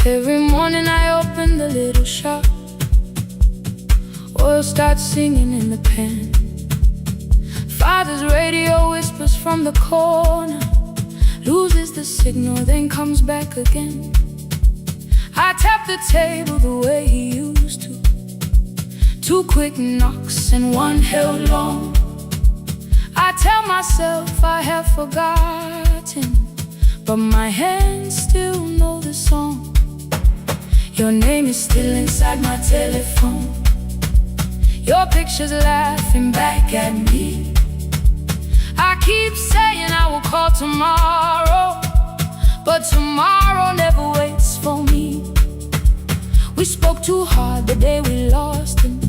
Every morning I open the little shop. Oil starts singing in the pan. Father's radio whispers from the corner, loses the signal, then comes back again. I tap the table the way he used to. 2 quick knocks and 1 held long. I tell myself I have forgotten, but my hands still know the song. Your name is still inside my telephone. Your picture's laughing back at me. I keep saying I will call tomorrow, but tomorrow never waits for me. We spoke too hard the day we lost him.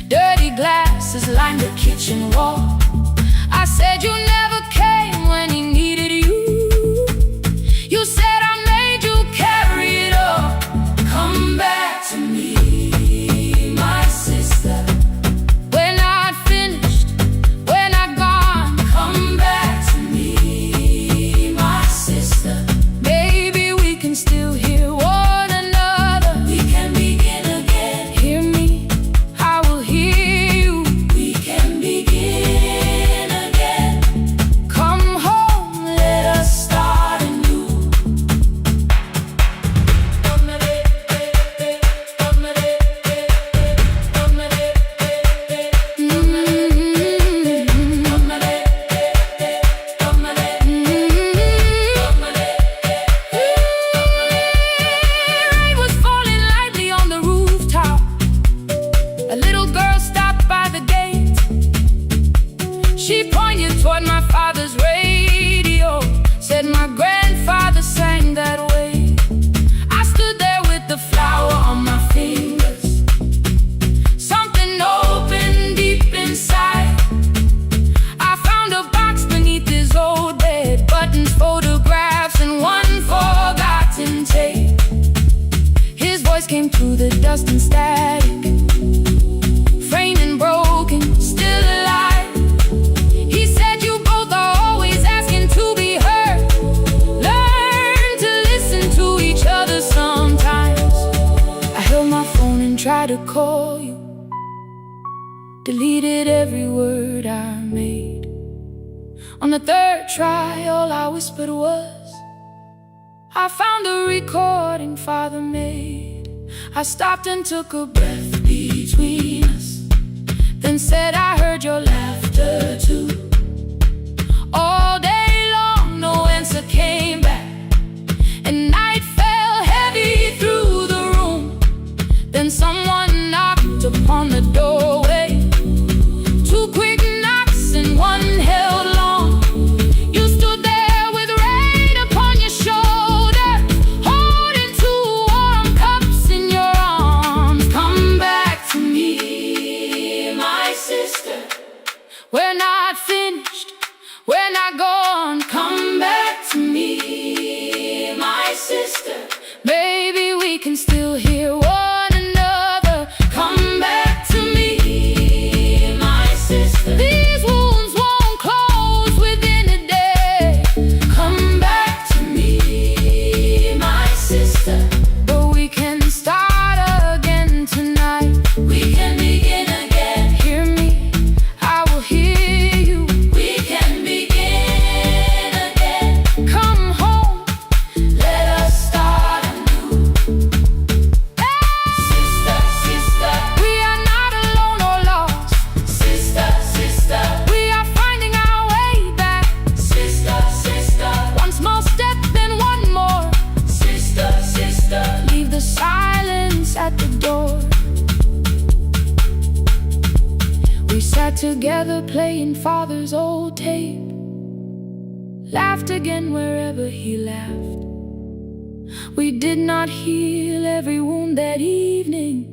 Dirty glasses lined the kitchen wall. I said you never came when he needed you. You said I made you carry it all. Come back to me, my sister. We're not finished, we're not gone. Come back to me, my sister. Maybe we can still hear one another. We can begin again. Hear me, I will hear you. We can begin again. Come home, let us start anew. Rain was falling lightly on the rooftop. A little girl stopped by the gate. She pointed toward my father's radio, said my grandfather sang that way. I stood there with the flower on my fingers. Something opened deep inside. I found a box beneath his old bed, buttons, photographs, and 1 forgotten tape. His voice came through the dust and static, framed and broken, still alive. He said you both are always asking to be heard. Learn to listen to each other sometimes. I held my phone and tried to call you, deleted every word I made. On the 3rd try, all I whispered was, I found a recording Father made. I stopped and took a breath between us, then said I heard your laughter too. All day long no answer came back, and night fell heavy through the room. Then someone knocked upon the doorway. 2 quick knocks and 1 held long. You stood there with rain upon your shoulder, holding 2 warm cups in your arms. Come back to me, my sister. We're not finished, we're not gone. Come back to me, my sister. Maybe we can still hear one another. Come back to me, my sister. These wounds won't close within a day. Come back to me, my sister. But we can start again tonight. We can begin again. Hear me, I will hear you. We can begin again. Come home, let us start anew. Sister, sister, we are not alone or lost. Sister, sister, we are finding our way back. Sister, sister, 1 small step, then 1 more. Sister, sister, leave the silence at the door. We sat together playing Father's old tape, laughed again wherever he laughed. We did not heal every wound that evening,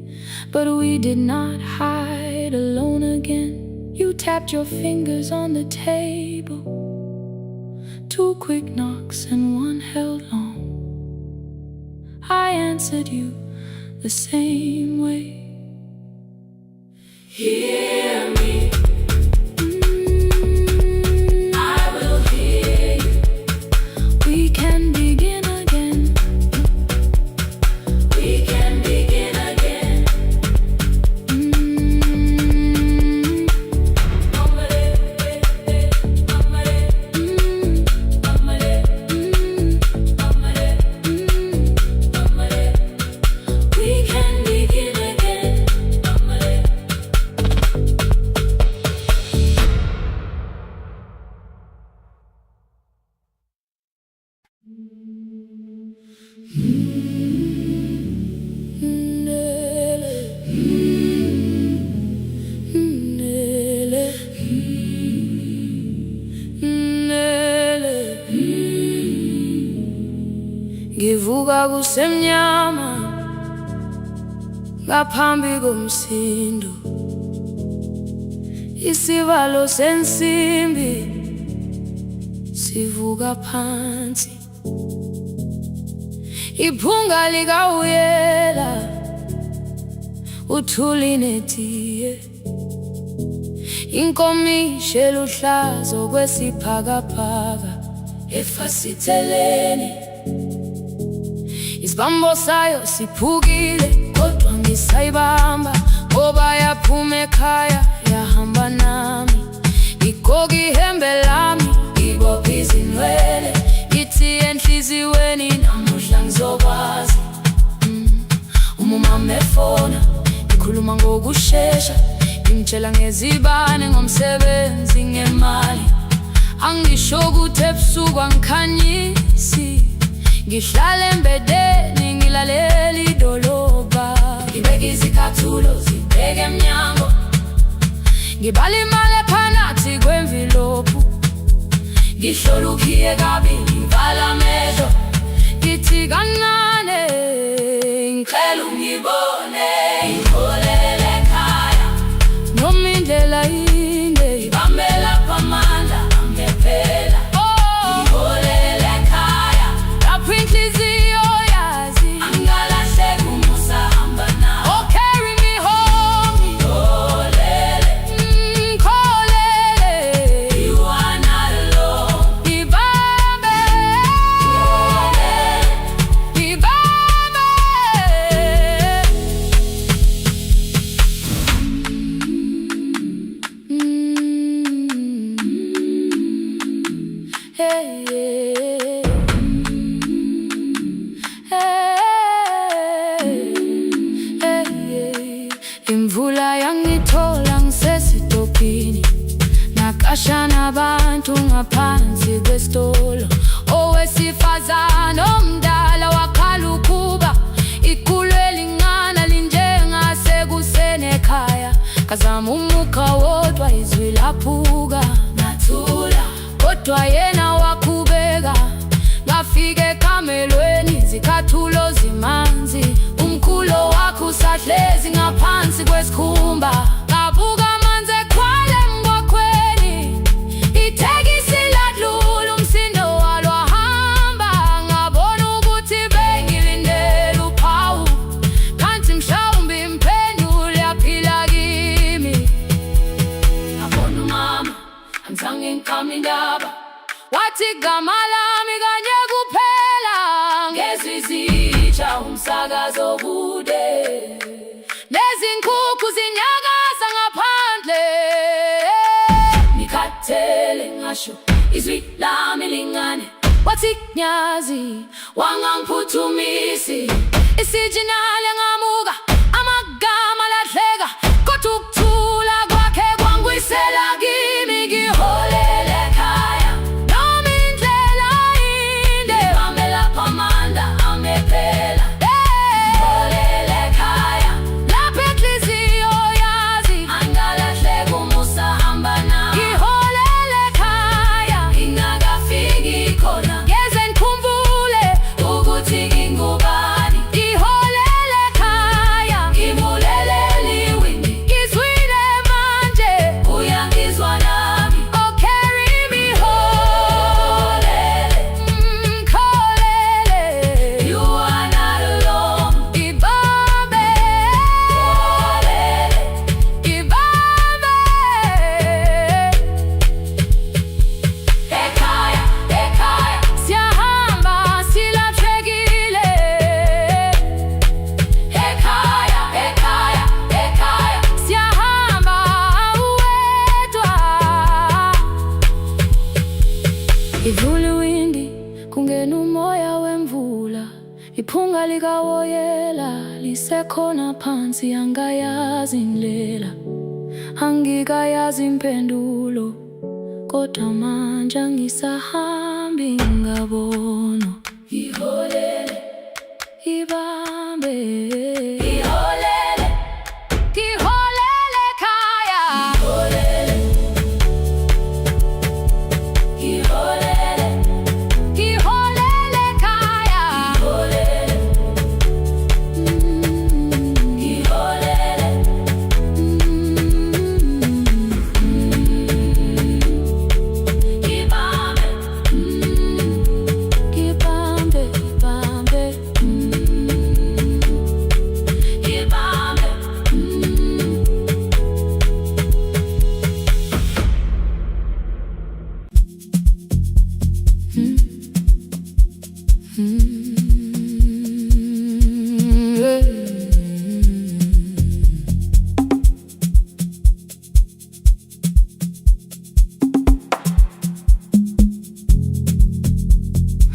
but we did not hide alone again. You tapped your fingers on the table, 2 quick knocks and 1 held long. I answered you the same way. Hear me. I will hear you. We can begin again. Ngivuka kusemnyama ngaphambi komsindo, isivalo sensimbi sivuka phansi, iphunga likawuyela uthuli netiye, inkomishi eluhlaza okwesibhakabhaka efasiteleni. Isibambo sayo siphukile kodwa ngisayibamba, ngoba yaphuma ekhaya yahamba nami. Igoga ihembe lami, ibopha izinwele, ithi enhliziyweni namuhla ngizokwazi. Umama efona, ikhuluma ngokushesha, imtshela ngezibane, ngomsebenzi, ngemali. Angisho ukuthi ebusuku angikhanyisi, ngihlala embedeni ngilalela idolobha. Ngibeka izicathulo zibheke emnyango, ngibala imali ephakathi kwemvilophu, ngihlola ukhiye kabili, ngivala amehlo, ngithi kancane ngicela ungibone, ngipholele ekhaya. Noma indlela inde, ngibambela phamandla angephela. Imvula yangithola ngisesitopini, nakashana abantu ngaphansi kwesitolo. Owesifazane omdala wakhala ukuba ikhulu elincane linjengasekuseni ekhaya. Kazama umukha wodwa, izwi laphuka, ngathula kodwa yena wakhubeka. Ngafika ekamelweni, izicathulo zimanzi, umkhulo wakhe usahlezi ngaphansi kwesikhumba. Ngabuka amanzi ekhwale emgwaqweni, itekisi ladlula, umsindo walo wahamba. Ngabona ukuthi bengilindele uphawu, kanti mhlawumbe impendulo yaphila kimi. Ngabona umama angizange ngiqame indaba, wathi igama lami kanye kuphela. Ngezwi izitsha, umsakazo kude, nezinkukhu zinyakaza ngaphandle. Ngikhathele ngasho izwi lami lingane, wathi nyazi, wangangiphuthumisi. Isijinali ngamuka, amagama lahleka, kodwa ukuthula kwakhe kwangwisela kimi. Ngiholele ekhaya, noma indlela inde, ngibambela phamandla angephela. Ngiholele ekhaya, lapho inhliziyo yazi angalahleka, umusa hamba nami. Ngiholele ekhaya, ingakafiki khona, ngeze ngikhumbule ukuthi ngingubani. Ngiholele ekhaya, ngibulelele iwindi, ngizwile manje uyangizwa nami. Oh, carry me holele, kholele, you are not alone. Ibambe, holele, ibambe. Ekhaya, ekhaya, siyahamba silahlekile. Ekhaya, ekhaya, ekhaya, siyahamba awedwa. Ivula iwindi, kungena umoya wemvula, iphunga likawoyela lisekhona phansi. Angayazi indlela, angikayazi impendulo, kodwa manje angisahambi ngabona.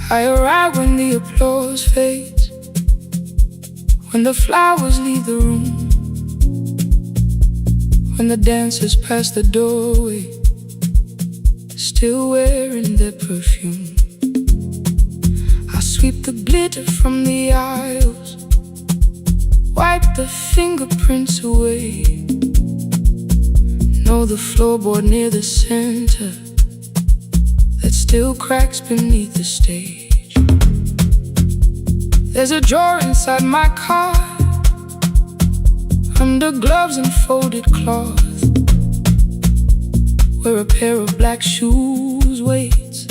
I arrive when the applause fades, when the flowers leave the room, when the dancers pass the doorway, still wearing their perfume. I sweep the glitter from the aisles, wipe the fingerprints away. Know the floorboard near the center that still cracks beneath the stage. There's a drawer inside my car, under gloves and folded cloth, where a pair of black shoes waits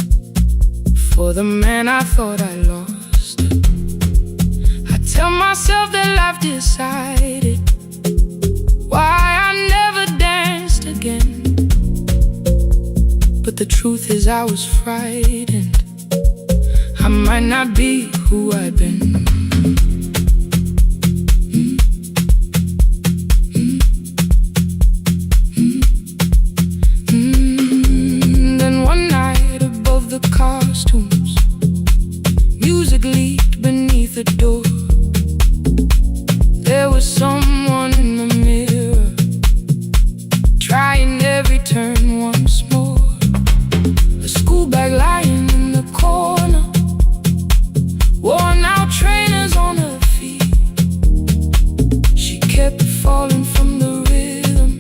for the man I thought I lost. I tell myself that life decided why I never danced again, but the truth is I was frightened. I might not be who I'd been. Then one night above the costumes, music leaked beneath the door. There was someone in the mirror, trying every turn once more. A school bag lying in the corner, worn out trainers on her feet. She kept falling from the rhythm,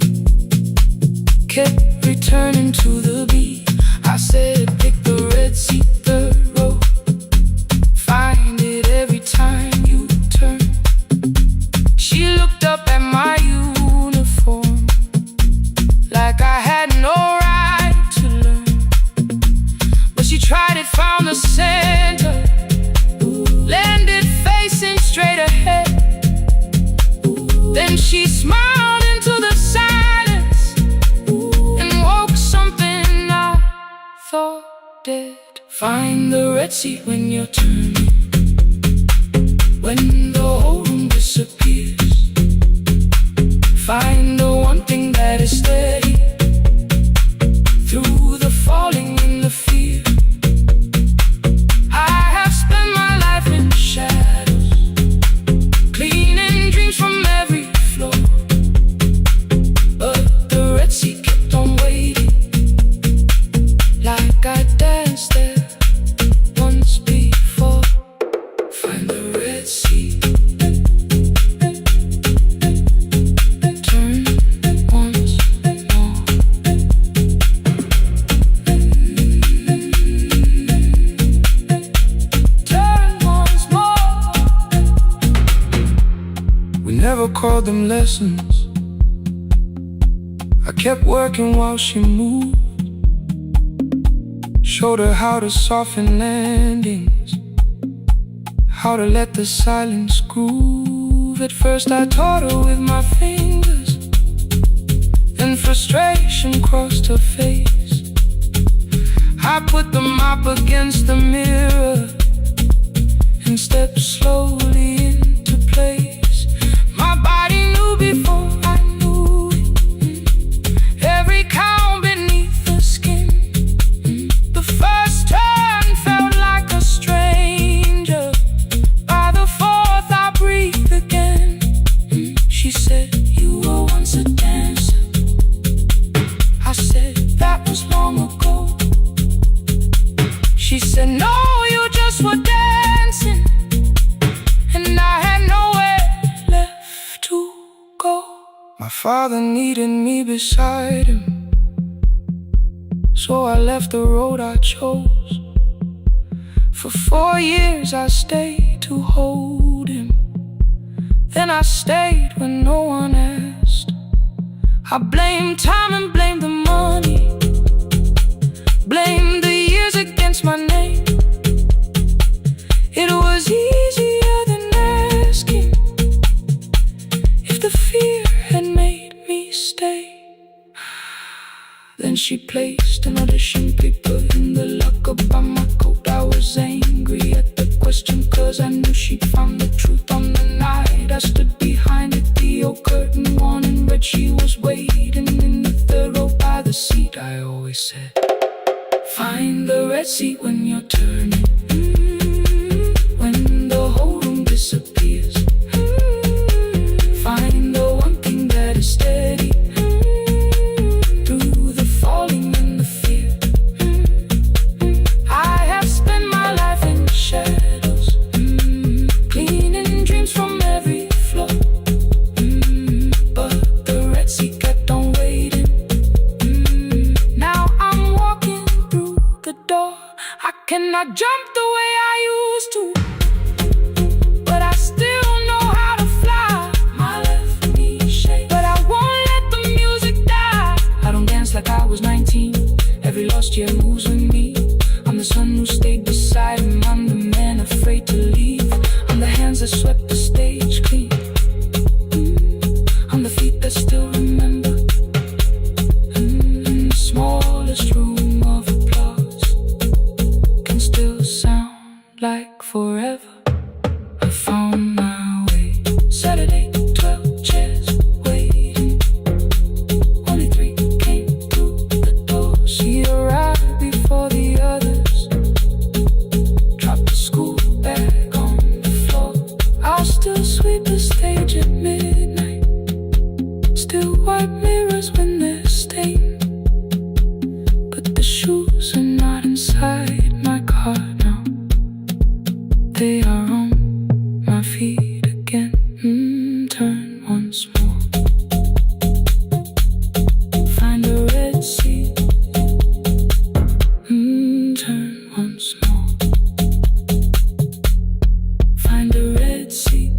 kept returning to the beat. I said, pick the red seat, third row, find it every time you turn. She looked up at my uniform like I had no right to learn, but she tried it, found the center, landed facing straight ahead. Then she smiled into the silence and woke something I thought dead. Find the red seat when you're turning, when the whole room disappears. Find the one thing that is steady through the falling and the fear. I have spent my life in shadows, cleaning dreams from every floor, but the red seat kept on waiting, like I danced there once before. Find the red seat, turn once more. Turn once more. We never called them lessons. I kept working while she moved, showed her how to soften landings, how to let the silence groove. At first I taught her with my fingers, then frustration crossed her face. I put the mop against the mirror and stepped slowly into place. My body knew before I knew it, every count beneath the skin. The first turn felt like a stranger, by the fourth I breathed again. She said, you were once a dancer. I said, that was long ago. She said, no, you just were dancing, and I had nowhere left to go. My father needed me beside him, so I left the road I chose. For 4 years I stayed to hold him, then I stayed when no one asked. I blamed time and blamed the money, blamed the years against my name. It was easier than asking if the fear had made me stay. Then she placed an audition paper in the locker by my coat. I was angry at the question found the truth on the night. I stood behind it, the old curtain worn in red. She was waiting in the third row by the seat. I always said, find the red seat when you're turning. When the whole room disappears, find the one thing that is steady through the falling and the fear. I have spent my life in shadows, cleaning dreams from every floor, but the red seat kept on waiting. Now I'm walking through the door. I cannot jump the way I used to, but I still know how to fly. My left knee shakes, but I won't let the music die. I don't dance like I was 19. Every lost year moves with me. I'm the son who stayed beside him. I'm the man afraid to leave. I'm the hands that swept the stage clean. I'm the feet that still remember. In the smallest room of applause can still sound like forever. I found my way. Saturday, 12 chairs waiting. Only 3 came through the door. She arrived before the others. Dropped the school bag on the floor. I'll still sweep the stage at midnight. Still wipe mirrors when they're stained. But the shoes are not inside my car now. They are on my feet again. Turn once more. Find a red seat. Turn once more. Find a red seat.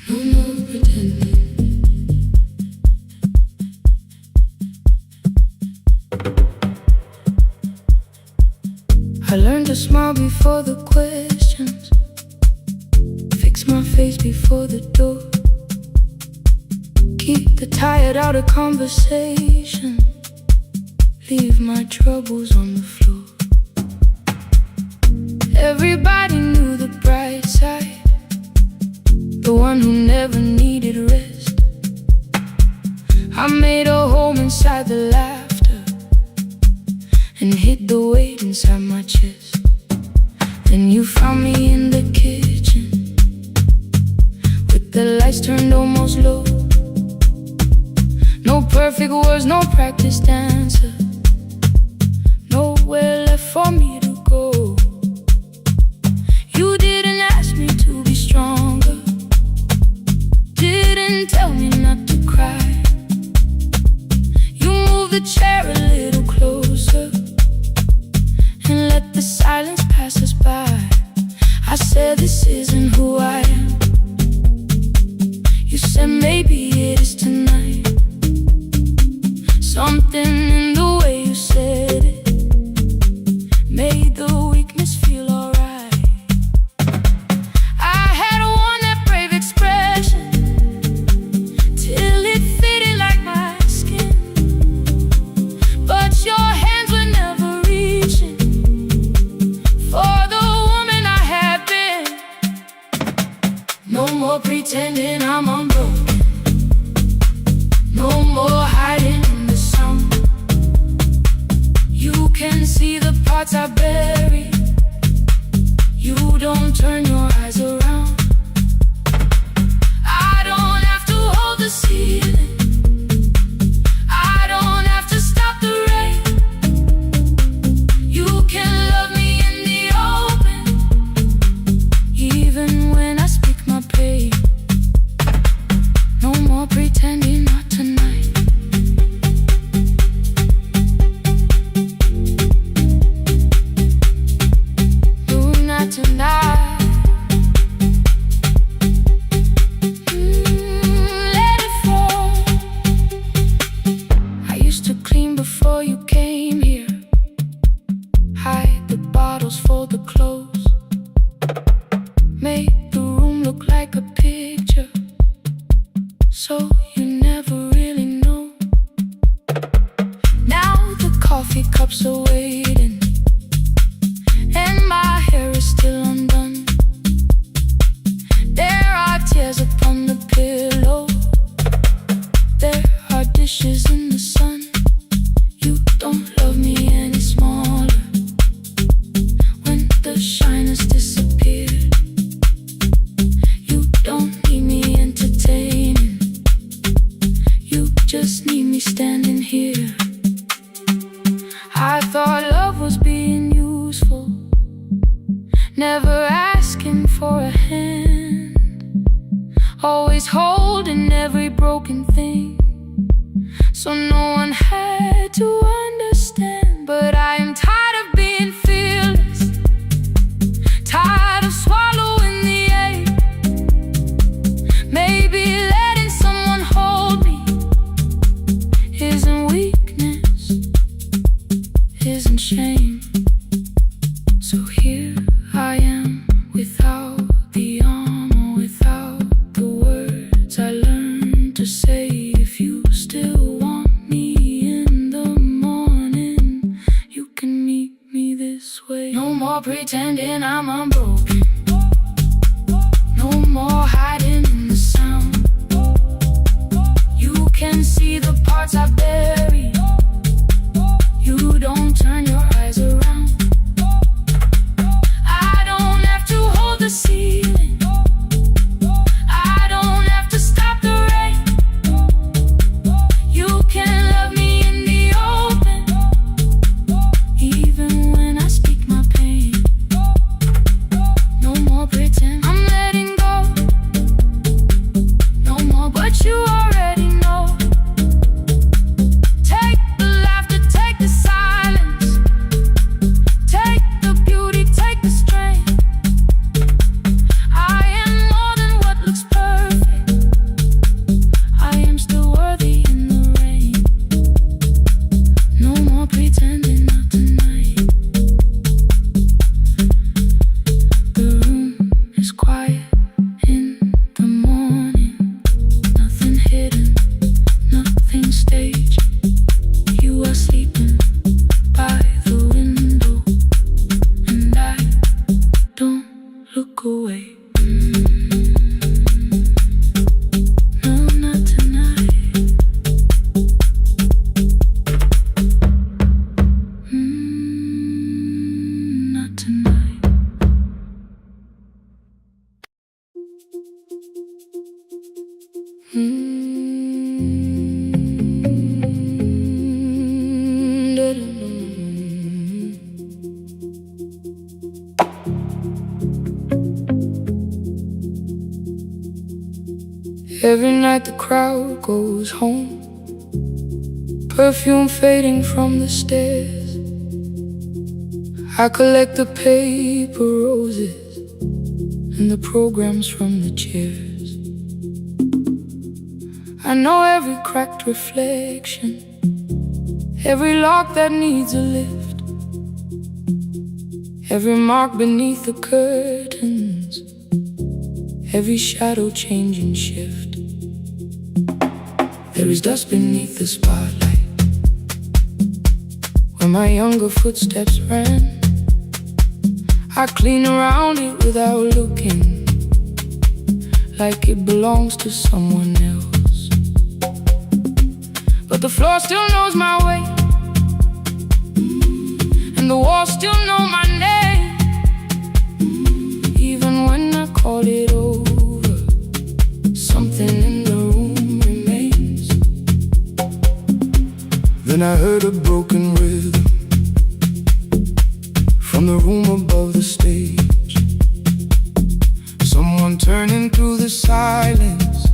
No more pretending. I learned to smile before the questions, fix my face before the door, keep the tired out of conversation, leave my troubles on the floor. Everybody knew the bright side, the one who never needed rest. I made a home inside the laughter and hid the weight inside my chest. Then you found me in the kitchen with the lights turned almost low. No perfect words, no practice dancer, nowhere left for me to go. You didn't ask me to be stronger, didn't tell me not to cry. You moved the chair a little closer and let the silence pass us by. I said, this isn't who I am. You said, maybe it is tonight. Something in the way you said it made the weakness feel alright. I had worn that brave expression till it fitted like my skin, but your hands were never reaching for the woman I had been. No more pretending I'm unbroken, no more hiding in the sound. You can see the parts I bury. You don't turn your eyes around. I don't have to hold the ceiling, I don't have to stop the rain. You can love me in the open, even when I speak my pain. No more pretending, not tonight. No, not tonight. Let it fall. I used to clean before you came here, hide the bottles, fold the clothes, make the room look like a picture, so you never really ashes in the sun. You don't love me any smaller. When the shine has disappeared, you don't need me entertaining. You just need me standing here. I thought love was being useful, never asking for a hand, always holding every broken thing, so no one had to understand. But I am tired of being fearless, tired of swallowing the ache. Maybe letting someone hold me isn't weakness, isn't shame. So here I am, without the armor, without the words I learned to say. If you still want me in the morning, you can meet me this way. No more pretending I'm unbroken, no more hiding in the sound. You can see the parts I've buried. You don't turn your eyes around. I don't have to hold the ceiling, I don't have to stop the rain. You can love me in the open, even when I speak my pain. No more pretend, I'm letting go. No more, but you already know. Take the laughter, take the silence, take the beauty, take the strength. I am more than what looks perfect. I am still worthy in the rain. No more pretending, not tonight. The room is quiet in the morning. Nothing hidden, nothing staged. You are sleeping by the window, and I don't look away. No, not tonight. Not tonight. Every night the crowd goes home, perfume fading from the stairs. I collect the paper roses and the programs from the chairs. I know every cracked reflection, every lock that needs a lift, every mark beneath the curtains, every shadow change and shift. There is dust beneath the spotlight where my younger footsteps ran. I clean around it without looking, like it belongs to someone else. But the floor still knows my way, and the walls still know my name. Even when I call it over, something in the room remains. Then I heard a broken rhythm from the room above the stage. Someone turning through the silence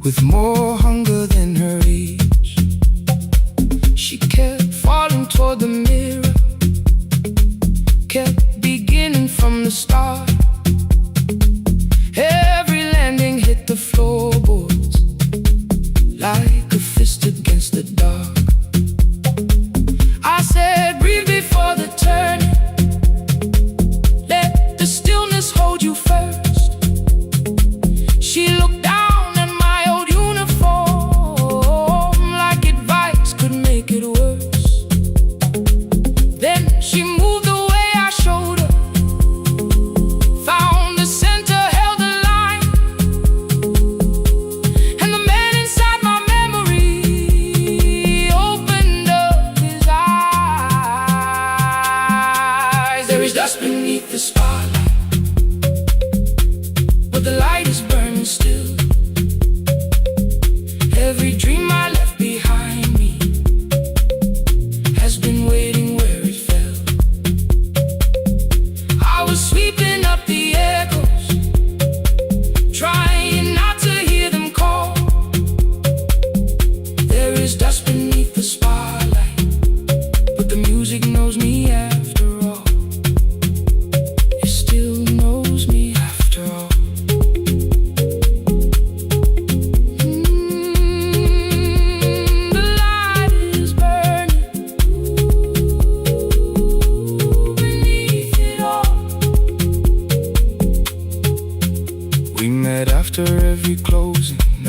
with more hunger than her age. She kept falling toward the mirror, kept beginning from the start. Every landing hit the floorboards like a fist against the dark. I said, breathe before the turning, let the stillness hold you first. She looked down at my old uniform like advice could make it worse. Then she moved the way I showed her,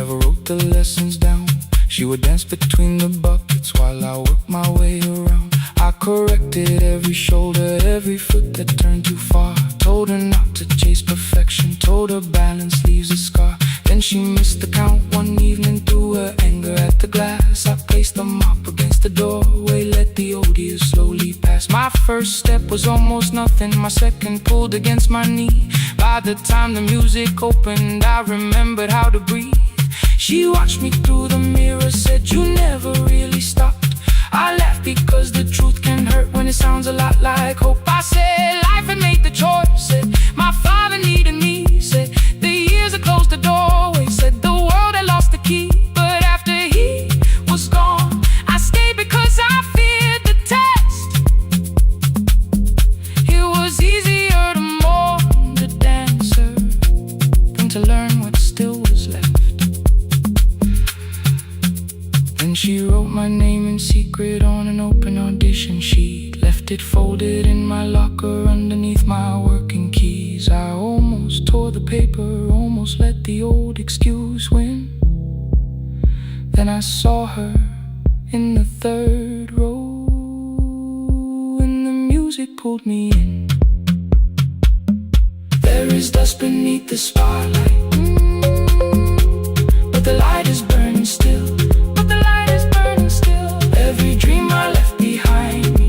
never wrote the lessons down. She would dance between the buckets while I worked my way around. I corrected every shoulder, every foot that turned too far. Told her not to chase perfection, told her balance leaves a scar. Then she missed the count one evening, threw her anger at the glass. I placed the mop against the doorway, let the odious slowly pass. My first step was almost nothing, my second pulled against my knee. By the time the music opened, I remembered how to breathe. She watched me through the mirror, said, "You never really stopped." I laughed because the truth can hurt when it sounds a lot like hope. I said life had made the choice, said my father needed me, said the years had closed the doorway, said the world had lost the key. But after he was gone, I stayed because I feared the test. It was easier to mourn the dancer than to learn what still was left. Then she wrote my name in secret on an open audition sheet, left it folded in my locker underneath my working keys. I almost tore the paper, almost let the old excuse win. Then I saw her in the third row, and the music pulled me in. There is dust beneath the spotlight, but the light is burning still. Every dream I left behind me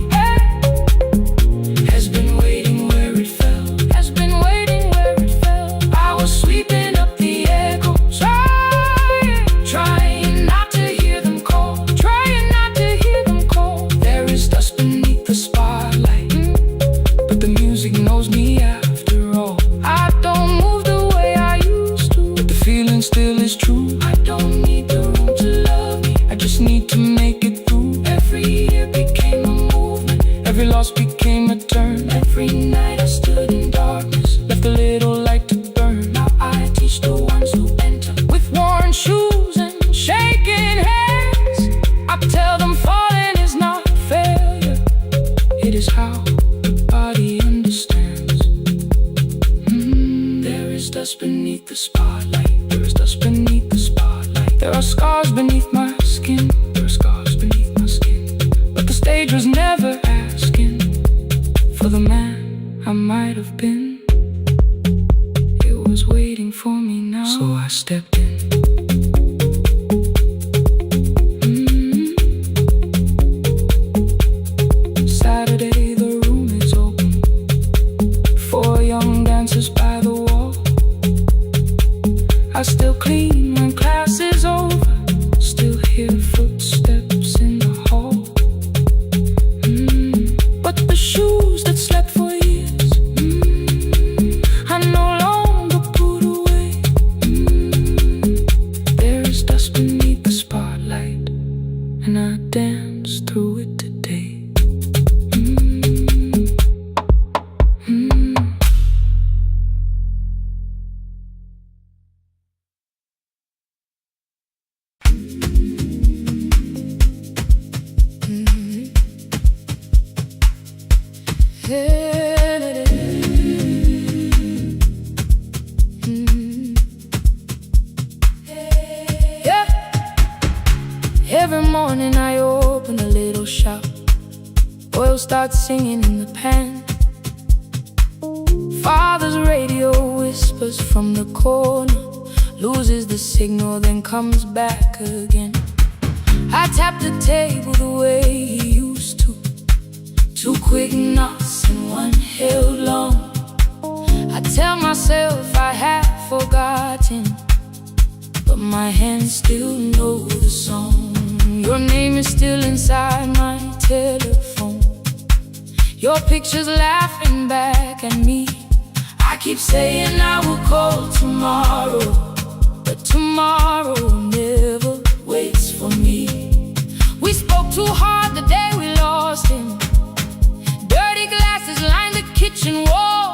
has been waiting where it fell, has been waiting where it fell. I was sweeping up the echoes, trying not to hear them call, trying not to hear them call. There is dust beneath the spotlight, but the music knows me after all. I don't move the way I used to, but the feeling still is true. I don't need the room to love me, I just need to make it through. Every year became a movement, every loss became a turn. Every night I stood in darkness, left a little light to burn. Now I teach the ones who enter with worn shoes and shaking hands. I tell them falling is not failure, it is how the body understands. There is dust beneath the spotlight, there is dust beneath the spotlight. There are scars beneath my skin, there are scars beneath my skin. The stage was never asking for the man I might have been. It was waiting for me now, so I stepped in. Saturday, the room is open, 4 young dancers by the wall. I still clean when class is over, still hear footsteps in the hall. The shoes that slept for years, I no longer put away. There is dust beneath the spotlight, and I dance through it today. Yeah. Every morning I open a little shop, oil starts singing in the pan. Father's radio whispers from the corner, loses the signal, then comes back again. I tap the table the way he used to, 2 quick knocks and 1 held long. I tell myself I have forgotten, but my hands still know the song. Your name is still inside my telephone, your picture's laughing back at me. I keep saying I will call tomorrow, but tomorrow never waits for me. We spoke too hard the day we lost him, dirty glasses lined the kitchen wall.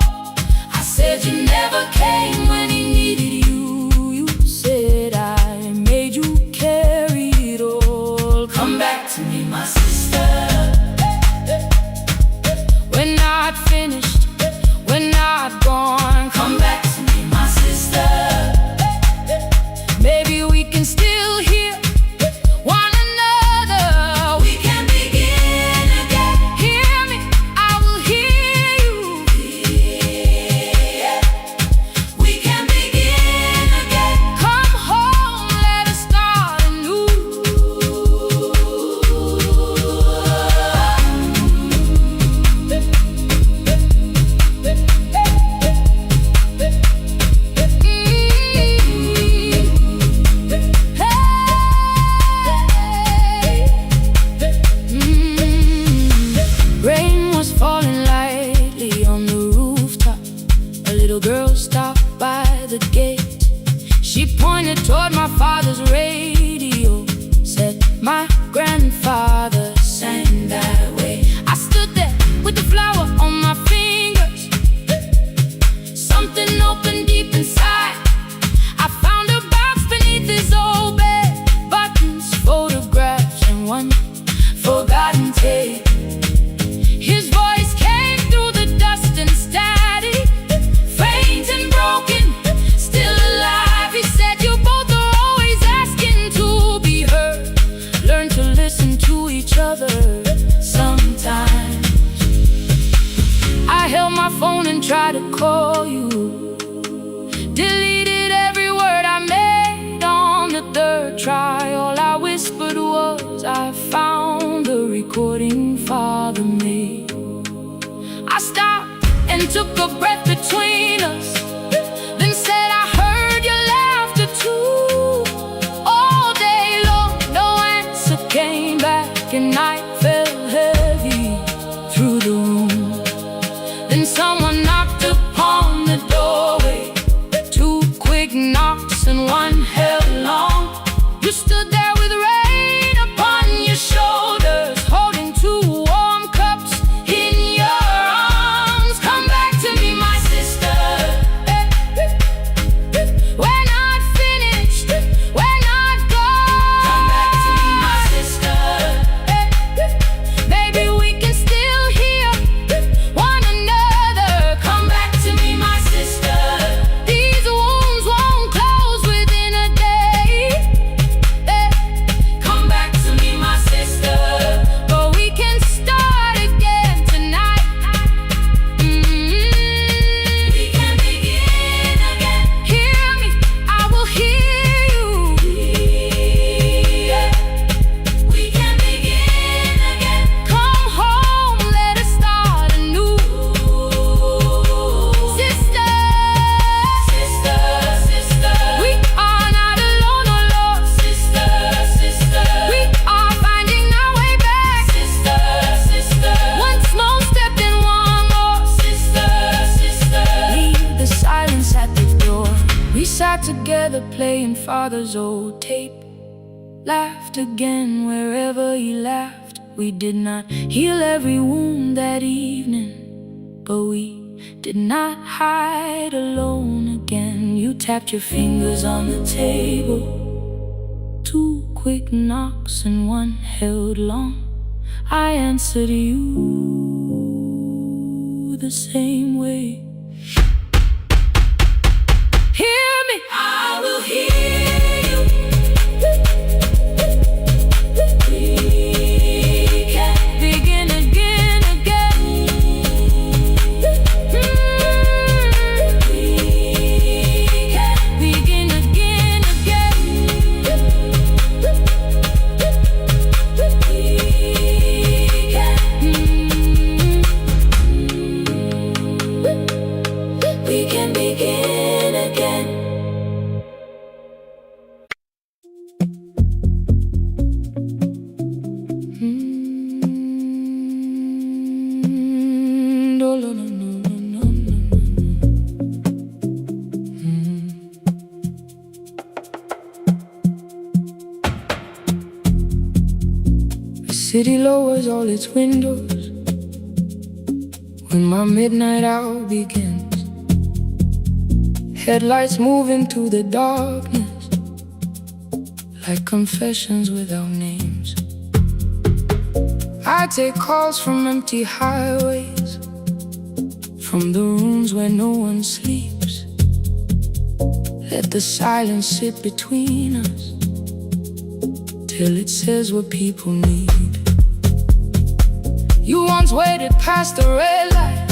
I said you never came when he needed you, you said I made you carry it all. Come back to me, my sister, we're not finished, we're not gone. Come back to me, my sister, maybe we can can still hear one another. We can begin again. Hear me, I will hear you. Yeah. We can begin again. Come home, let us start anew. Rain was falling lightly on the rooftop. A little girl stopped by the gate. She pointed toward my father's radio, said my grandfather sang that way. I stood there with the flower on my fingers. Something opened deep inside. I found a box beneath his old bed, buttons, photographs, and one forgotten tape. His voice came through the dust and static, faint and broken, still alive. He said, you both are always asking to be heard. Learn to listen to each other sometimes. I held my phone and tried to call you, deleted every word I made on the third try. All I whispered was, I found the recording Father made. I stopped and took a breath between us, then said, I heard your laughter too. All day long, no answer came back, and night fell heavy through the room. Then someone knocked upon the doorway, 2 quick knocks and one held long. You stood there with rain upon your shoulders, holding 2 warm cups in your arms. Come back to me, my sister. We're not finished, we're not gone. Come back to me, my sister. Baby, we can still hear one another. Come back to me, my sister. These wounds won't close within a day. Come back to me, my sister. But we can start again tonight. We can begin again. Hear me, I will hear you. Yeah. We can begin again. Come home, let us start anew. Sister, sister, sister, we are not alone, oh Lord. Sister, sister, we are finding our way back. Sister, sister, one small step and one more. Sister, sister, leave the silence at the door. We sat together playing Father's old tape, laughed again wherever he laughed. We did not heal every wound that evening, but we did not hide alone again. You tapped your fingers on the table, 2 quick knocks and one held long. I answered you the same way. Hear me, I will hear you. We can begin again, again. We can begin again, again. We can begin again. No, no, no, no, no, no, The city lowers all its windows when my midnight hour begins. Headlights move into the darkness like confessions without names. I take calls from empty highways, from the rooms where no one sleeps. Let the silence sit between us, till it says what people need. You once waited past the red light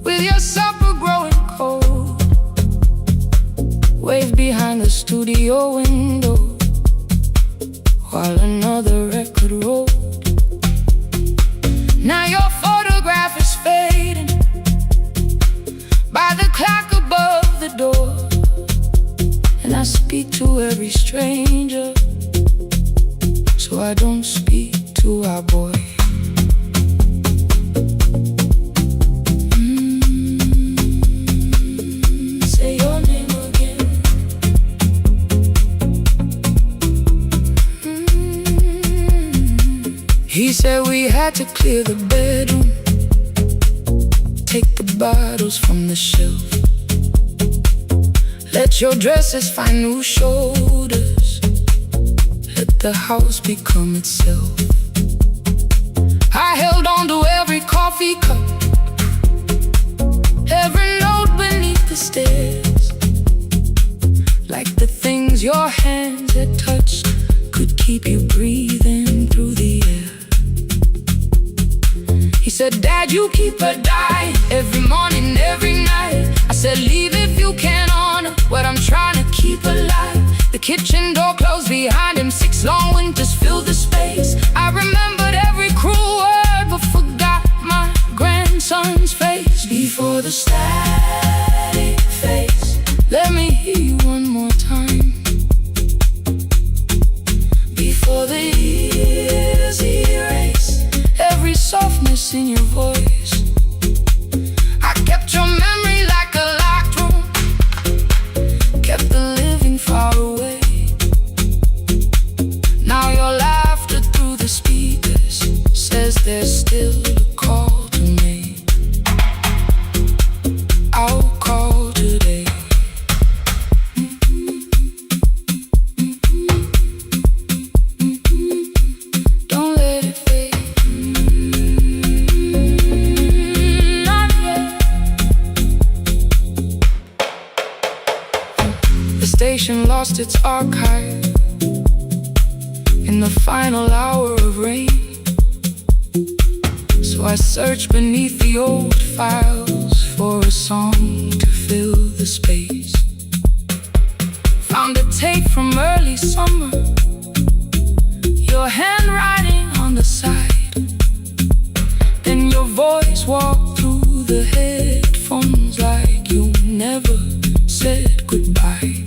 with your supper growing cold, waved behind the studio window while another record rolled. Now your photograph is fading by the clock above the door, and I speak to every stranger, so I don't speak to our boy. Say your name again. He said we had to clear the bedroom, take the bottles from the shelf, let your dresses find new shoulders, let the house become itself. I held on to every coffee cup, every note beneath the stairs, like the things your hands had touched could keep you breathing through the air. He said, Dad, you keep her dying every morning, every night. I said, leave if you can honor what I'm trying to keep alive. The kitchen door closed behind him, 6 long winters filled the space. I remembered every cruel word but forgot my grandson's face. Before the static fades, let me hear you one more time. Before the years erase every softness in your voice, I kept your memory like a locked room, kept the living far away. Now your laughter through the speakers says there's still a call to me. I'll call today. Don't let it fade. Not yet. The station lost its archive in the final hour of rain, so I searched beneath the old files for a song to fill the space. Found a tape from early summer, your handwriting on the side, then your voice walked through the headphones like you never said goodbye.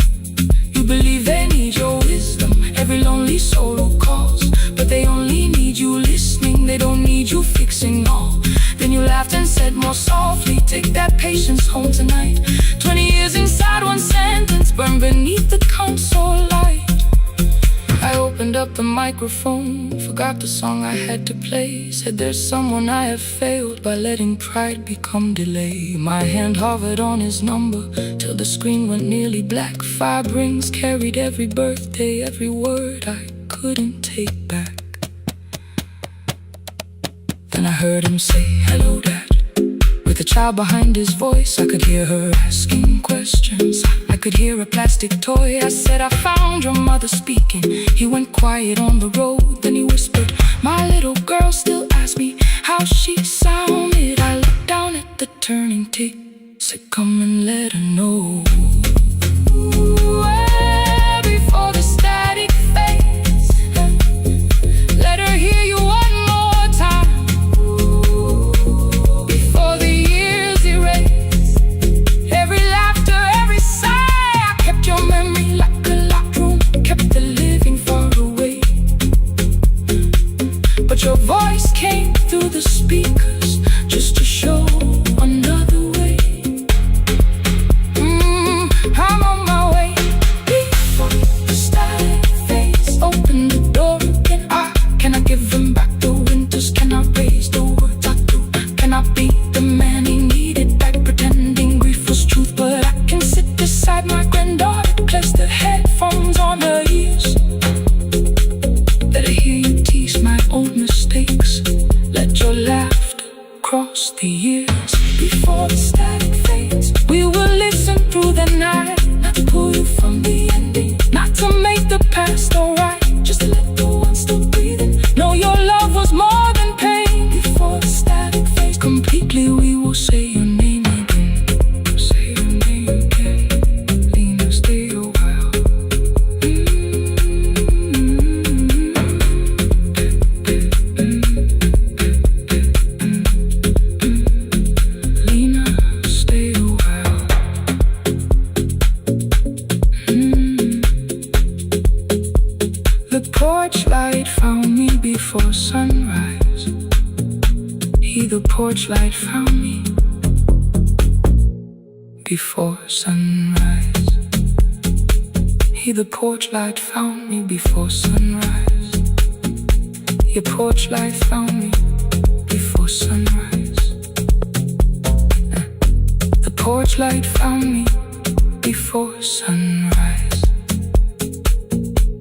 You believe they need your wisdom, every lonely soul who calls, but they only need you listening, they don't need you fixing all. Then you laughed and said more softly, take that patience home tonight. 20 years inside one sentence, burned beneath the console light. I opened up the microphone, forgot the song I had to play. Said there's someone I have failed by letting pride become delay. My hand hovered on his number till the screen went nearly black. 5 rings carried every birthday, every word I couldn't take back. Then I heard him say, hello, Dad. With a child behind his voice, I could hear her asking questions. I could hear a plastic toy. I said, I found your mother speaking. He went quiet on the road, then he whispered, my little girl still asks me how she sounded. I looked down at the turning tick, said, come and let her know. Before the static fades, let her hear you one more time. Before the years erase every laughter, every sigh, I kept your memory like a locked room, kept the living far away. But your voice came through the speakers just to show another way. I'm on my way. Before the static fades, open the door again. Can I give him back the winters? Can I raise the words I do? Can I be the man he needed back, pretending grief was truth? But I can sit beside my granddaughter, place the headphones on her ears. Let her hear you tease my old mistakes, let your laughter cross the years. Before the static fades, we will listen through the night, not to pull you from the ending, not to make the past alright. The porch light found me before sunrise. The porch light found me before sunrise. The porch light found me before sunrise. Your porch light found me before sunrise. The porch light found me before sunrise.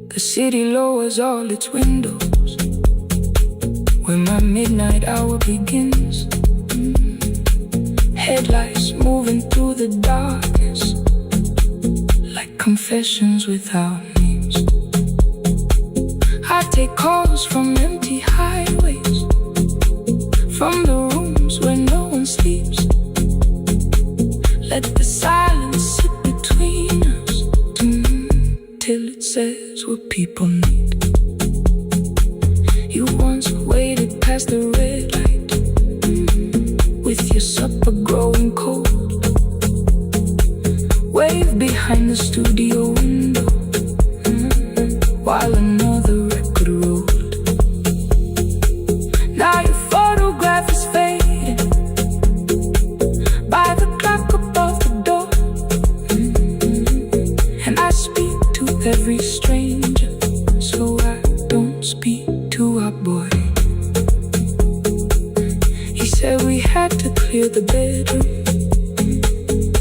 The city lowers all its windows when my midnight hour begins. Headlights moving through the darkness like confessions without names. I take calls from empty highways, from the rooms where no one sleeps. Let the silence sit between us till it says what people need. You once waited past the red light with your supper growing cold. Wave behind the studio window while another record rolled. Now your photograph is faded by the clock above the door. And I speak to every stranger, so I don't speak to our boy. He said we had to clear the bedroom,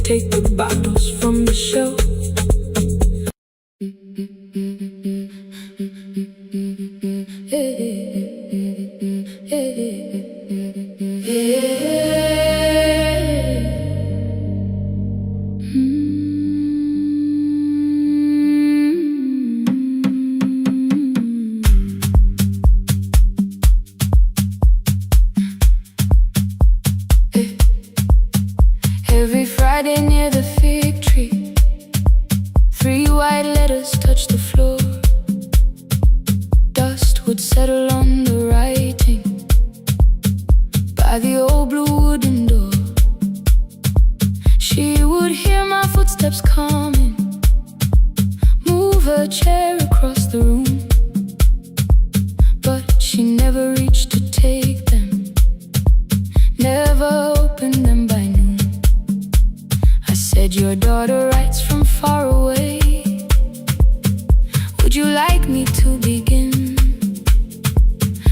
take the bottles from the shelf. Every Friday near the fig tree, 3 white letters touched the floor. Dust would settle on the writing by the old blue wooden door. She would hear my footsteps coming, move her chair across the room, but she never reached to take them, never opened them by noon. I said, your daughter writes from far away. Would you like me to begin?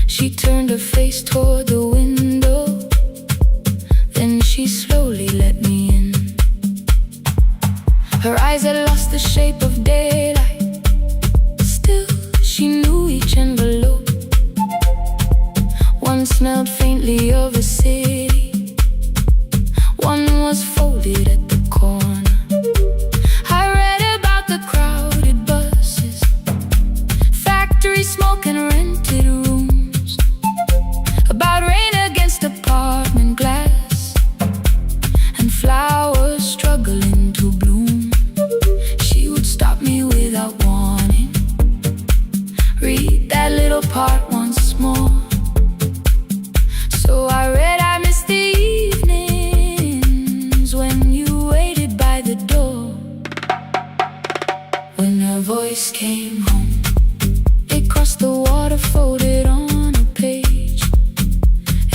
She turned her face toward the window, then she slowly let me in. Her eyes had lost the shape of daylight, still she knew each envelope. One smelled faintly of a city, one was folded at the corner. I read about the crowded buses, factory smoke and rented rooms, about rain against apartment glass and flowers struggling to bloom. She would stop me without warning, read that little part once more. So I read, I missed the evenings when you waited by the door. When her voice came home, it crossed the water, folded on a page.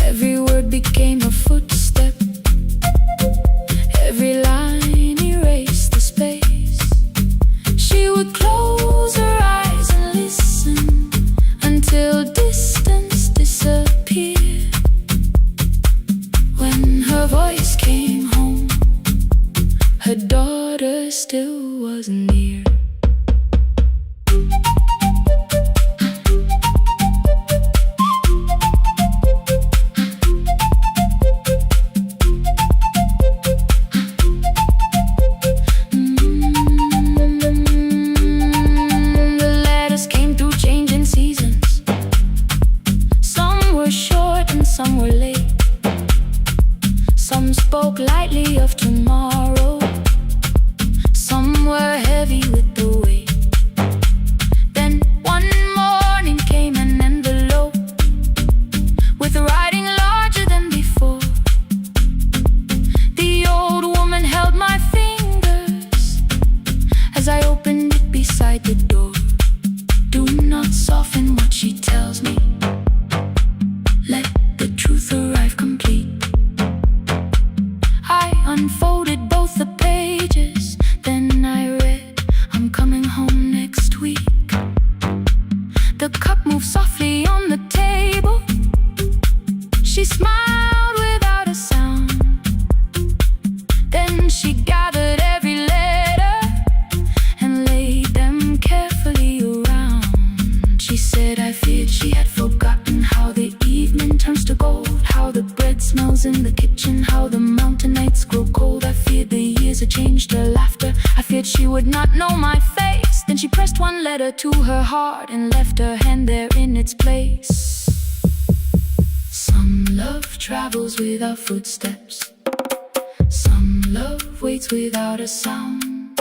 Every word became a footstep, every line erased the space. She would close her eyes and listen until distance disappeared. When her voice came home, her daughter still wasn't near. letter to her heart and left her hand there in its place. Some love travels without footsteps. Some love waits without a sound.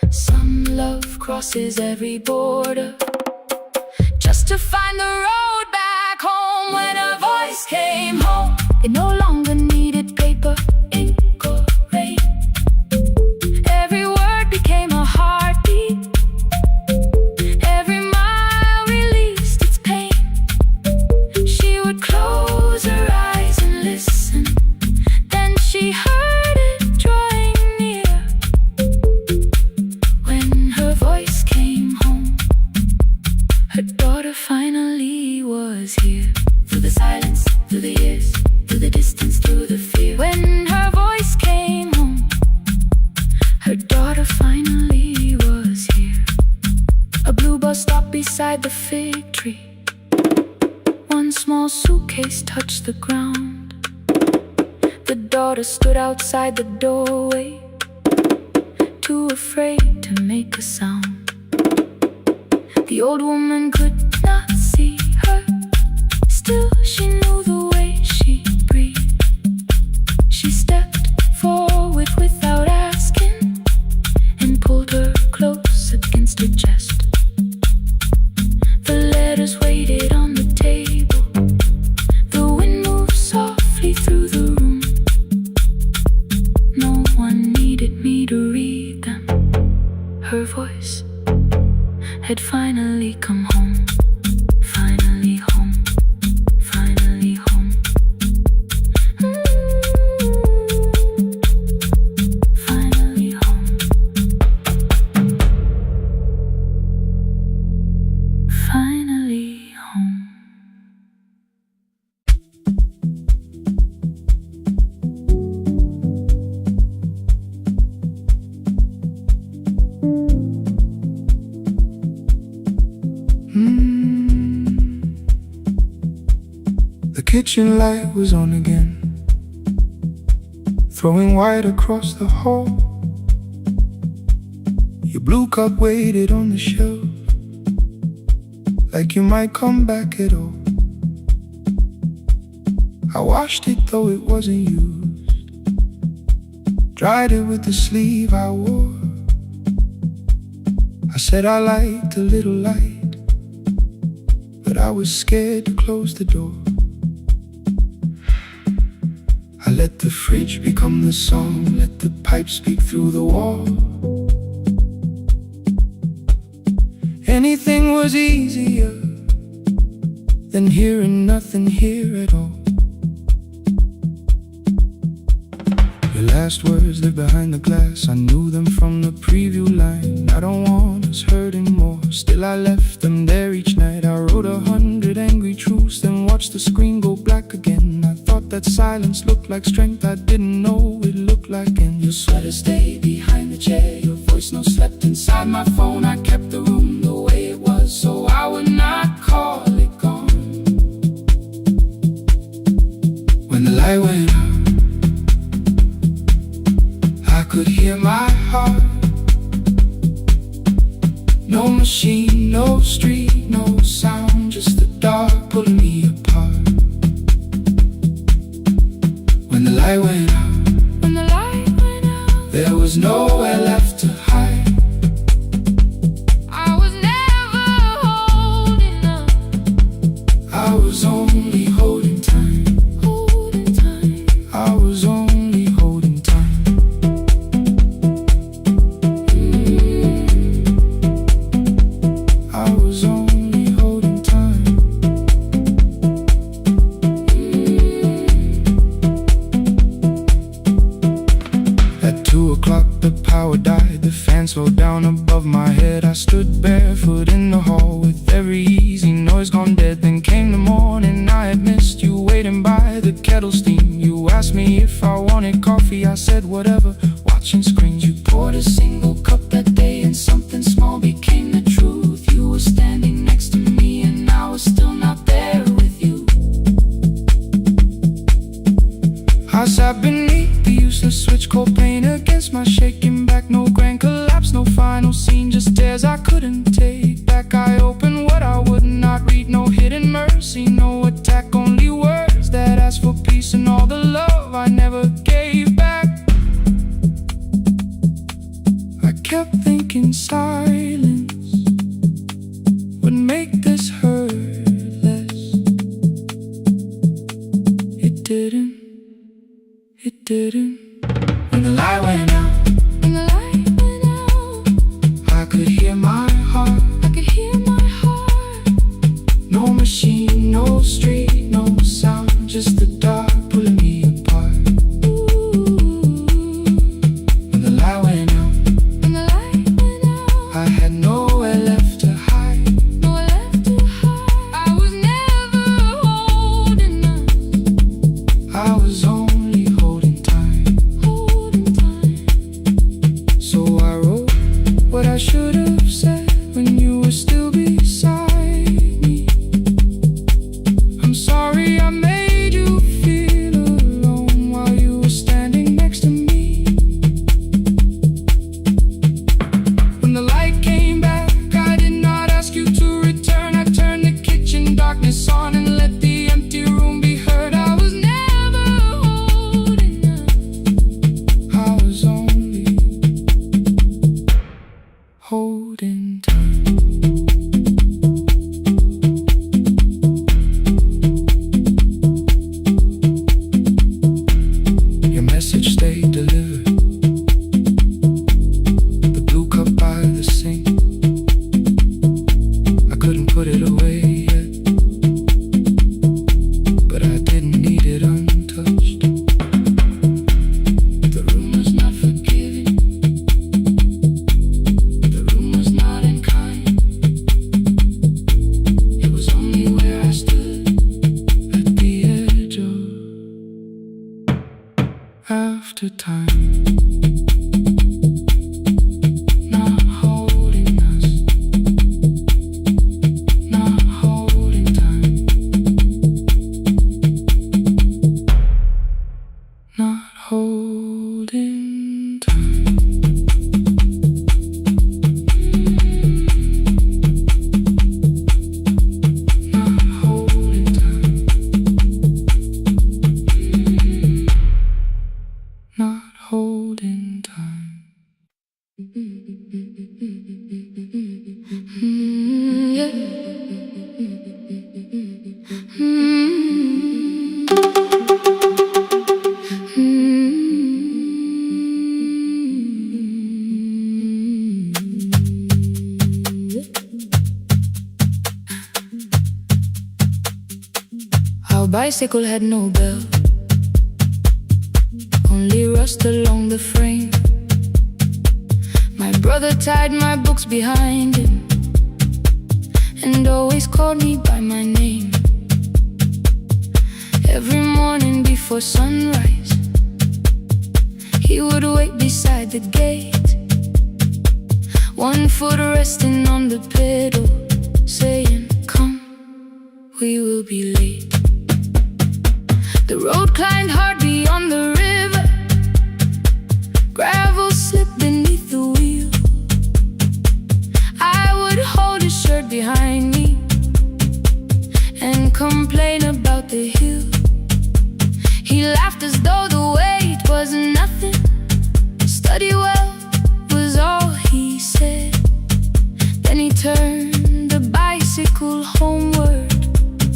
Some love crosses every border just to find the road back home. When her voice came home, it no longer needed paper, ink or rain. Every word became a heartbeat. Every mile released its pain. She would close her eyes and listen. Then she heard it drawing near. When her voice came home, her daughter finally was here. Through the silence, through the years, through the distance, through the fear. When her voice came home, her daughter finally was here. A blue bus stopped beside the fig tree. One small suitcase touched the ground. The daughter stood outside the doorway, too afraid to make a sound. The old woman could not see her. Still, she knew the way she breathed. She stepped forward without asking and pulled her close against her chest. The letters waited on the table. The wind moved softly through the room. No one needed me to read them. Her voice had finally come home. Finally home. Finally home. Finally home. Finally home. The kitchen light was on again, throwing white across the hall. Your blue cup waited on the shelf, like you might come back at all. I washed it though it wasn't used, dried it with the sleeve I wore. I said I liked a little light, but I was scared to close the door. I let the fridge become the song, let the pipe speak through the wall. Anything was easier than hearing nothing here at all. Your last words live behind the glass. I knew them from the preview line. I don't want us hurting more. Still I left them there each night. I wrote 100 angry truths, then watched the screen go black again. I thought that silence looked like strength. I didn't know it looked like end. Your sweater stayed behind the chair. Your voice no slept inside my phone. I kept the room the way it was, so I would not call it gone. When the light went out, I could hear my heart. No machine, no street, no sound, just the dark pulling me apart. When the light went out, there was nowhere left to hide. I was never holding up. I was only holding time. I was only holding time. I was only holding time. At 2 o'clock the power died. The fan slowed down above my head. I stood barefoot in the hall with every easy noise gone dead. Then came the morning. I had missed you waiting by the kettle steam. You asked me if I wanted coffee. I said whatever, watching screens. You poured a single cup that day, and something small became the truth. You were standing next to me, and I was still not there with you. I sat beneath the useless switch, cold pain against my shaking back. No grand collapse, no final scene, just tears I couldn't take. didn't. When the light went out, I could hear my heart. No machine, no street, no sound, just the dark pulling me apart. When the light went out, I had nowhere left to hide. I was never holding us. I was only holding time. So I wrote what I should have said when you were still beside me. I'm sorry I made you feel alone while you were standing next to me. When the light came back, I did not ask you to return. I turned the kitchen darkness on and let the empty room be heard. I was never holding us. I was only holding time. Your message stayed delivered. The blue cup by the sink, I couldn't put it away yet, but I didn't need it untouched. The room was not forgiving. The room was not unkind. It was only where I stood at the edge of after time. Not holding us. Not holding time. Not holding time. Not holding time. Not holding time. Yeah. Our bicycle had no bell, only rust along the frame. My brother tied my books behind him and always called me by my name. Every morning before sunrise, he would wait beside the gate, one foot resting on the pedal, saying, "Come, we will be late." The road climbed hard beyond the river, gravel slipped beneath the wheel. I would hold his shirt behind me and complain about the hill. He laughed as though the weight was nothing. Study well was all he said. Then he turned the bicycle homeward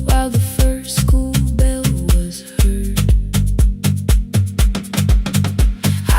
while the first school bell was heard.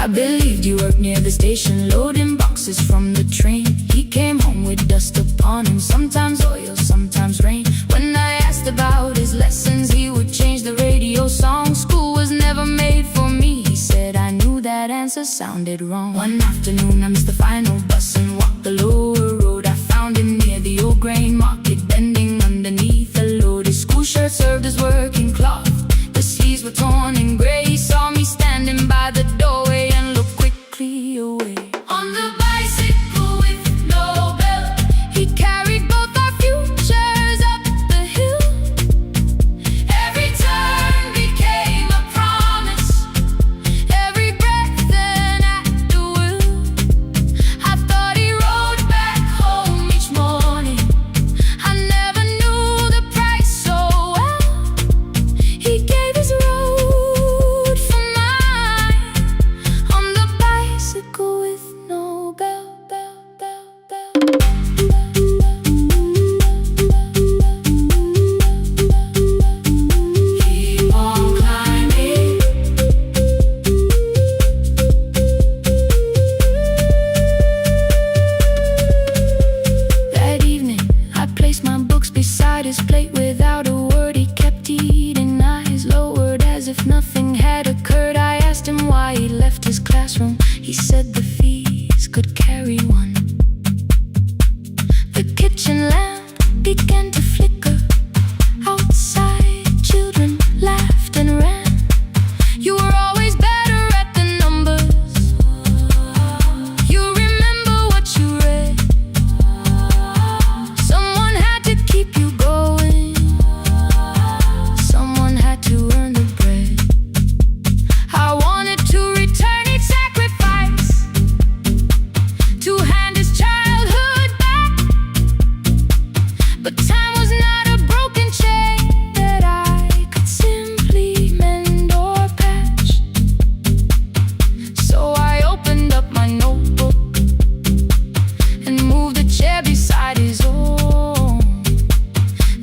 I believed you worked near the station, loading boxes from the train. He came home with dust upon him, sometimes oil, sometimes rain. When I asked about his lessons, he would change the radio song. School was never made for me, he said. I knew that answer sounded wrong. One afternoon I missed the final bus and walked the lower road. I found him near the old grain market, bending underneath a load. His school shirt served as working cloth, the sleeves were torn and gray. He saw me standing by the doorway and looked quickly away. On the bicycle with no bell, he carried both our futures up the hill. Every turn became a promise, every breath an act of will. I thought he rode back home each morning. I never knew the price so well. He gave his rose his plate without a word. He kept eating, eyes lowered as if nothing had occurred. I asked him why he left his classroom. He said the fees could carry one. The kitchen lamp began to flicker. Outside, children laughed and ran. You were always better at the numbers. You remember what you read. Someone had to keep you going. Someone had to earn the bread. I wanted to return each sacrifice, to hand his childhood back. But time was not a broken chain that I could simply mend or patch. So I opened up my notebook and moved the chair beside his own.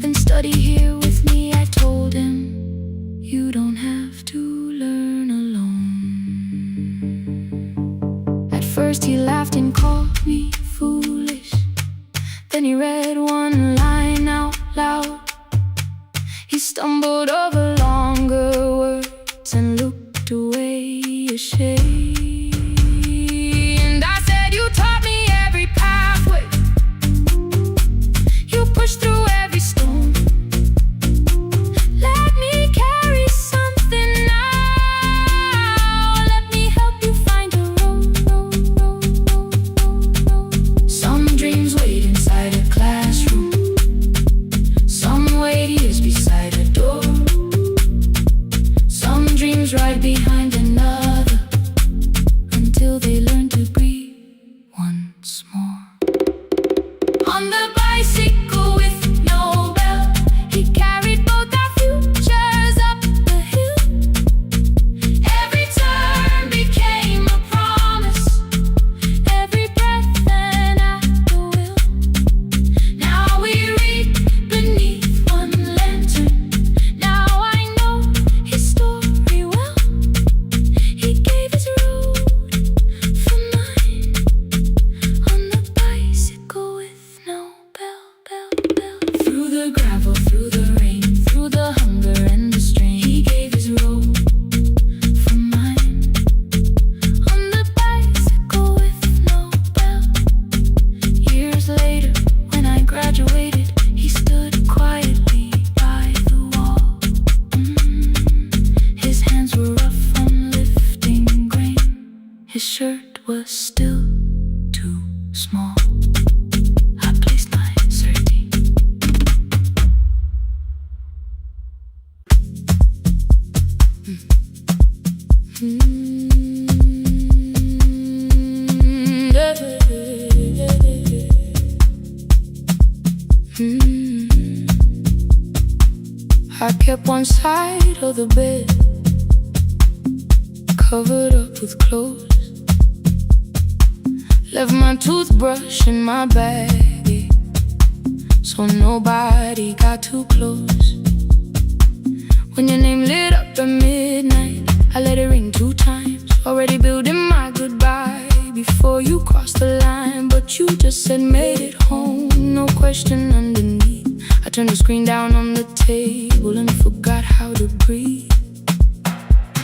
Then study here with me, I told him. You don't have to learn alone. At first he laughed and called me foolish. Then he read one line out loud. He stumbled over longer words and looked away ashamed. And I said, you taught me every pathway. You pushed through every stone. Let me carry something now. Let me help you find a road. Some dreams wait inside a classroom. Some wait years beside a door. Some dreams right behind another, until they learn to breathe once more. On the bicycle with no bell, he carried both our futures up the hill. Every turn became a promise, every breath an act of will. Now we read beneath one lantern. Now I know his story well. He gave his road for mine. On the bicycle with no bell. Through the gravel, through the rain, through the hunger and the strain, he gave his road for mine. On the bicycle with no bell. Years later, when I graduated, he stood quietly by the wall. His hands were rough from lifting grain. His shirt was still too small. I placed my sardine. I kept one side of the bed covered up with clothes. Left my toothbrush in my bag, so nobody got too close. When your name lit up at midnight, I let it ring 2 times. Already building my goodbye before you crossed the line. But you just said made it home, no question underneath. I turned the screen down on the table and forgot how to breathe.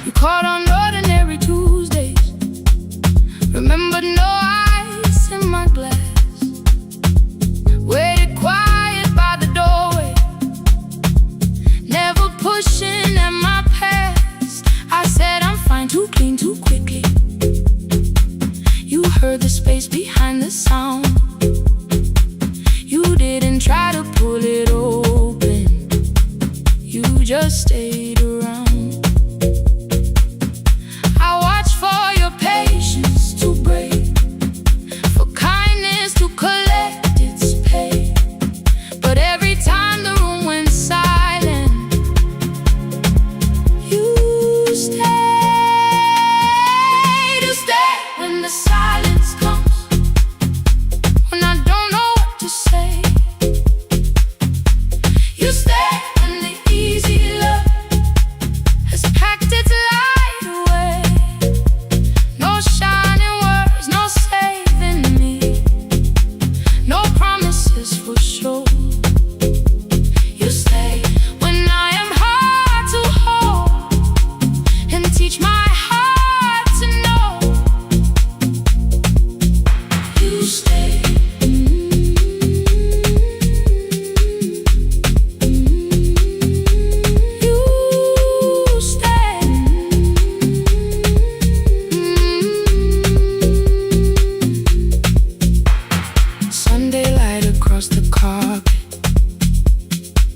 You called on ordinary Tuesdays, remembered no ice in my glass. Waited quiet by the doorway, never pushing at my past. I said I'm fine, too clean, too quickly. You heard the space behind the sound. You didn't try to pull it open, you just stayed around. I watched for your patience to break, for kindness to collect its pay. But every time the room went silent, you stayed. You stay when the silence comes, when I don't know what to say. You stay when the easy love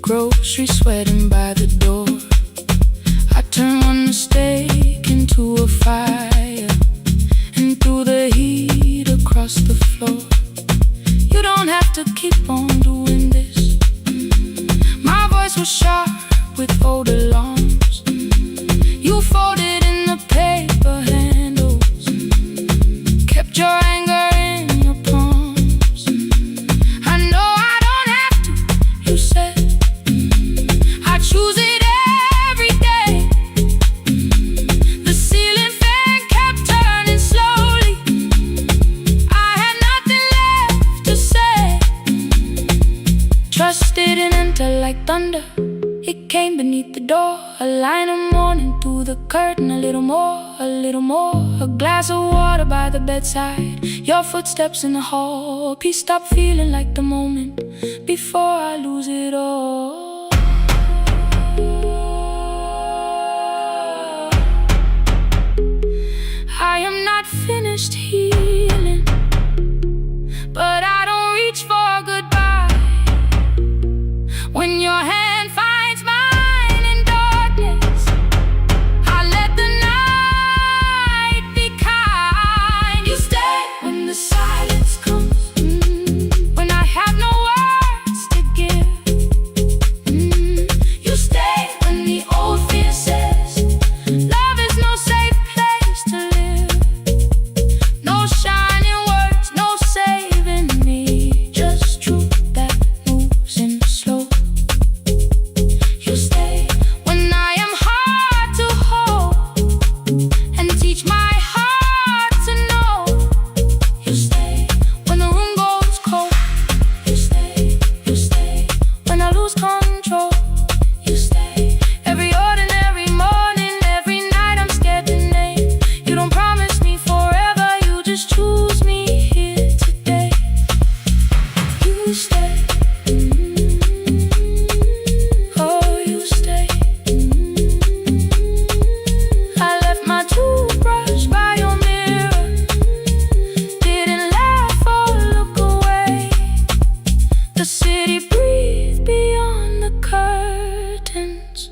groceries, sweating by the door. I turn one mistake into a fire, and through the heat across the floor. You don't have to keep on doing this. My voice was sharp with old alarms. You folded in the paper handles, kept your anger in your palms. I know I don't have to, you said. I choose it every day. The ceiling fan kept turning slowly. I had nothing left to say. Trust didn't enter like thunder. It came beneath the door, a line of mourning through the curtain. A little more, a little more. A glass of water by the bedside, your footsteps in the hall. Peace stopped feeling like the moment before I lose it all. I am not finished healing, but I don't reach for goodbye. When your hand finds mine in darkness, I let the night be kind. You stay when the silence comes, when I have no words to give. You stay when the old fear says love is no safe place to live. No shining words, no saving me, just truth that moves in slow. You stay when I am hard to hold, and teach my heart to know. You stay when the room goes cold. You stay when I lose control. You stay every ordinary morning, every night I'm scared to name. You don't promise me forever, you just choose me here today. You stay. Oh, you stay. I left my toothbrush by your mirror, didn't laugh or look away. The city breathed beyond the curtains,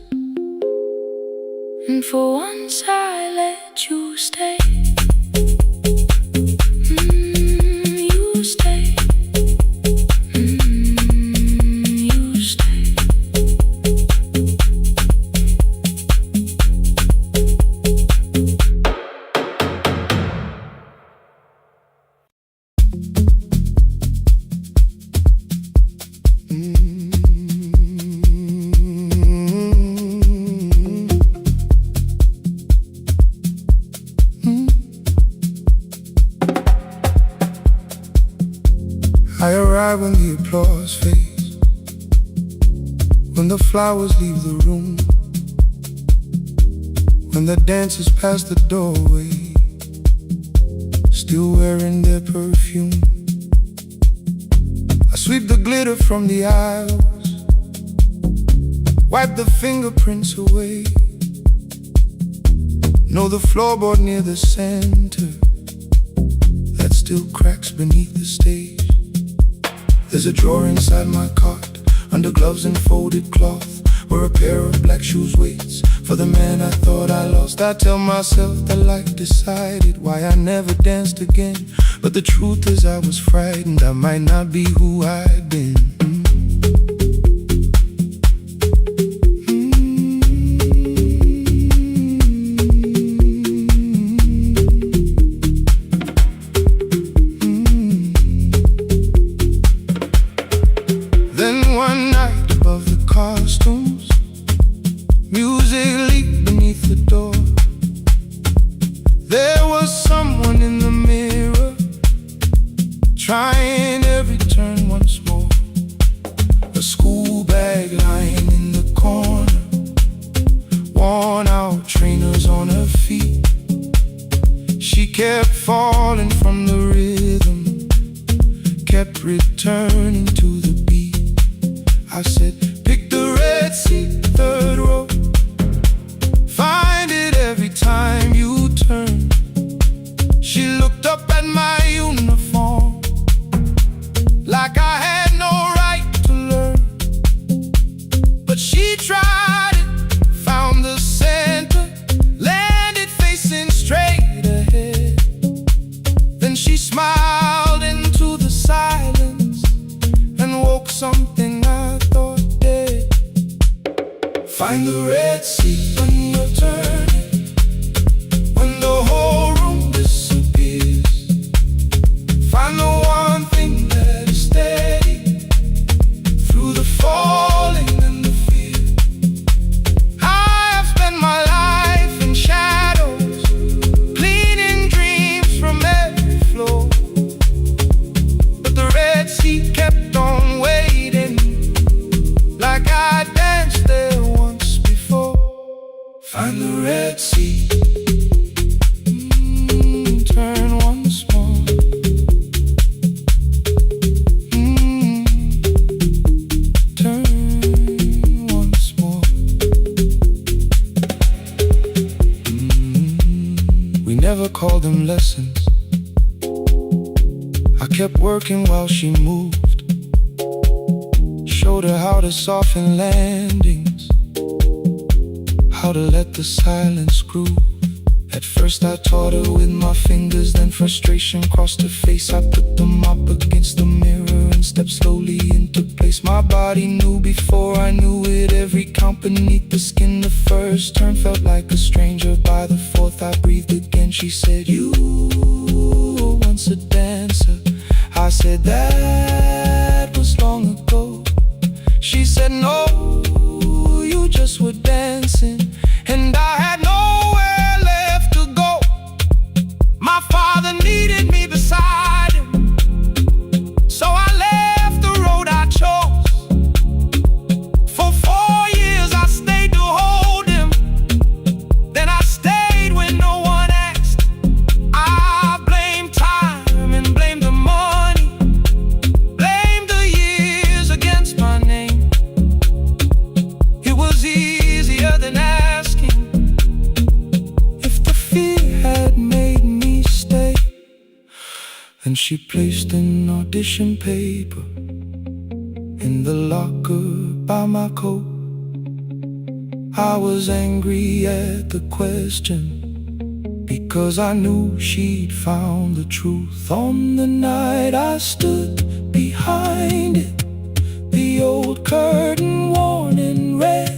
and for once I let you stay. You stay. You stay. I arrive when the applause fades, when the flowers leave the room, when the dancers pass the doorway, still wearing their perfume. I sweep the glitter from the aisles, wipe the fingerprints away. Know the floorboard near the center that still cracks beneath the stage. There's a drawer inside my cart, under gloves and folded cloth, where a pair of black shoes waits for the man I thought I lost. I tell myself that life decided why I never danced again, but the truth is I was frightened I might not be who I'd been. Then one night above the costumes, music leaked beneath the door. There was someone in the mirror, trying every turn once more. A school bag lying in the corner, worn out trainers on her feet. She kept falling from the rhythm, kept returning to the beat. I said, pick the red seat, third row. Find it every time you turn. She looked up at my uniform like I had no right to learn. Find the Red Sea when you're turning, when the whole room disappears. Find the one thing that is steady through the falling and the fear. I have spent my life in shadows, cleaning dreams from every floor, but the Red Sea kept on waiting, like I danced there once before. Find the Red Sea, turn once more. Turn once more. We never called them lessons. I kept working while she moved, showed her how to soften landings, how to let the silence groove. At first I taught her with my fingers, then frustration crossed her face. I put them up against the mirror and stepped slowly into place. My body knew before I knew it, every count beneath the skin. The first turn felt like a stranger, by the fourth I breathed again. She said, "You were once a dancer." I said, "That was long ago." She said, "No, you just were dancing." And I had nowhere left to go. My father needed me beside him, so I left the road I chose. For 4 years I stayed to hold him, then I stayed when no one asked. I blamed time and blamed the money, blamed the years against my name. It was easier than asking if the fear had made me stay. Then she placed an audition paper in the locker by my coat. I was angry at the question, because I knew she'd found the truth. On the night I stood behind it, the old curtain worn in red.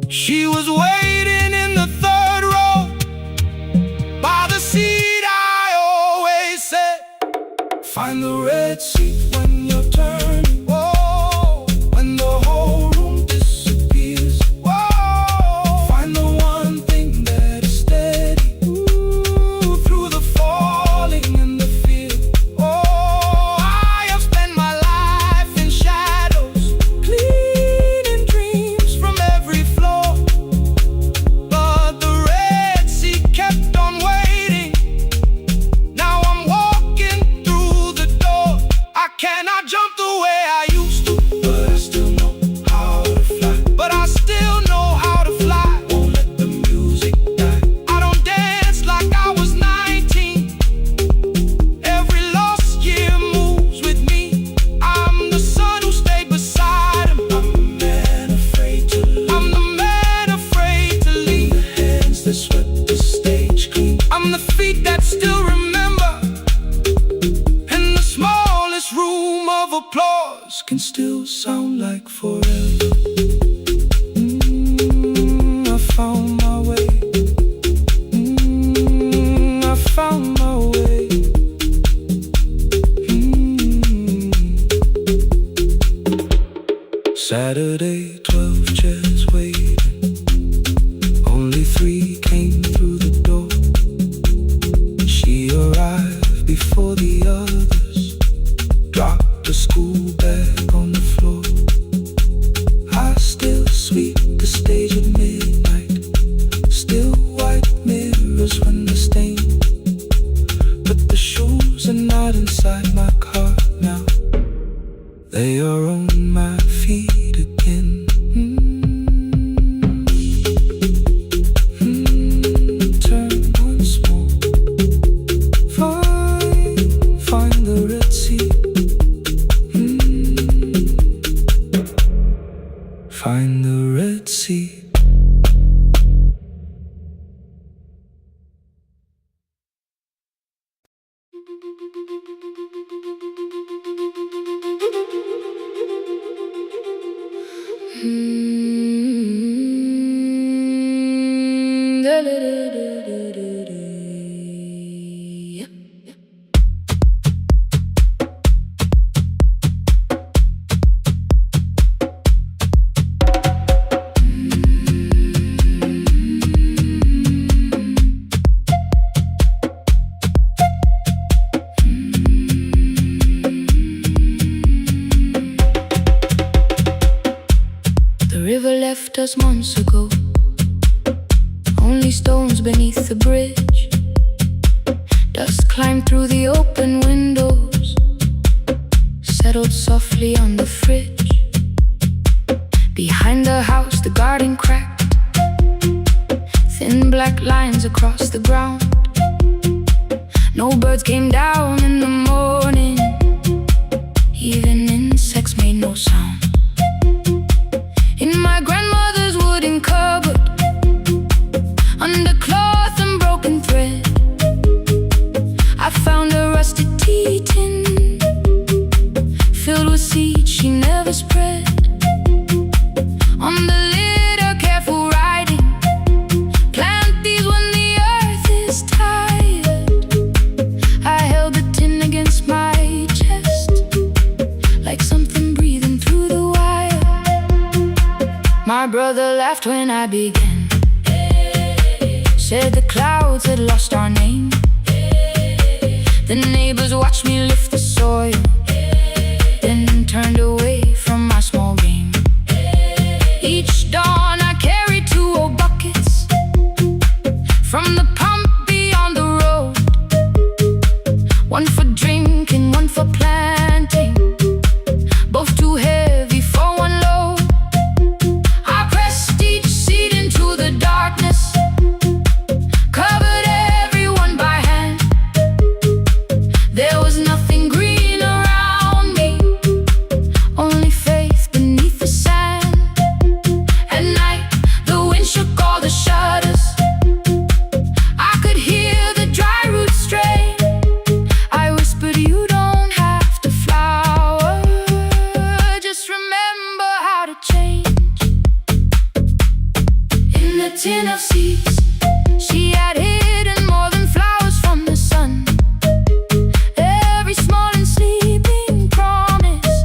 She was waiting in the third row, by the seat I always said. Find the Red Sea when you're turning, whoa, when the whole room disappears. Whoa, find the one thing that is steady, ooh, through the falling and the fear. Oh, I have spent my life in shadows, cleaning dreams from every floor, but the Red Sea kept on waiting. Now I'm walking through the door. I cannot jump the way I used to, but I still know how to fly. But I still know how to fly. Won't let the music die. I don't dance like I was 19. Every lost year moves with me. I'm the son who stayed beside him. I'm the man afraid to leave. I'm the man afraid to leave. The hands that swept the stage clean. I'm the feet that still remember, and the smallest room of applause can still sound like forever. I found my way. I found my way. Saturday, 12 chairs waiting. Only 3 came through the door. She arrived before the others, dropped the school bag on the floor. I still sweep the stage at midnight, still white mirrors when the stain. But the shoes are not inside my car now, they are on my feet again. Turn once more. Find the Red Sea. Find the Red Sea. left us months ago. Only stones beneath the bridge. Dust climbed through the open windows, settled softly on the fridge. Behind the house, the garden cracked, thin black lines across the ground. No birds came down in the morning, even insects made no sound. In my grandmother's wooden cupboard, under cloth and broken thread, I found a rusted tea tin filled with seeds she never spread. On the lid a careful writing, plant these when the earth is tired. I held the tin against my chest, like something breathing through the wire. My brother laughed when I began, said the clouds had lost our name. The neighbors watched me lift the soil, then turned away from my small game. Each dawn I carried 2 old buckets from the pump beyond the road, one for drinking, one for planting, both too heavy for one load. I pressed each seed into the darkness, covered everyone by hand. There was nothing green around me, only faith beneath the sand. At night, the wind shook all the shutters. I could hear the dry roots stray. I whispered, you don't have to flower, just remember how to change. In the tin of seeds, she had hidden more than flowers from the sun. Every small and sleeping promise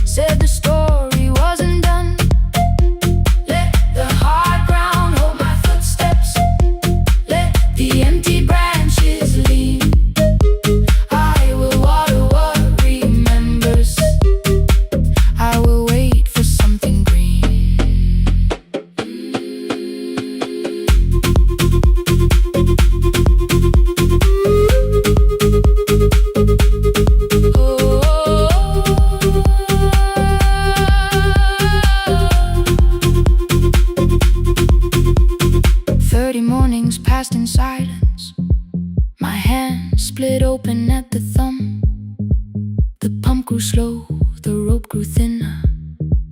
said the story wasn't done. Let the hard ground hold my footsteps, let the empty branches lean. I will water what remembers, I will wait for something green. Oh, 30 mornings passed in silence. My hand split open at the thumb. The pump grew slow, the rope grew thinner.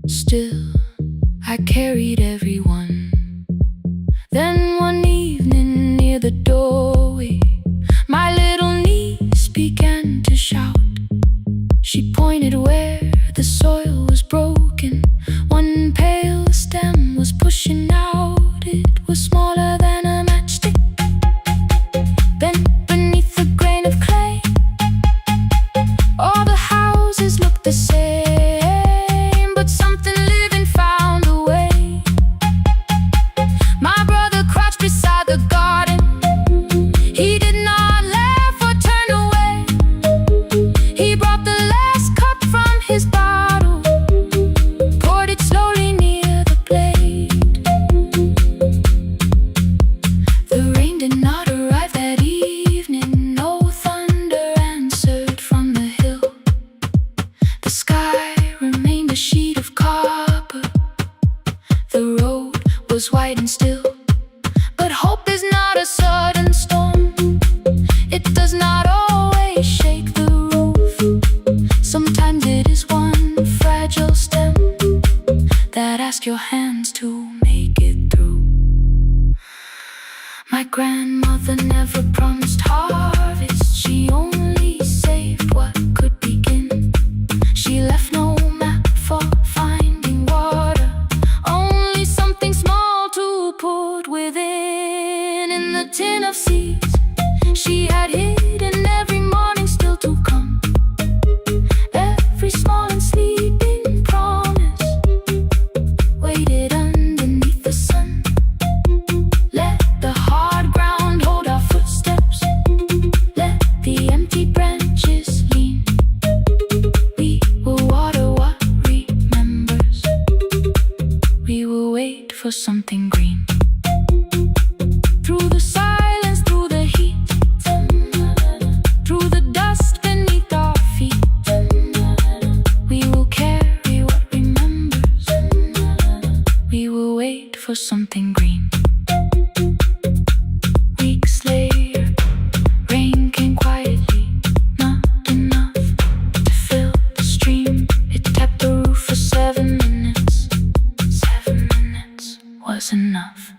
Still, I carried everyone. Then one evening near the doorway, my little niece began to shout. She pointed where the soil was broken. One pale stem was pushing out. It was smaller than a matchstick, bent beneath a grain of clay. All the houses looked the same, but something living found a way. My brother crouched beside the garden. He did not laugh or turn away. He brought the last cup from his bottle, poured it slowly near the blade. The rain did not arrive that evening. No thunder answered from the hill. The sky remained a sheet of copper. The road was white and still. But hope is not a sudden storm. It does not always shake the roof. Sometimes it is one fragile stem that asks your hands to make it through. My grandmother never promised harvest. She only saved what could begin. She left no map for finding water, only something small to put within. In the tin of seeds she had hidden every morning still to come. Every small and sleeping promise waited underneath the sun. Let the hard ground something green. Through the silence, through the heat, through the dust beneath our feet, we will carry what remembers. We will wait for something green. Weeks later, rain came quietly, not enough to fill the stream. It tapped the roof for 7 minutes. 7 minutes was enough.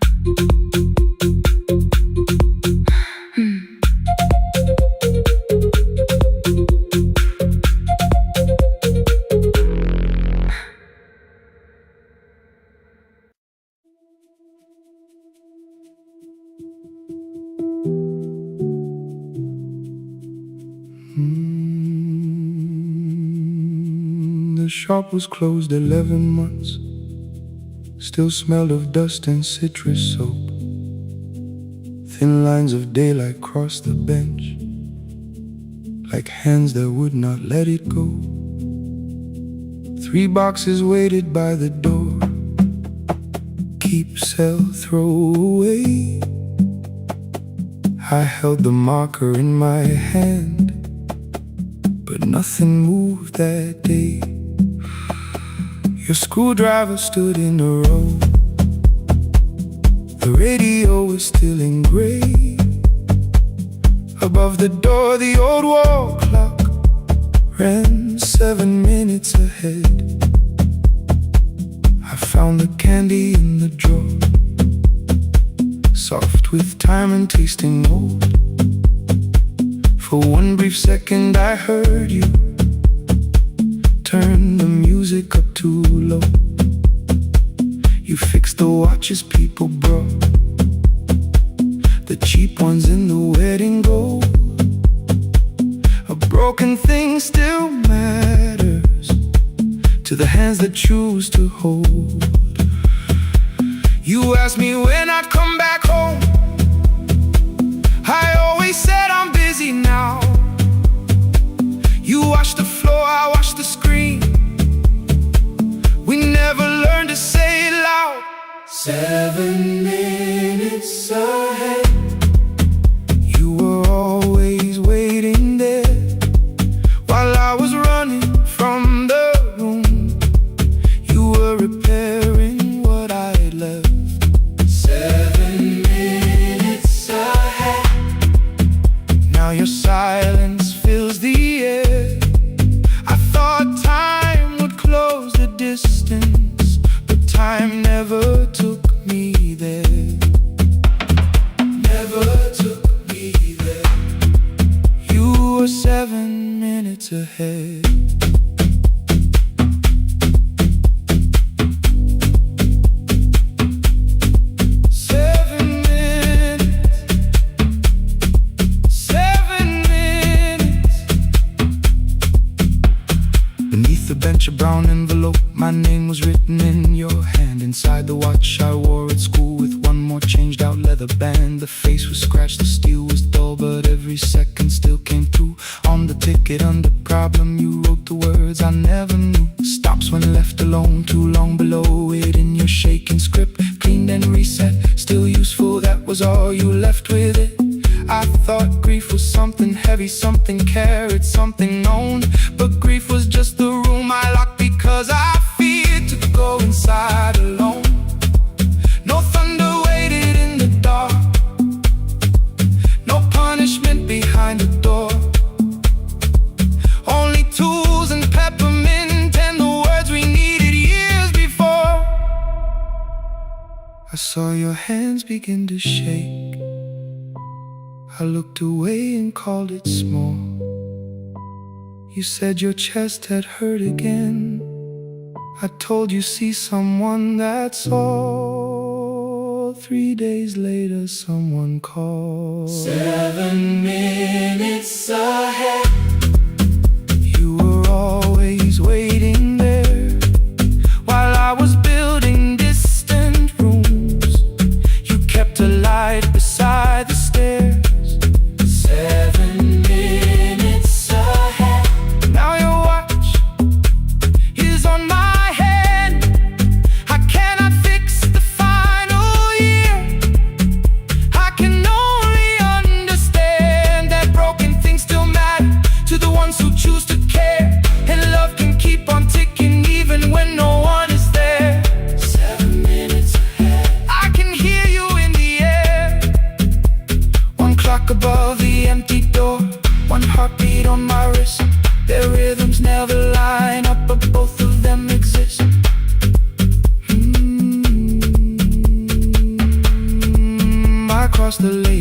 The shop was closed 11 months. Still smelled of dust and citrus soap. Thin lines of daylight crossed the bench, like hands that would not let it go. 3 boxes waited by the door. Keep, sell, throw away. I held the marker in my hand, but nothing moved that day. Your screwdriver stood in a row. The radio was still in gray. Above the door, the old wall clock ran 7 minutes ahead. I found the candy in the drawer, soft with time and tasting old. For one brief second I heard you turn the music up too low. You fixed the watches people brought, the cheap ones in the wedding gold. A broken thing still matters to the hands that choose to hold. You asked me when I'd come back home. I always said I'm busy now. You washed the floor, I washed the screen. We never learned to say it loud. 7 minutes ahead. You were always waiting there while I was running from the room. You were repairing what I'd left. 7 minutes ahead. Now your silence fills the air. I thought time would close the distance, but time never took me there. Never took me there. You were 7 minutes ahead. A brown envelope, my name was written in your hand. Inside the watch I wore at school with one more changed out leather band. The face was scratched, the steel was dull, but every second still came through. On the ticket under problem you wrote the words I never knew. Stops when left alone, too long below it in your shaking script. Cleaned and reset, still useful, that was all you left with it. I thought grief was something heavy, something carried, something known. But grief was just the room I locked because I feared to go inside alone. No thunder waited in the dark, no punishment behind the door. Only tools and peppermint and the words we needed years before. I saw your hands begin to shake. I looked away and called it small. You said your chest had hurt again. I told you see someone, that's all. 3 days later someone called. 7 minutes ahead. You were always waiting there while I was building distant rooms. You kept a light beside the stairs. 7 minutes ahead. Now your watch is on my head. I cannot fix the fire.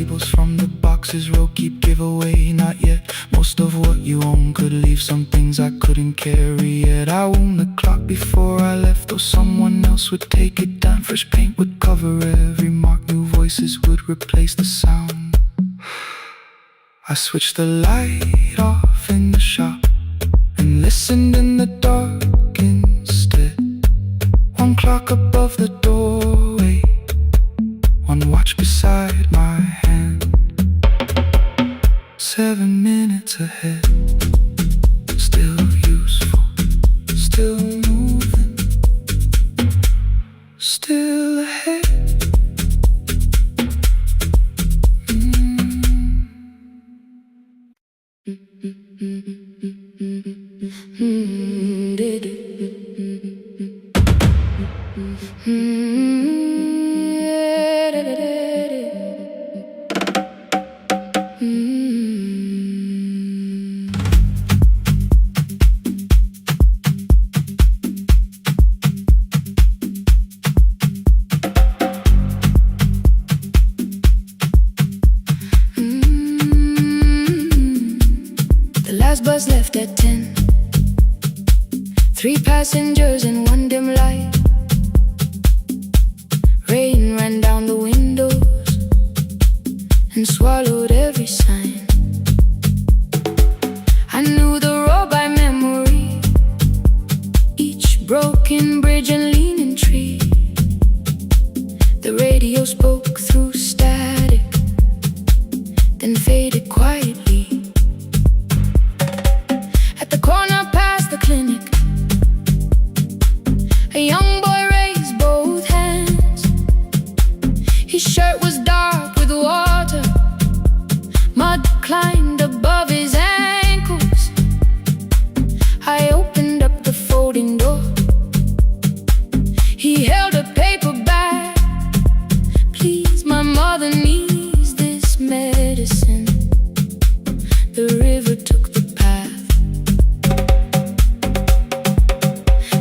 labels from the boxes wrote keep giveaway, not yet. Most of what you own could leave some things I couldn't carry yet. I wound the clock before I left, though someone else would take it down. Fresh paint would cover every mark, new voices would replace the sound. I switched the light off in the shop and listened in the dark instead. One clock above the doorway, one watch beside my hand. 7 minutes ahead, still useful, still moving, still ahead. The last bus left at 10. 3 passengers and 1 dim light. Rain ran down the windows and swallowed every sign. I knew the road by memory, each broken bridge and leaning tree. The radio spoke through static, then faded quietly. At the corner past the clinic, a young boy raised both hands. His shirt was dark with water, mud climbed above his ankles. I opened up the folding door. He held a paper bag. Please, my mother needs this medicine. The river took the path.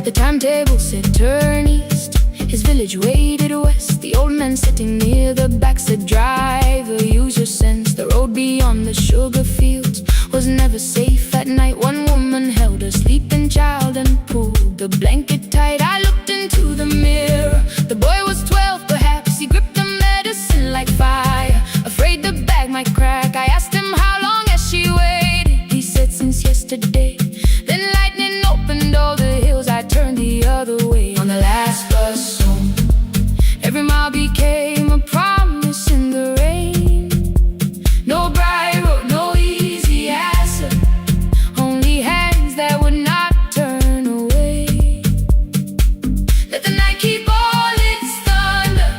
The timetable said turn east. His village waded west. The old man sitting near the back said driver, use your sense. The road beyond the sugar fields was never safe at night. One woman held her sleeping child and pulled the blanket tight. I looked into the mirror. The boy was 12 perhaps. He gripped the medicine like fire, afraid the bag might crack. I asked him how long has she waited. He said since yesterday. Then lightning opened all the hills. I turned the other way on the last bus home. Every mile became a promise in the rain. No bright road, no easy answer, only hands that would not turn away. Let the night keep all its thunder,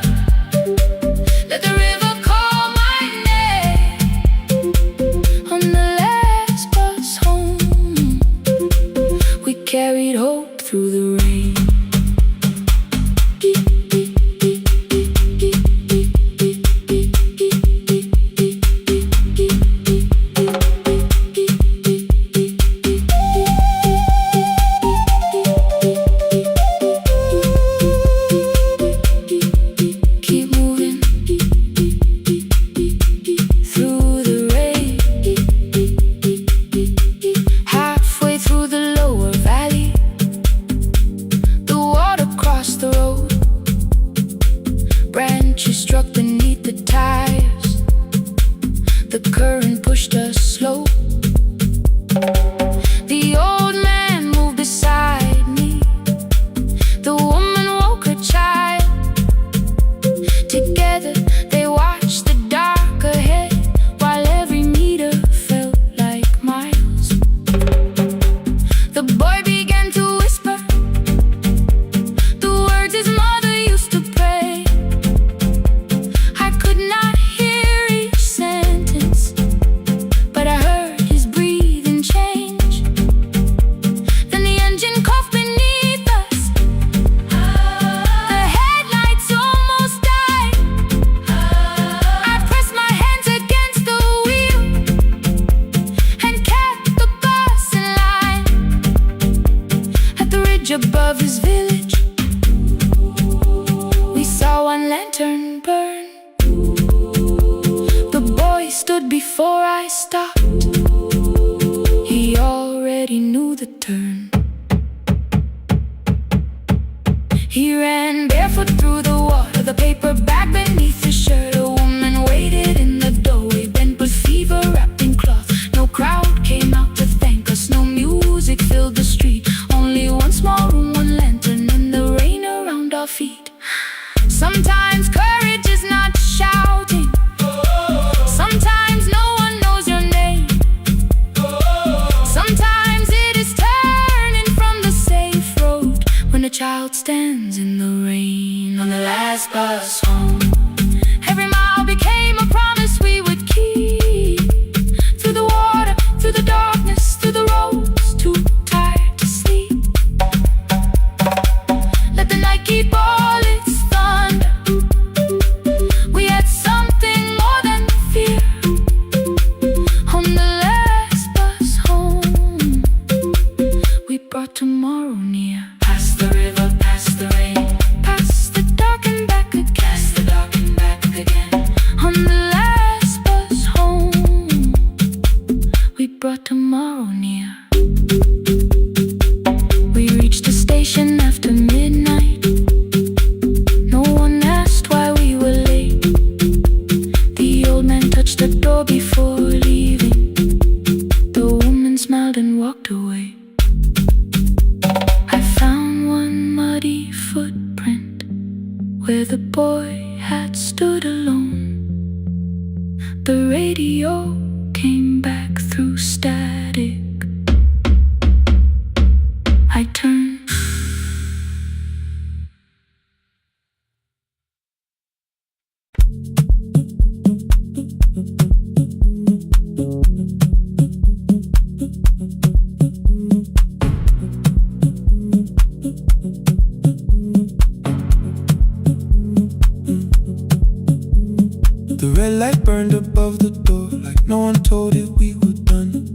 let the river call my name. On the last bus home, we carried hope through the rain. Keep moving through the rain. Halfway through the lower valley, the water crossed the road. Branches struck beneath the tires. The current pushed us slow. The old man moved beside me. The woman woke her child. Together they watched the dark ahead, while every meter felt like miles. The boy began to whisper the words his mother used to pray. I could not hear each sentence, but I heard his breathing change. stop. He already knew the turn. He ran barefoot through the water, the paper bag beneath his shirt. A woman waited in the doorway, bent with fever, wrapped in cloth. No crowd came out to thank us, no music filled the street. Only one small room, one lantern, and the rain around our feet. Sometimes courage is not shouting. Sometimes no one knows your name. Sometimes it is turning from the safe road when a child stands in the rain on the last bus home. Every mile became a promise we would keep. Through the water, through the darkness, through the roads, too tired to sleep. Let the night keep all its thunder. We had something more than fear. On the last bus home, we brought tomorrow near. Past the river, past the rain, past the dark and back again. Past the dark and back again. On the last bus home, we brought tomorrow near. We reached the station after midnight. No one asked why we were late. The old man touched the door before leaving. The woman smiled and walked away. I found one muddy footprint where the boy had stood alone. The radio came back through static. I turned. The red light burned above the door, like no one told it we were done.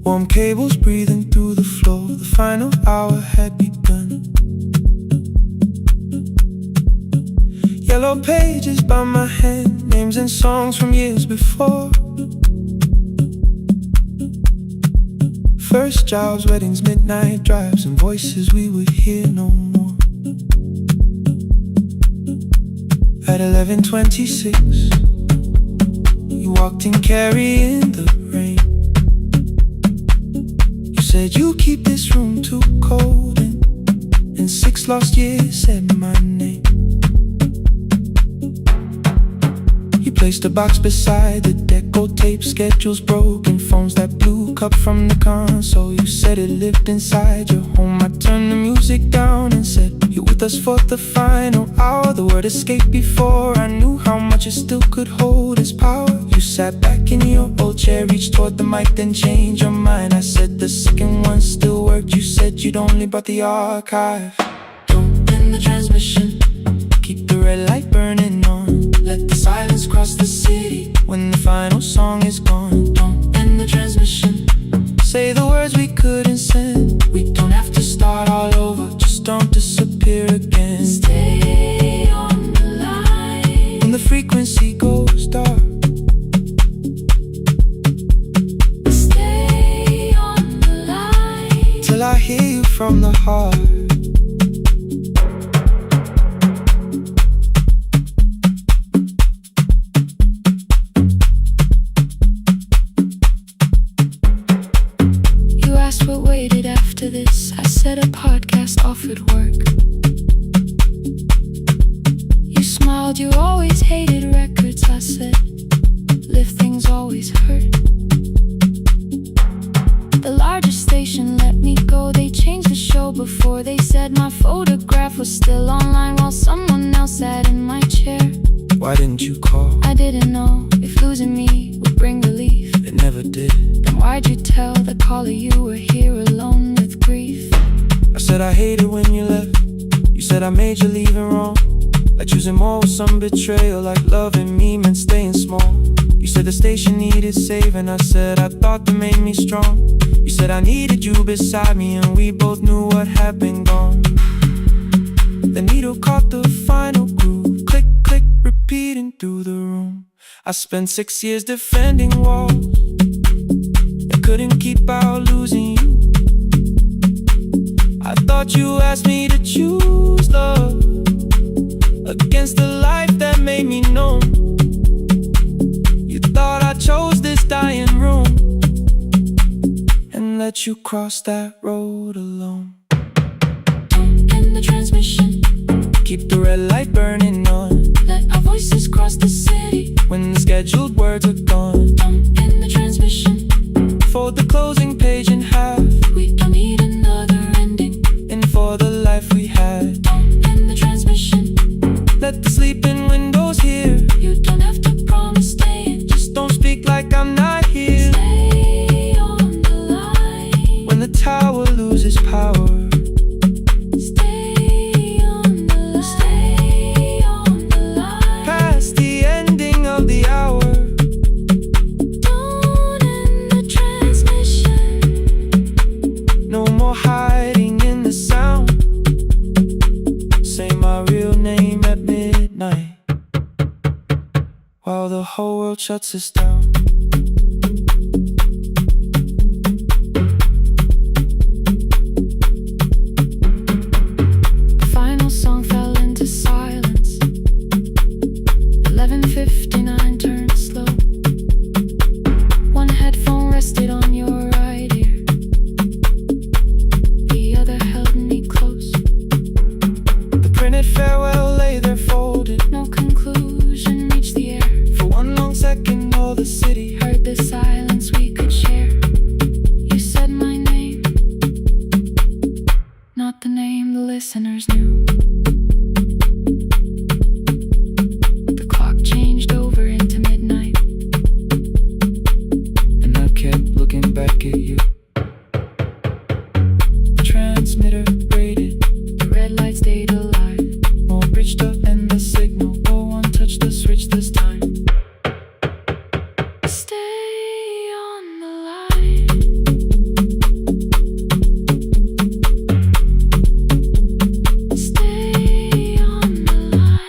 Warm cables breathing through the floor, the final hour had begun. Yellow pages by my hand, names and songs from years before. First jobs, weddings, midnight drives, and voices we would hear no more. At 11:26, you walked in carrying the rain. You said you keep this room too cold, and in 6 lost years said my name. You placed a box beside the deco tape, schedules broken, phones that blew, cup from the console. You said it lived inside your home. I turned the music down and said, you're with us for the final hour. The word escaped before I knew how much it still could hold its power. You sat back in your old chair, reached toward the mic, then changed your mind. I said the second one still worked. You said you'd only brought the archive. Don't end the transmission, keep the red light burning on. Let the silence cross the city when the final song is gone. Don't end the transmission, say the words we couldn't send. We don't have to start all over, just don't disappear again. Stay on the line when the frequency goes dark. Stay on the line till I hear you from the heart. What waited after this? I said a podcast offered work. You smiled, you always hated records. I said, live things always hurt. The largest station let me go. They changed the show before they said my photograph was still online while someone else sat in my chair. Why didn't you call? I didn't know if losing me would bring relief. It never did. Then why'd you tell the caller you were here alone with grief? I said I hated when you left. You said I made you leaving wrong, like choosing more with some betrayal, like loving me meant staying small. You said the station needed saving. I said I thought that made me strong. You said I needed you beside me, and we both knew what had been gone. The needle caught the final groove. Click, click, repeat. beating through the room. I spent 6 years defending walls, couldn't keep out losing you. I thought you asked me to choose love against the life that made me numb. You thought I chose this dying room and let you cross that road alone. Don't end the transmission, keep the red light burning on. let our voices cross the city when the scheduled words are gone. Don't end the transmission, fold the closing page in half. we don't need another ending. And for the life we had, Don't end the transmission, let the sleeping windows hear. you don't have to promise staying. Just don't speak like I'm not here. Stay on the line. When the tower loses power, Stay on the line. Stay on the line. past the ending of the hour. Don't end the transmission. No more hiding in the sound. Say my real name at midnight while the whole world shuts us down. The final song fell into silence. 11:59 turned slow. One headphone rested on your right ear, the other held me close. The printed farewell lay there folded. No conclusion reached the air. For one long second all the city Heard the silence we could share. You said my name, not the name the listeners knew. The clock changed over into midnight, and I kept looking back at you. The transmitter braided, the red light stayed alive. more bridged up and the signal. No one touched the switch this time. Stay on the line. Stay on the line.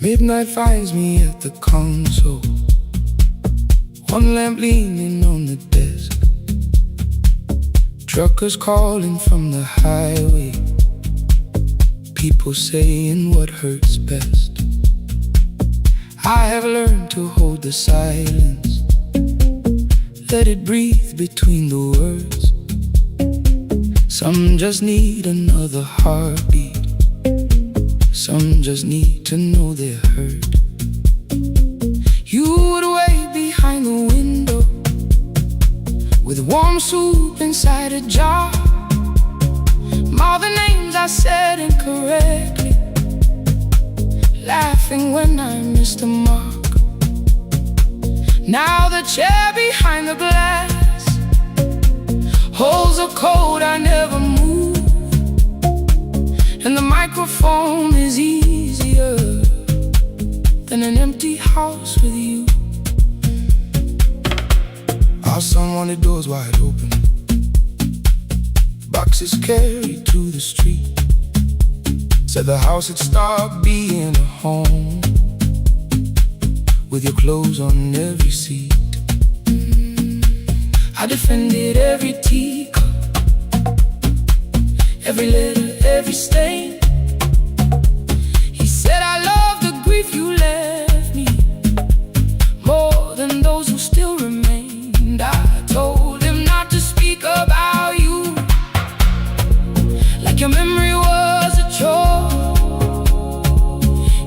Midnight finds me at the console, one lamp leaning on the desk. Truckers calling from the highway, people saying what hurts best. I have learned to hold the silence, let it breathe between the words. Some just need another heartbeat, some just need to know they're heard. You would wait behind the window with warm soup inside a jar. All the names I said incorrectly, laughing when I missed the mark. Now the chair behind the glass holds a code I never moved, and the microphone is easier than an empty house with you. Our son wanted doors wide open, boxes carried to the street. Said the house had stopped being a home with your clothes on every seat. I defended every teacup, every letter, every stain. He said I love the grief you left me more than those who still remained. I told him not to speak about you like your memory was a chore.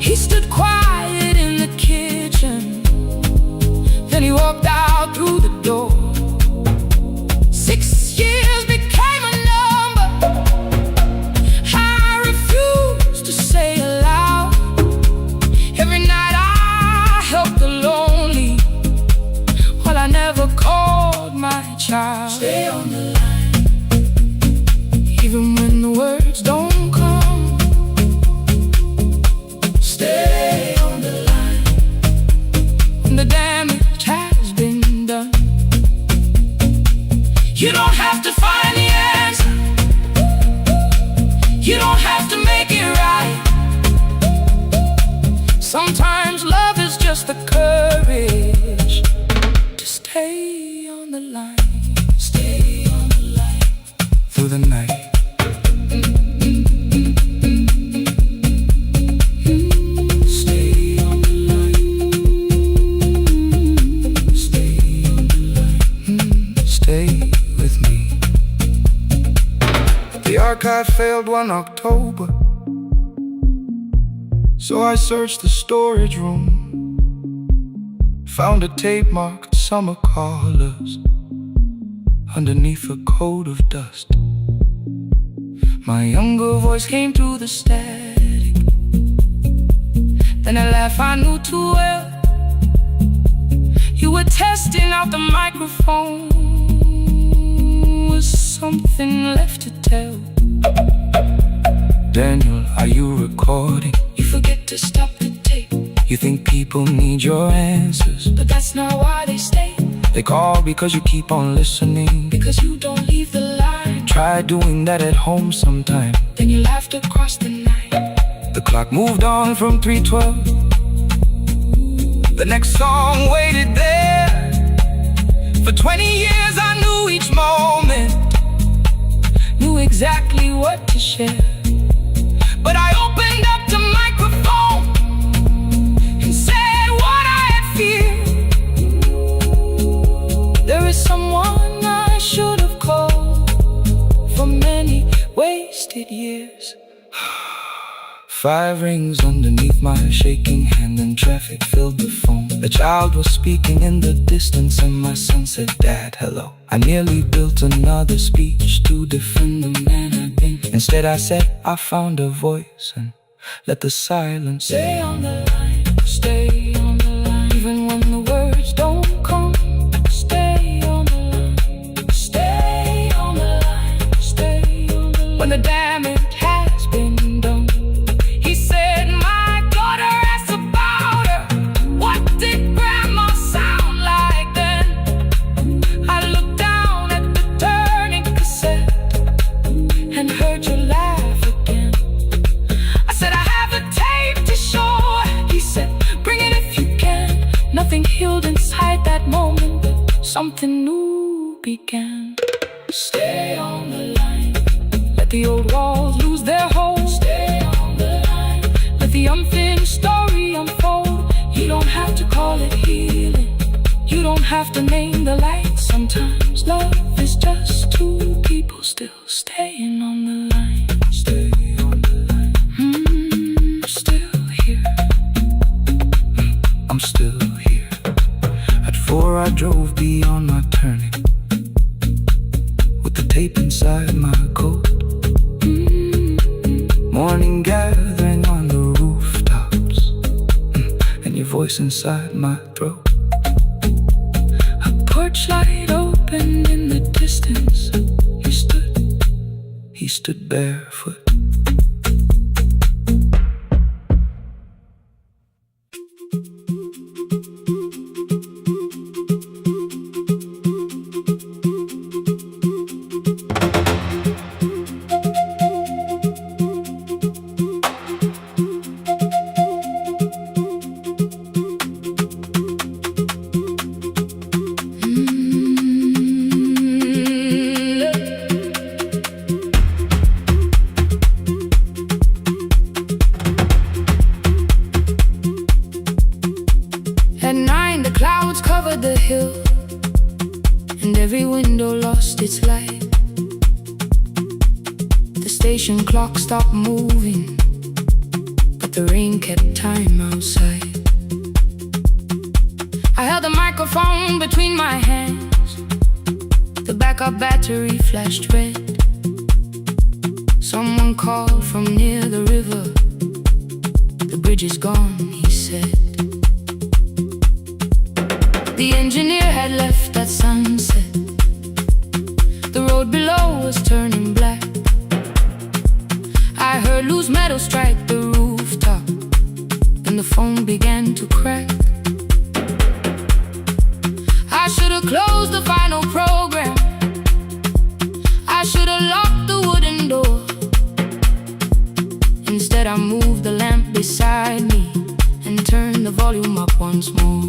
He stood quiet in the kitchen, then he walked out through the door. 6 years became a number I the night. Stay on the line. Stay on the line. Stay with me. The archive failed one October, so I searched the storage room. Found a tape marked Summer Callers underneath a coat of dust. My younger voice came through the static. Then a laugh I knew too well. You were testing out the microphone. Was something left to tell? Daniel, are you recording? You forget to stop the tape. You think people need your answers, but that's not why they stay. They call because you keep on listening, because you don't leave the line. Try doing that at home sometime, then you laughed across the night. The clock moved on from 3:12. The next song waited there. For 20 years I knew each moment, knew exactly what to share. But I opened up the microphone and said what I had feared. There is someone I should have called for many wasted years. 5 rings underneath my shaking hand, and traffic filled the phone. The child was speaking in the distance, and my son said, "Dad, hello." I nearly built another speech to defend the man I'd been. Instead I said, I found a voice, and let the silence stay on the line. Stay on the line. Even when the words don't come, stay on the line. Stay on the line. Stay on the line. When the damage has been done, he said, "My daughter asked about her. What did grandma sound like then?" I looked down at the turning cassette and heard you laugh again. I said, "I have a tape to show." He said, "Bring it if you can." Nothing healed inside that moment, but something new began. Stay on the line. Let the old walls lose their hold. Stay on the line. Let the unfinished story unfold. You don't have to call it healing. You don't have to name the light. Sometimes love is just two people still staying on the line. Stay on the line. Still here. I'm still here. At 4 I drove beyond my turning, with the tape inside my coat. Morning gathering on the rooftops, and your voice inside my throat. A porch light opened in the distance. He stood barefoot. At 9 the clouds covered the hill, and every window lost its light. The station clock stopped moving, but the rain kept time outside. I held the microphone between my hands. The backup battery flashed red. Someone called from near the river. "The bridge is gone," he said. The engineer had left at sunset. The road below was turning black. I heard loose metal strike the rooftop, and the phone began to crack. I should have closed the final program. I should have locked the wooden door. Instead I moved the lamp beside me and turned the volume up once more.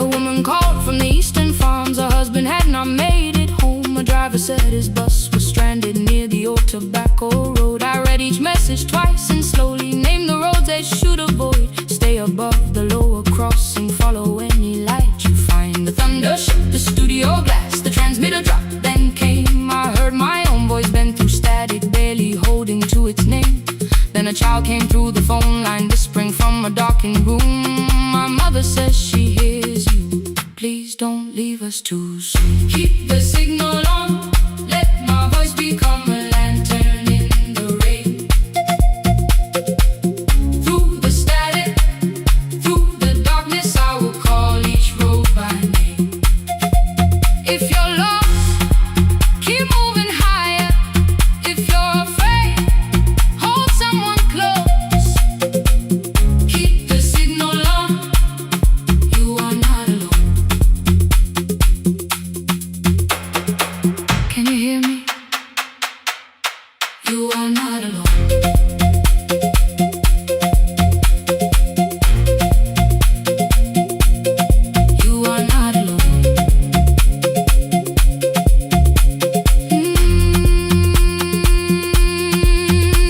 A woman called from the eastern farms. Her husband had not made it home. A message twice and slowly name the roads they should avoid. Stay above the lower crossing, follow any light you find. The thunder shook the studio glass, the transmitter dropped, then came. I heard my own voice bend through static, barely holding to its name. Then a child came through the phone line, whispering from a darkened room. My mother says she hears you, please don't leave us too soon. Keep the signal on, let my voice become a lantern in the rain. Through the static, through the darkness, I will call each road by name. If you're lost, keep moving higher. If you're afraid, hold someone close. Keep the signal on, you are not alone. Can you hear me? You are not alone. You are not alone.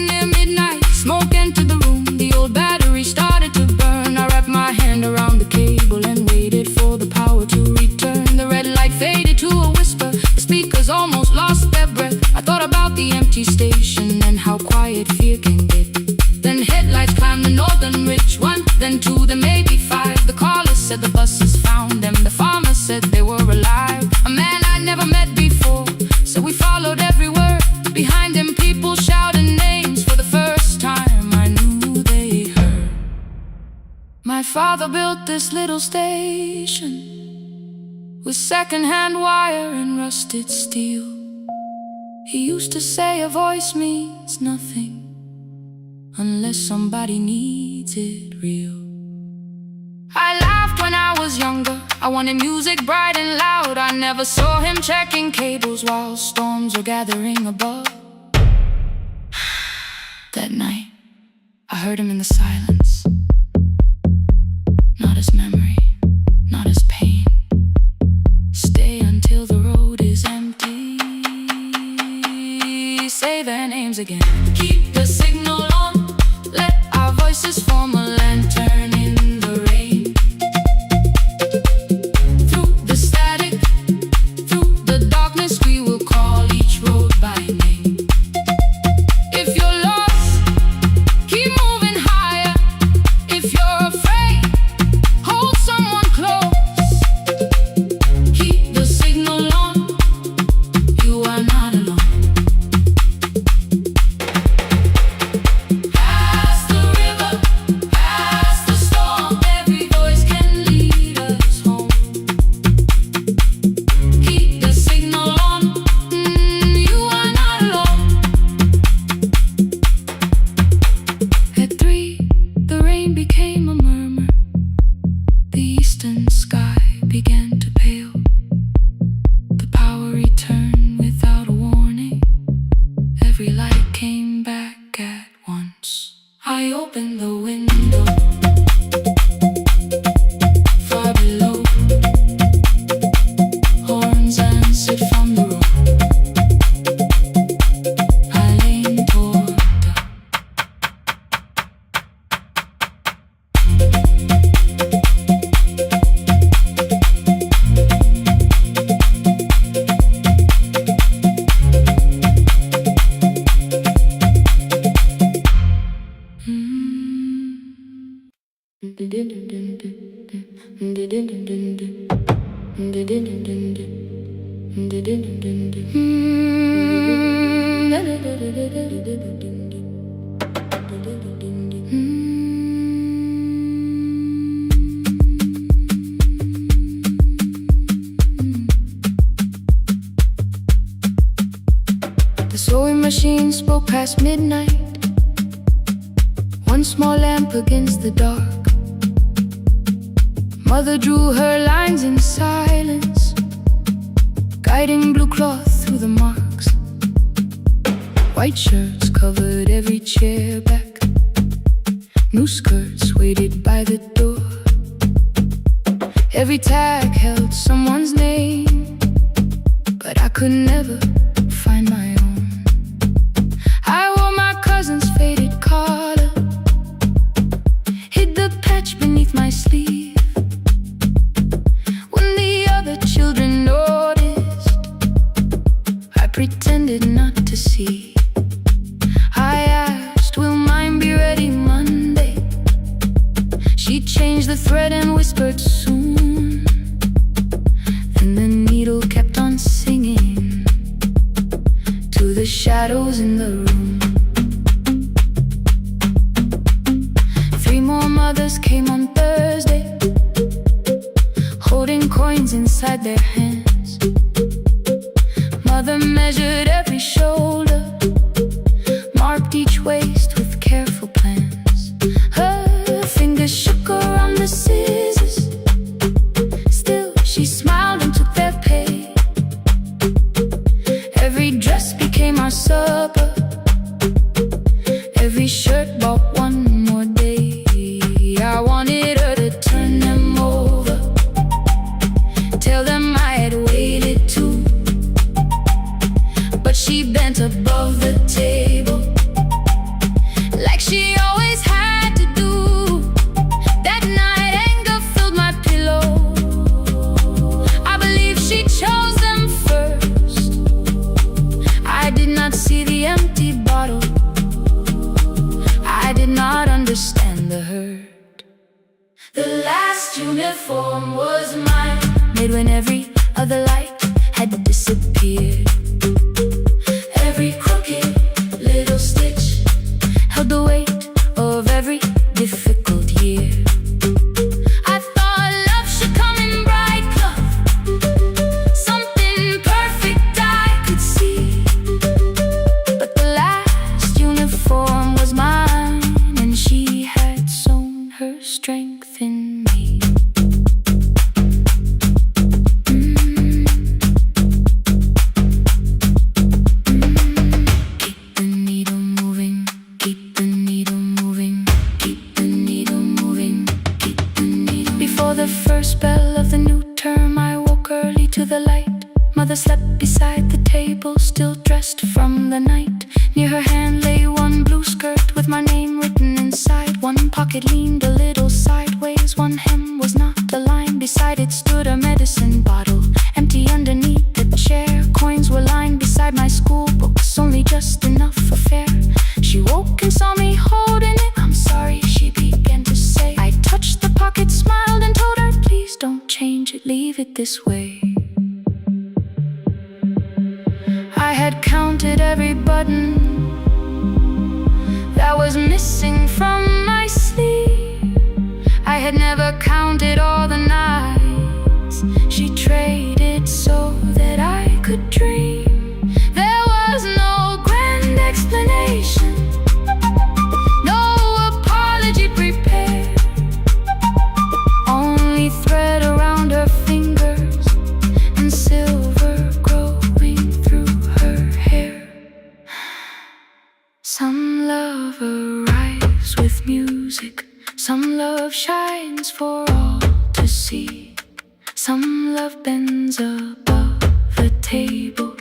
Near midnight, smoke entered the room. The old battery started to burn. I wrapped my hand around the cable and waited for the power to return. The red light faded to a whisper. The speakers almost lost their breath. I thought about the empty station and how quiet fear can get. Then headlights climbed the northern ridge, one, then two, then maybe five. The caller said the buses found them. The farmer said they were alive. A man I'd never met before, so we followed every word. Behind him people shouted names. For the first time I knew they heard. My father built this little station with second-hand wire and rusted steel. He used to say a voice means nothing unless somebody needs it real. I laughed when I was younger. I wanted music bright and loud. I never saw him checking cables while storms were gathering above. That night, I heard him in the silence. Not as memory, not as pain. Stay until the road is empty. Say their names again. Keep the signal on, let our voices form a lantern in the rain. Through the static, through the darkness, we will call each road by name. If you're lost, keep moving higher. If you're afraid, hold someone close. Keep the signal on, you are not alone. Past the river, past the storm, every voice can lead us home. Keep the signal on, you are not alone. At 3, the rain became a murmur. The eastern sky began to pale. The power returned without a warning. Every light came back at once. I opened the window. Far below, horns answered from the road. I leaned toward the The sewing machine spoke past midnight. One small lamp against the dark. Mother drew her lines in silence, guiding blue cloth through the marks. White shirts covered every chair back. New skirts waited by the door. Every tag held someone's name, but I could never find my own. I wore my cousin's faded pretended not to see. I asked, will mine be ready Monday? She changed the thread and whispered soon. Then the needle kept on singing to the shadows in the room. 3 more mothers came on Thursday, holding coins inside their hands. Mother measured every shoulder, marked each waist with careful plans. Her fingers shook around the scissors, still she smiled and took their pay. Every dress became our supper, every shirt bought one more day. I wanted her to turn them over, tell them I had waited too. But she bent above the table, like she always had to do. That night anger filled my pillow. I believe she chose them first. I did not see the empty bottle, I did not understand the hurt. The last uniform was mine, made when every other light had disappeared. Every crooked little stitch held the weight of every difficult year. I thought love should come in bright cloth, something perfect I could see. But the last uniform was mine, and she had sewn her strength in me. The first bell of the new term, I woke early to the light. Mother slept beside the table, still dressed from the night. Near her hand lay one blue skirt with my name written inside. One pocket leaned a little sideways, one hem was not aligned. Beside it stood a medicine bottle, empty underneath the chair. Coins were lined beside my school books, only just enough for fare. She woke and saw me holding it. I'm sorry, she began to say. I touched the pocket, smiled and told her, please don't change it, leave it this way. I had counted every button that was missing from my sleeve. I had never counted all the nights she traded so that I could dream. There was no grand explanation, no apology prepared, only thread around her fingers and silver growing through her hair. Some love arrives with music, some love shines for all to see. Some love bends above the table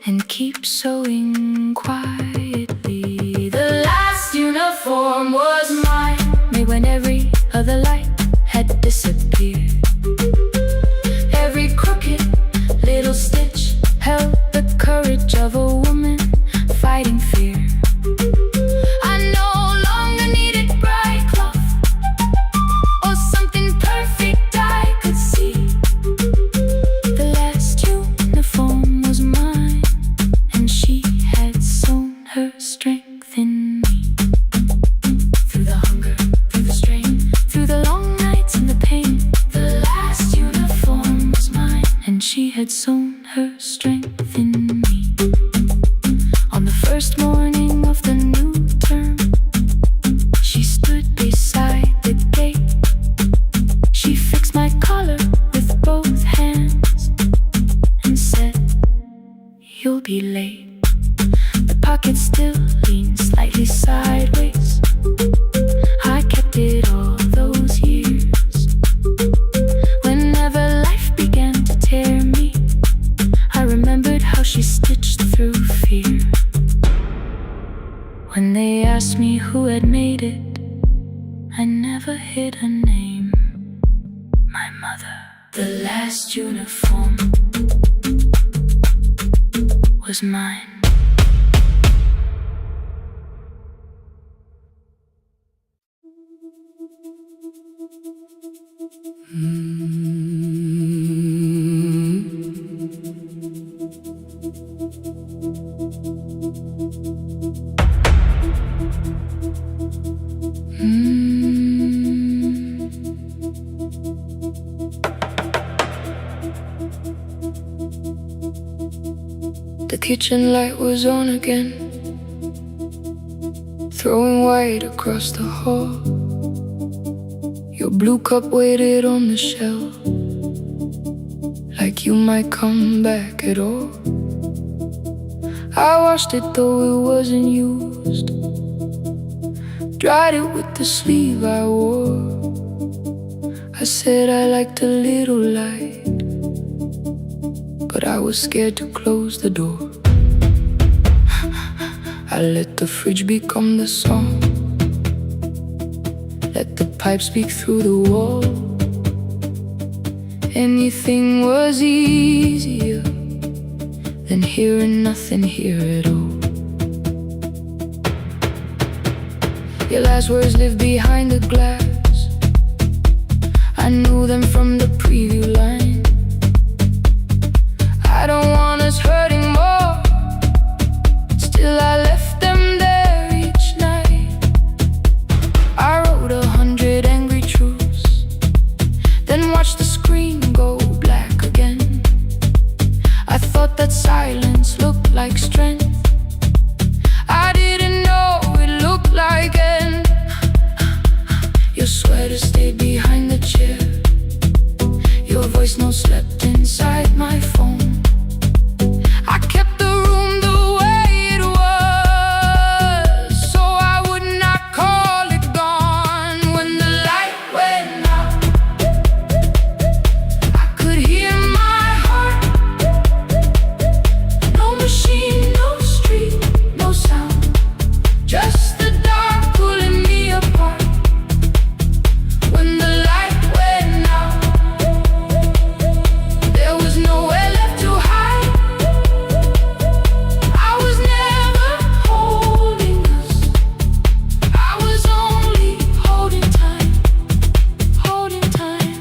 and keeps sewing quietly. The last uniform was mine, made when every other light had disappeared. Every crooked little stitch held the courage of a woman fighting fear. I no longer needed bright cloth or something perfect I could see. The last uniform was mine, and she had sewn her strength in me. Through the hunger, through the strain, through the long nights and the pain, the last uniform was mine, and she had sewn her strength in me. On the first morning of the new term, she stood beside the gate. She fixed my collar with both hands and said, you'll be late. The pocket still leaned slightly sideways. I kept it all those years. Whenever life began to tear me, I remembered how she stitched through fear. When they asked me who had made it, I never hid her name. My mother. The last uniform was mine. The kitchen light was on again, throwing white across the hall. Your blue cup waited on the shelf, like you might come back at all. I washed it though it wasn't used, dried it with the sleeve I wore. I said I liked a little light, but I was scared to close the door. I let the fridge become the song, let the pipe speak through the wall. Anything was easier than hearing nothing here at all. Your last words live behind the glass, I knew them from the preview line. I don't want us hurting more, still I left them there each night. I wrote 100 angry truths, then watched the screen go black again. I thought that silence looked like strength, I didn't know it looked like end. Your sweater stayed behind the chair, your voice no slept inside my phone. I kept the room the way it was, so I would not call it gone. When the light went out, I could hear my heart. No machine, no street, no sound, just the dark pulling me apart. When the light went out, there was nowhere left to hide. I was never holding us, I was only holding time, holding time.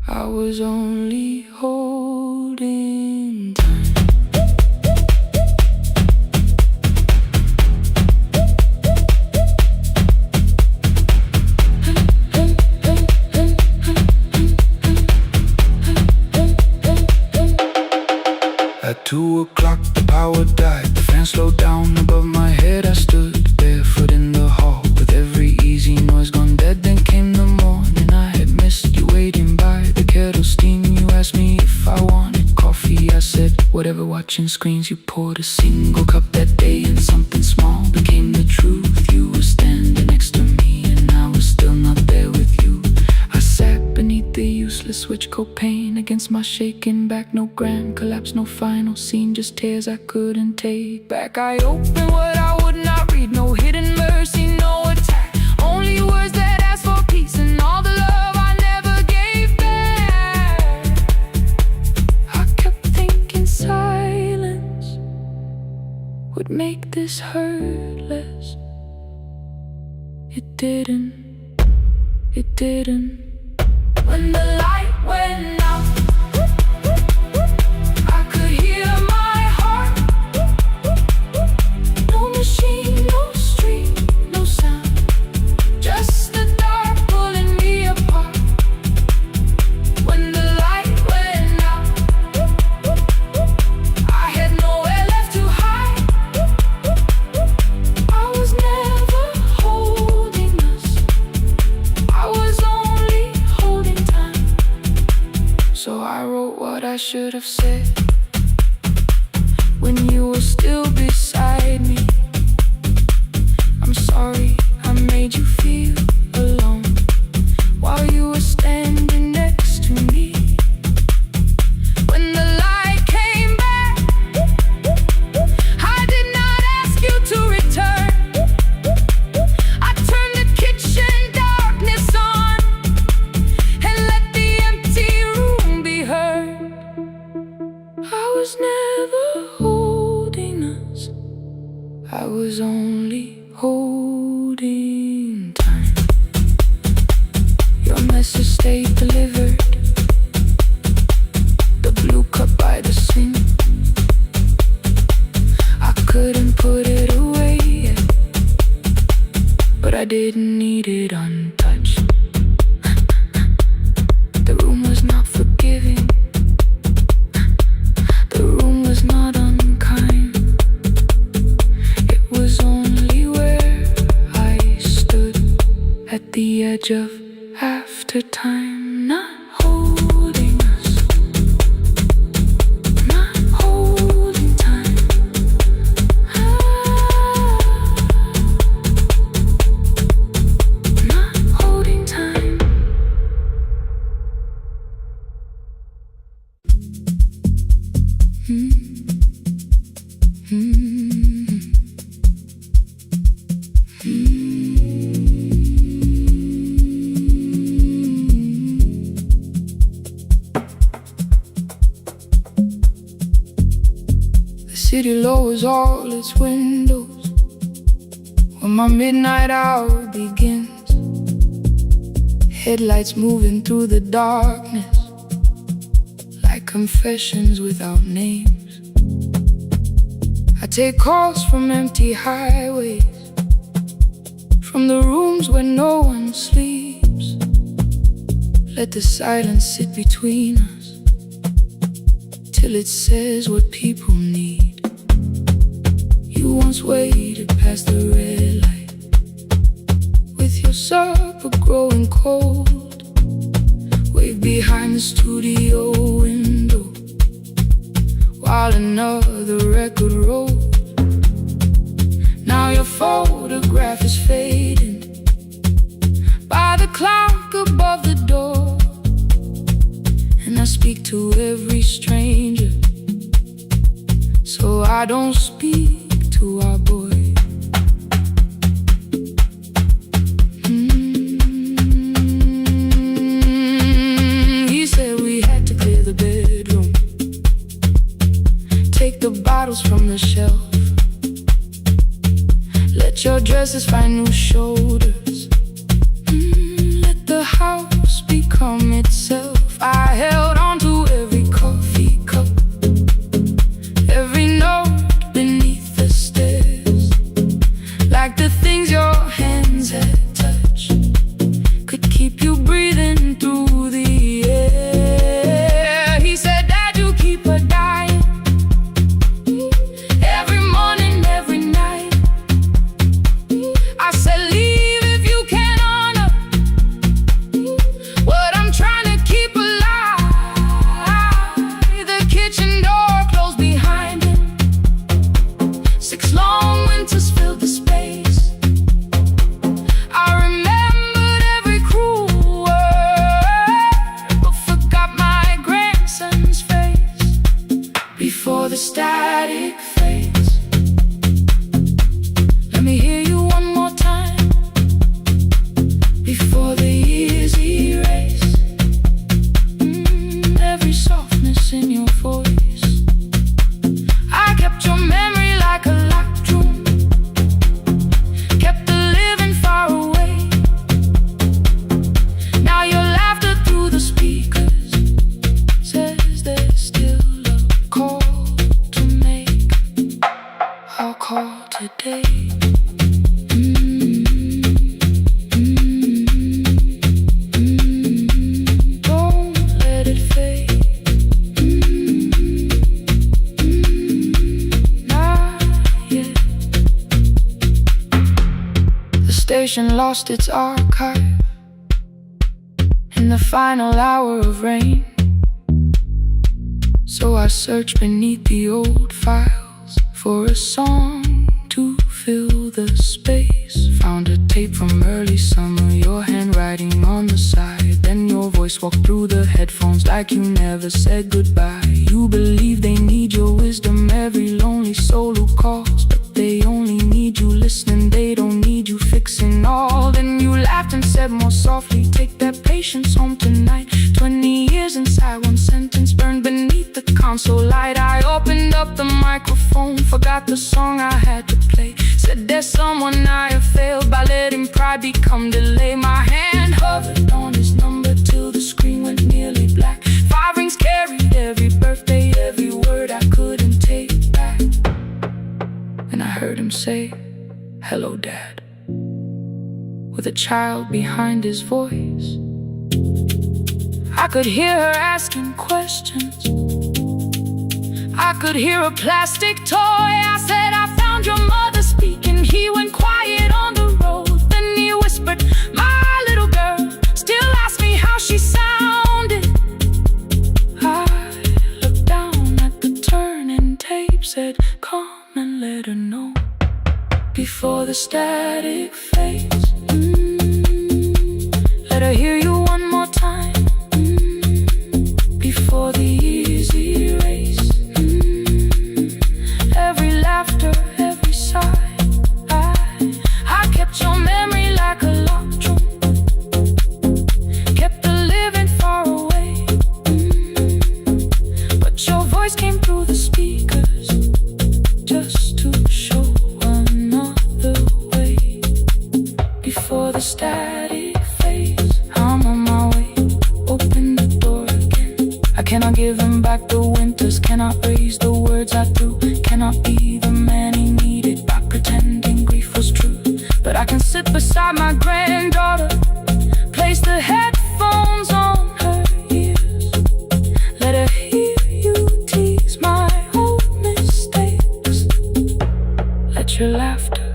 I was only holding time. At 2 o'clock the power died, the fan slowed down above my head. I stood barefoot in the hall, with every easy noise gone dead. Then came the morning, I had missed you waiting by the kettle steam. You asked me if I wanted coffee, I said whatever. Watching screens, you poured a single cup that day, and something small became the truth. You were standing next to me, and I was still not there with you. I sat beneath the useless switch, copain against my shaking back. No grand collapse, no final scene, just tears I couldn't take back. I opened what I would not read, no hidden mercy, no attack, only words that ask for peace and all the love I never gave back. I kept thinking silence would make this hurt less. It didn't, it didn't. When the light went out, I could hear my heart. No machine, no street, no sound, just the dark pulling me apart. When the light went out, I had nowhere left to hide. I was never holding us, I was only holding time. So I wrote what I should have said when you were still beside me. I'm sorry I made you feel alone while you were standing next to me. When the light came back, I did not ask you to return. I turned the kitchen darkness on and let the empty room be heard. was never holding us, I was only holding time. Your message stayed delivered, the blue cup by the sink. I couldn't put it away yet, but I didn't need it untouched. The room was not forgiving, the room was not unkind. It was only where I stood at the edge of after time, not holding us, not holding time. Not holding time. The city lowers all its windows when my midnight hour begins. Headlights moving through the darkness like confessions without names. I take calls from empty highways, from the rooms where no one sleeps. Let the silence sit between us till it says what people need. You once waited past the red light with your supper growing cold, waved behind the studio window while another record rolled. Now your photograph is fading by the clock above the door, and I speak to every stranger, so I don't speak to our boy. He said we had to clear the bedroom, take the bottles from the shelf, let your dresses find new shoulders, let the house become itself. I held on to every coffee cup, every note beneath the stairs, like the things your hands had touched could keep you breathing through the air. He said, Dad, you keep her dying every morning, every night. I said, leave if you can honor what I'm trying to keep alive. The kitchen door closed behind him, 6 long winters filled the space. I remembered every cruel word, but forgot my grandson's face. Before the static fades, let me hear you one more time. Before the years erase every softness in your voice, I kept your memory like a locked room, kept the living far away. Now your laughter through the speakers says there's still a call to make. I'll call today. Don't let it fade. Not yet. The station lost its archive in the final hour of rain, so I searched beneath the old files for a song to fill the space. Found a tape from early summer, your handwriting on the side. Then your voice walked through the headphones like you never said goodbye. You believe they need your wisdom, every lonely soul who calls, but they only need you listening, they don't need you fixing all. Then you laughed and said more softly, take that patience home tonight. 20 years inside one sentence, burned beneath the constant so light. I opened up the microphone, forgot the song I had to play. Said there's someone I have failed by letting pride become delay. My hand hovered on his number till the screen went nearly black. 5 rings carried every birthday, every word I couldn't take back. And I heard him say, "Hello, Dad," with a child behind his voice. I could hear her asking questions. I could hear a plastic toy. I said, "I found your mother speaking." He went quiet on the road. Then he whispered, "My little girl still asks me how she sounded." I looked down at the turning tape, said, "Come and let her know before the static fades. Let her hear you one more time before the easy race. Every laughter, every sigh, I kept your memory like a locked room, kept her living far away. But your voice came through the speakers just to show another way before the static fades. I'm on my way, open the door again. I cannot give him back the winters, cannot raise the words I threw, cannot be the man he needed by pretending grief was true. But I can sit beside my granddaughter, place the headphones on her ears, let her hear you tease my old mistakes. Let your laughter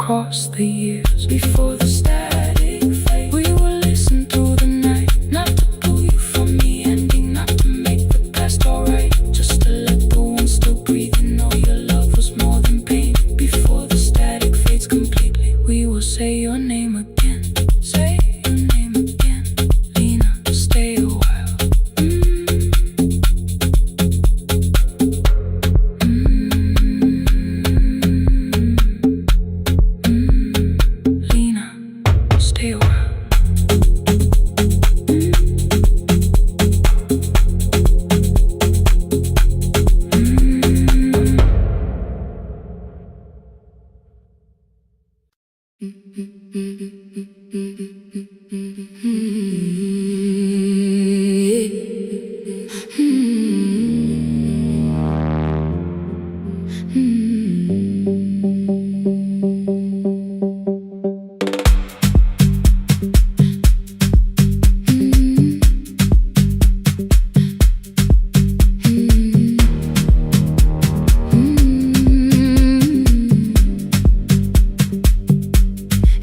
cross the years before the static fade. We will listen through the night, not to pull you from me ending, not to make the past alright, just to let the one still breathe and know your love was more than pain. Before the static fades completely, we will say your name again. Say your name again. Lena, stay a while. Lena, stay a while.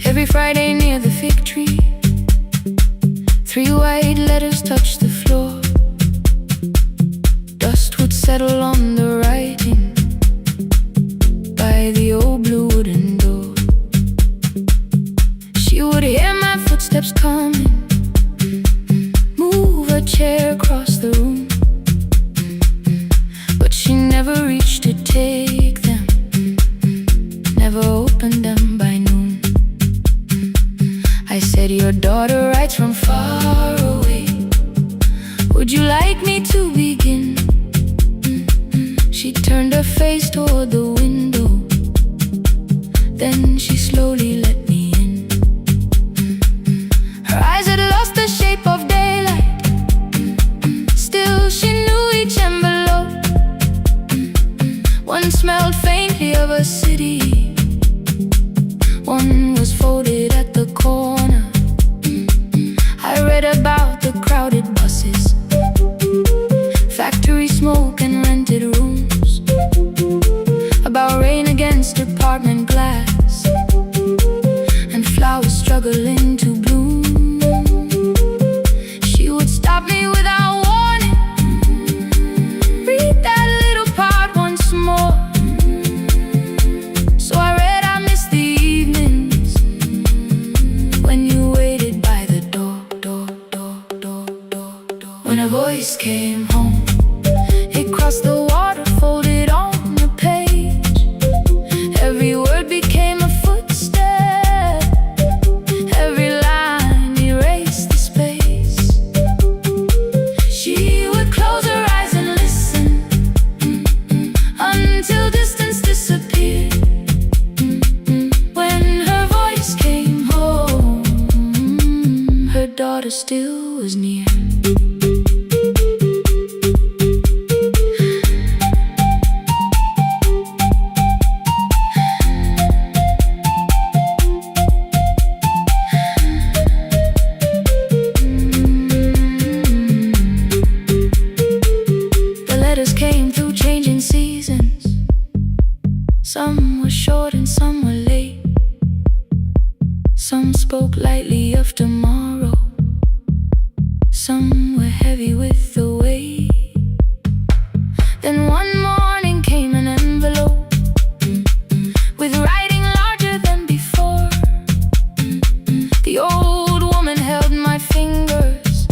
Every Friday near the fig tree, 3 white letters touched the floor. Dust would settle on the writing by the old blue wooden door. She would hear my footsteps coming, move a chair across the room, but she never reached to take them, never opened them by noon. I said, "Your daughter writes from far away. Would you like me to begin?" She turned her face toward the window, then she slowly let me in. Her eyes had lost the shape of daylight, still she knew each envelope. One smelled faintly of a city, one was folded at the corner. I read about the crowded buses, factory smoke and rented rooms, about rain against apartment glass. changing seasons. Some were short and some were late. Some spoke lightly of tomorrow. Some were heavy with the weight. Then one morning came an envelope with writing larger than before. The old woman held my fingers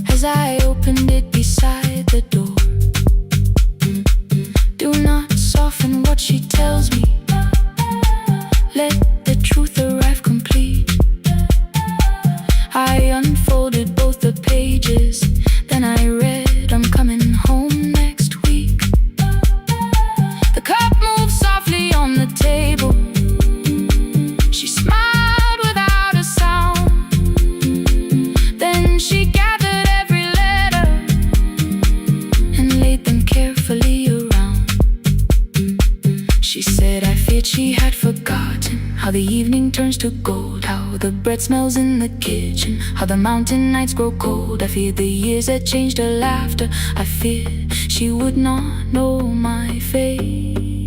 as I opened it beside the door. Do not soften what she tells me. Let the truth arrive complete. I unfolded both the pages, then I read, I'm coming home next week. The cup moved softly on the table. She smiled without a sound. Then she gathered every letter and laid them carefully around. She said, I feared she had forgotten how the evening turns to gold, how the bread smells in the kitchen, how the mountain nights grow cold. I feared the years had changed her laughter. I feared she would not know my face.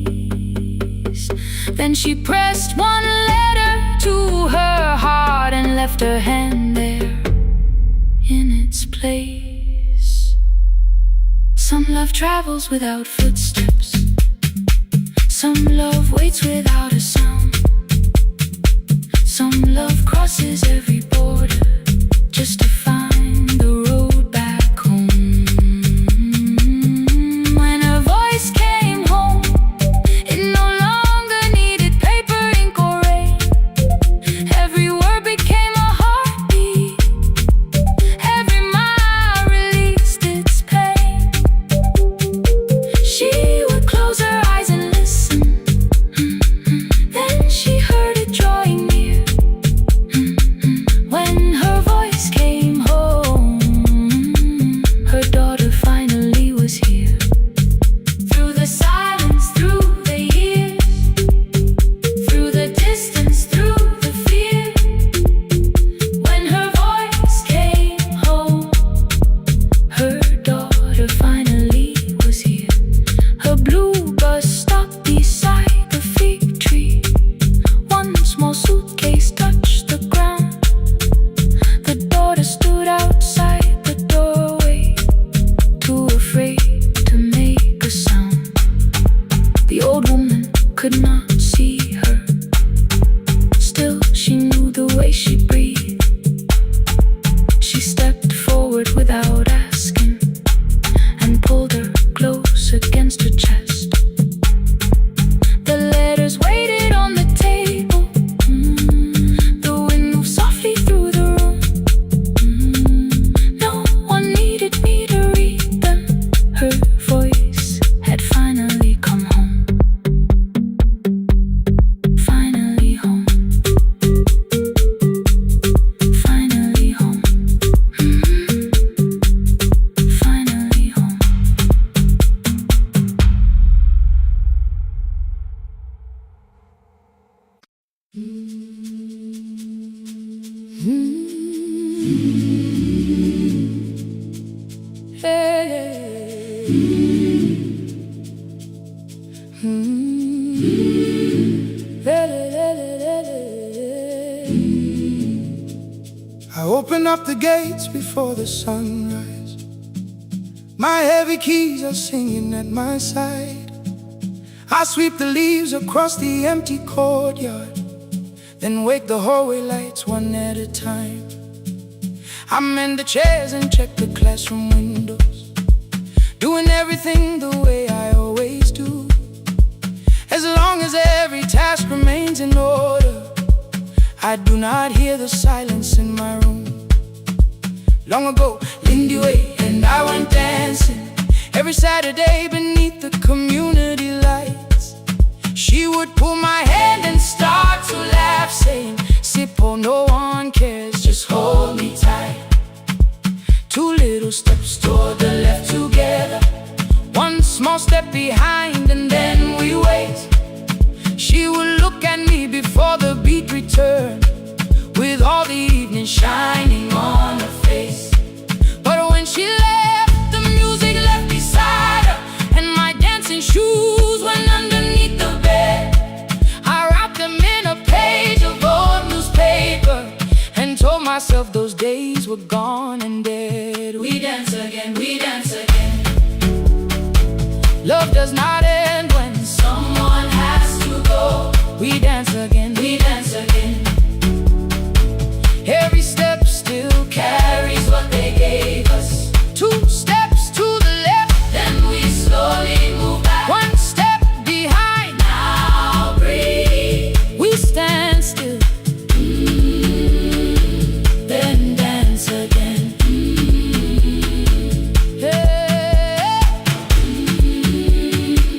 Then she pressed one letter to her heart and left her hand there in its place. Some love travels without footsteps. Some love waits without a sound. Some love crosses every border just to find the road back home. When her voice came home, it no longer needed paper, ink, or rain. Every word became a heartbeat. Every mile released its pain. She would close her eyes and listen. Then she heard it drawing near. When her voice came home, her daughter finally was here. Through the silence, through the years, through the distance, through the fear. When her voice came home, her daughter finally was here. Her blue bus stopped beside the fig tree. One small suitcase touched the ground. The daughter stood outside the doorway, too afraid to make a sound. The old woman could not see her. Still, she knew the way she breathed. She stepped forward without asking and pulled her close against her chest. The letters waited on the table. The wind moved softly through the room. No one needed me to read them. Her voice had finally come home. Finally home. Finally home. Finally home. I open up the gates before the sunrise. My heavy keys are singing at my side. I sweep the leaves across the empty courtyard, then wake the hallway lights one at a time. I mend the chairs and check the classroom windows, doing everything the way I always do. As long as every task remains in order, I do not hear the silence in my room. Long ago, Lindy Way and I went dancing every Saturday beneath the community lights. She would pull my hand and start to laugh, saying, "Sippo, no one cares, just hold me tight." 2 little steps toward the left together, 1 small step behind, and then we wait. She would look at me before the beat returned, with all the evening shining on her face. But when she left, the music left beside her, and my dancing shoes were gone and dead. We dance again, we dance again. Love does not end when Someone has to go. we dance again. We dance again. Every step still Carries what they gave us. 2 steps to the left, Then we slowly move back. 1 step behind. Now breathe. We stand still, Then dance again. hey,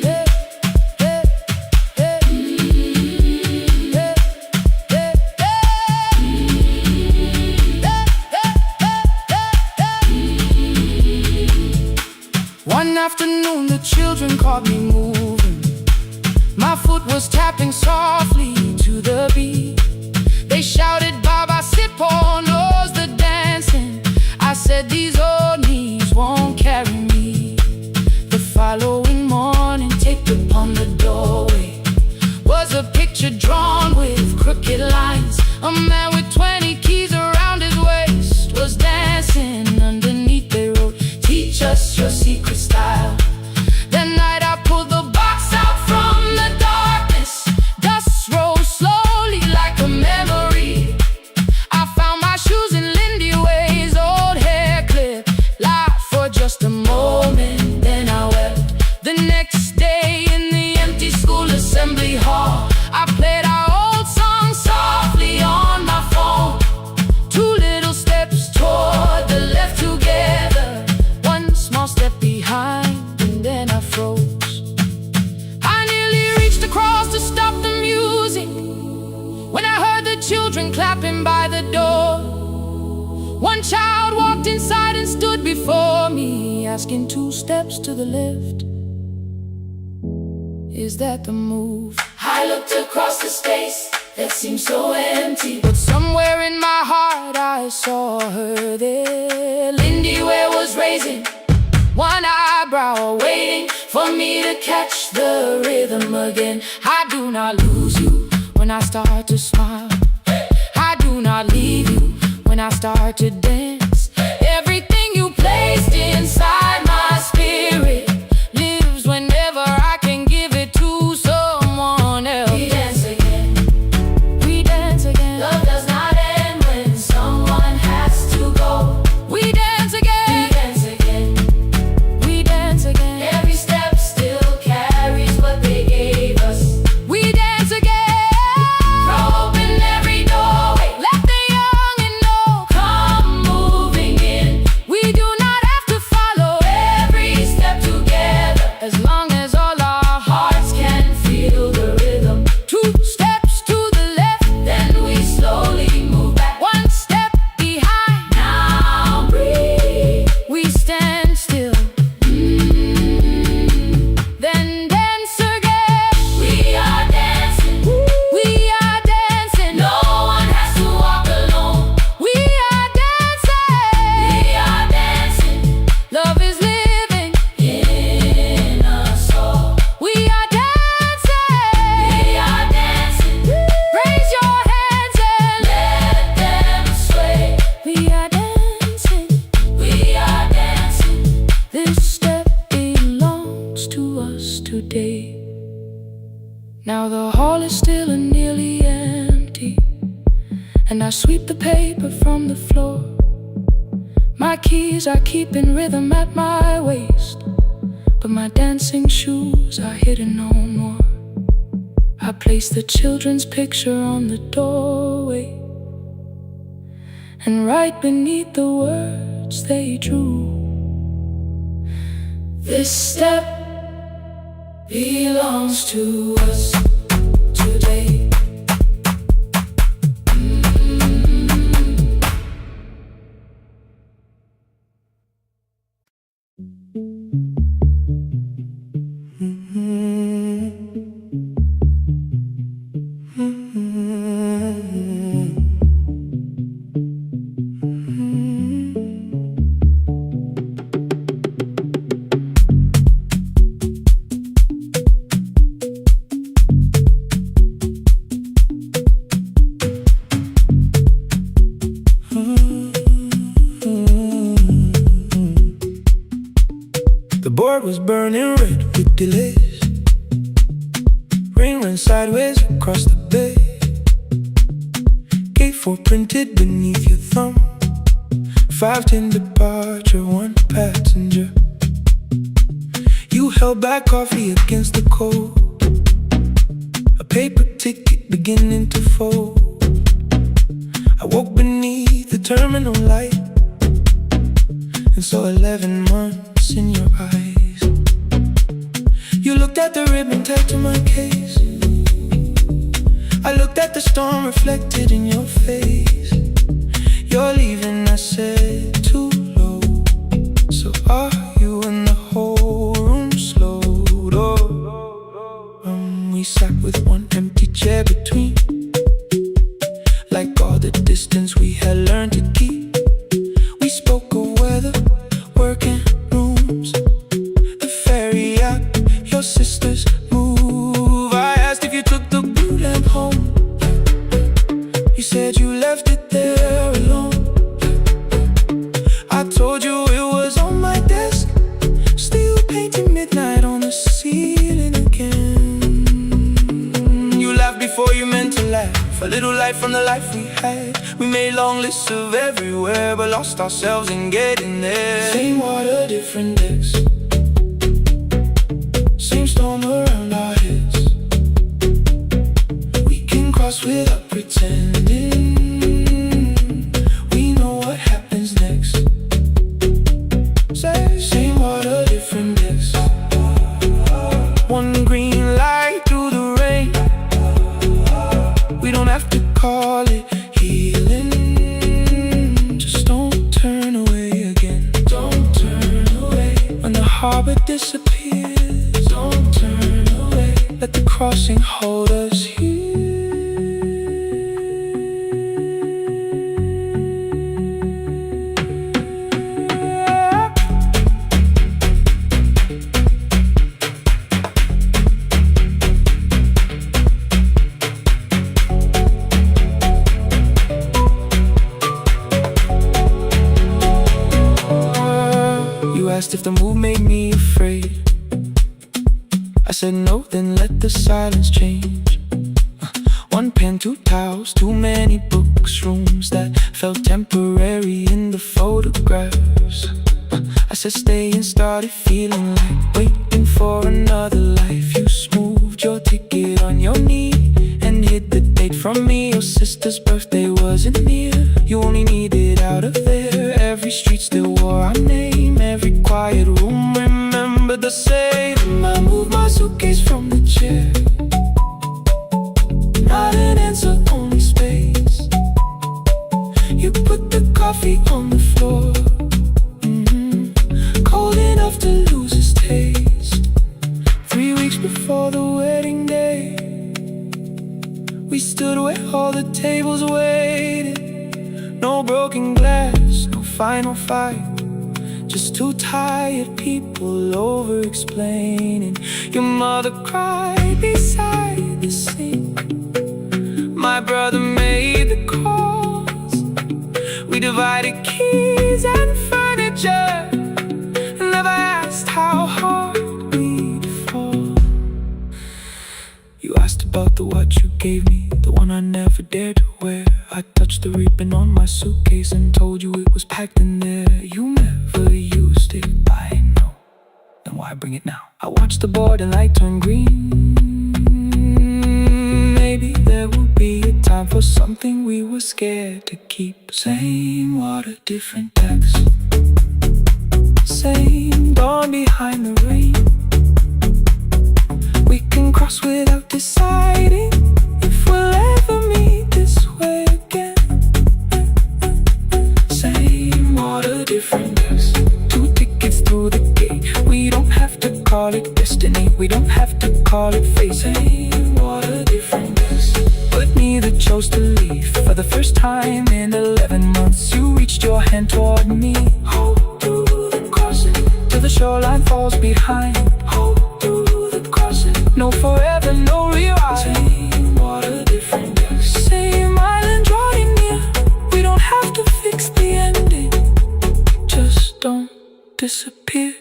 hey, hey, hey, hey, hey, One afternoon the children caught me moving. My foot was tapping softly to the beat. They shouted, Baba Sipo knows the dancing. I said, these old knees won't carry me. The following morning, taped upon the doorway was a picture drawn with crooked lines. A man with 20 keys around his waist was dancing. Underneath they wrote, teach us your secret style. That night I pulled the box out from the darkness. Dust rose slowly like a memory. I found my shoes in Lindy Way's old hair clip. Laughed for just a moment, then I wept. The next day in the empty school assembly hall, I played our old song softly on my phone. 2 little steps toward the left together, 1 small step behind, and then I froze. I nearly reached across to stop the music when I heard the children clapping by the door. 1 child walked inside and stood before me, asking 2 steps to the left. Is that the move? I looked across the space that seemed so empty. But somewhere in my heart I saw her there. Lindy Ware was raising 1 eyebrow, waiting for me to catch the rhythm again. I do not lose you when I start to smile. I do not leave you when I start to dance. Everything you placed inside my spirit lives whenever I can give it to someone else. We dance again. We dance again. Love does not end when someone has to go. We dance We again. dance again. We dance again. Every step still carries what they gave us. We dance again. Throw open every doorway. Let the young and old Come moving in. we do not have to follow Every step together. as long as all our Hearts can feel the rhythm. 2 steps to the left, Then we slowly move back. 1 step behind. Now breathe. We stand still, then dance again. We are dancing. We are dancing. No one has to walk alone. We are dancing. We are dancing Love is living. in us all. We are dancing. We are dancing. Raise your hands and Let them sway. we are dancing. We are dancing. This step belongs to us today. Now the hall is still and nearly empty, and I sweep the paper from the floor. My keys I keep in rhythm at my waist, but my dancing shoes are hidden no more. I place the children's picture on the doorway, and right beneath the words they drew, this step belongs to us today. was burning red with delays. Rain ran sideways across the bay. Gate 4 printed beneath your thumb. 5:10 departure, 1 passenger. You held back coffee against the cold. A paper ticket beginning to fold. I woke beneath the terminal light and saw 11 months in your eyes. You looked at the ribbon tagged to my case. I looked at the storm reflected in your face. You're leaving, I said, too low. So are you? And the whole room slowed up. We sat with one empty chair between, like all the distance we had learned to keep. We spoke of weather, work and rooms, the ferry out, your sister's move. I asked if you took the blue lamp home. You said you left it there alone. I told you it was on my desk, still painting midnight on the ceiling again. You laughed before you meant to laugh, a little light from the life we had. We made long lists of everywhere, but lost ourselves in getting there. Same water, different decks, same storm around our heads. We can cross without pretending. We know what happens next. Same water, different decks. One green light through the rain. We don't have to call it healing. Just don't turn away again. Don't turn away. When the harbor disappears, don't turn away. Let the crossing hold us here. You asked if the move made me afraid. I said no, then let the silence change. One pen, 2 towels, too many books, rooms that felt temporary in the photographs. I said stay and started feeling like waiting for another life. You smoothed your ticket on your knee and hid the date from me. Your sister's birthday wasn't near. You only needed out of there. Every street still wore our name. Every quiet room remembered the same. I moved my suitcase from the chair. Not an answer, only space. You put the coffee on the floor, cold enough to lose its taste. 3 weeks before the wedding day, we stood where all the tables waited. No broken glass, no final fight, just 2 tired people over-explaining. Your mother cried beside the sink. My brother made the calls. We divided keys and furniture, never asked how hard we'd fall. You asked about the watch you gave me, the one I never dared to wear. I touched the ribbon on my suitcase and told you it was packed in there. You never used it, I know. Then why bring it now? I watched the border light turn green. Maybe there will be a time for something we were scared to keep. Same water, different decks. Same dawn behind the rain. We can cross without deciding if we'll ever meet this way again. Same water, different decks. 2 tickets through the gate. We don't have to call it destiny. We don't have to call it fate. Same water, different decks. But neither chose to leave. For the first time in 11 months, you reached your hand toward me. Hold through the crossing till the shoreline falls behind. Hold through the crossing. No forever, no rewrite. Same water, different decks. Same island drawing near. We don't have to fix the ending. Just don't disappear.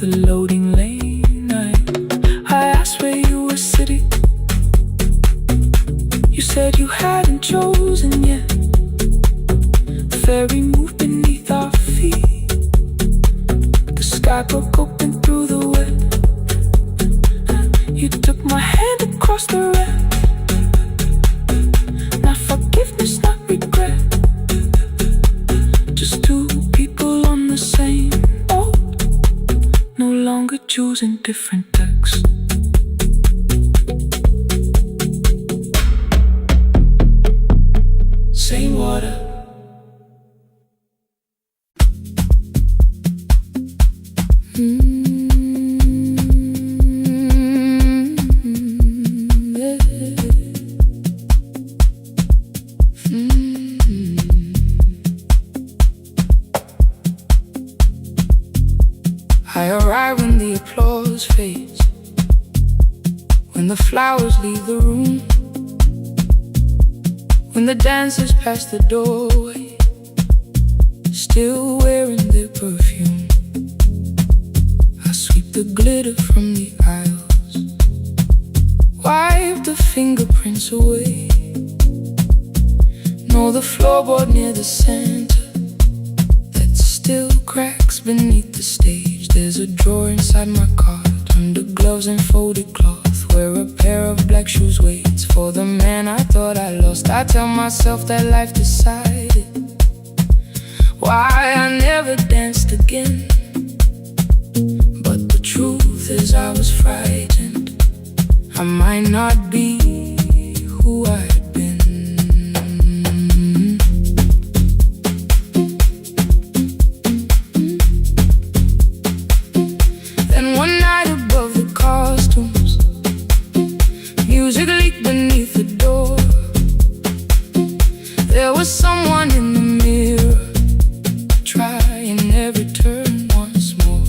the loading lane. I asked where you were sitting. You said you hadn't chosen yet. The ferry moved beneath our feet. The sky broke open through the web. You took my hand across the red. Not forgiveness, not regret. Just two people on the same boat, no longer choosing different texts. Same water. I arrive when the applause fades, when the flowers leave the room, when the dancers pass the doorway, still wearing their perfume. I sweep the glitter from the aisles, wipe the fingerprints away. Know the floorboard near the center that still cracks beneath the stage. There's a drawer inside my cart, under gloves and folded cloth, where a pair of black shoes waits for the man I thought I lost. I tell myself that life decided why I never danced again. But the truth is I was frightened. I might not be who I had been. Then one night above the costumes, music leaked beneath the door. There was someone in the mirror, trying every turn once more.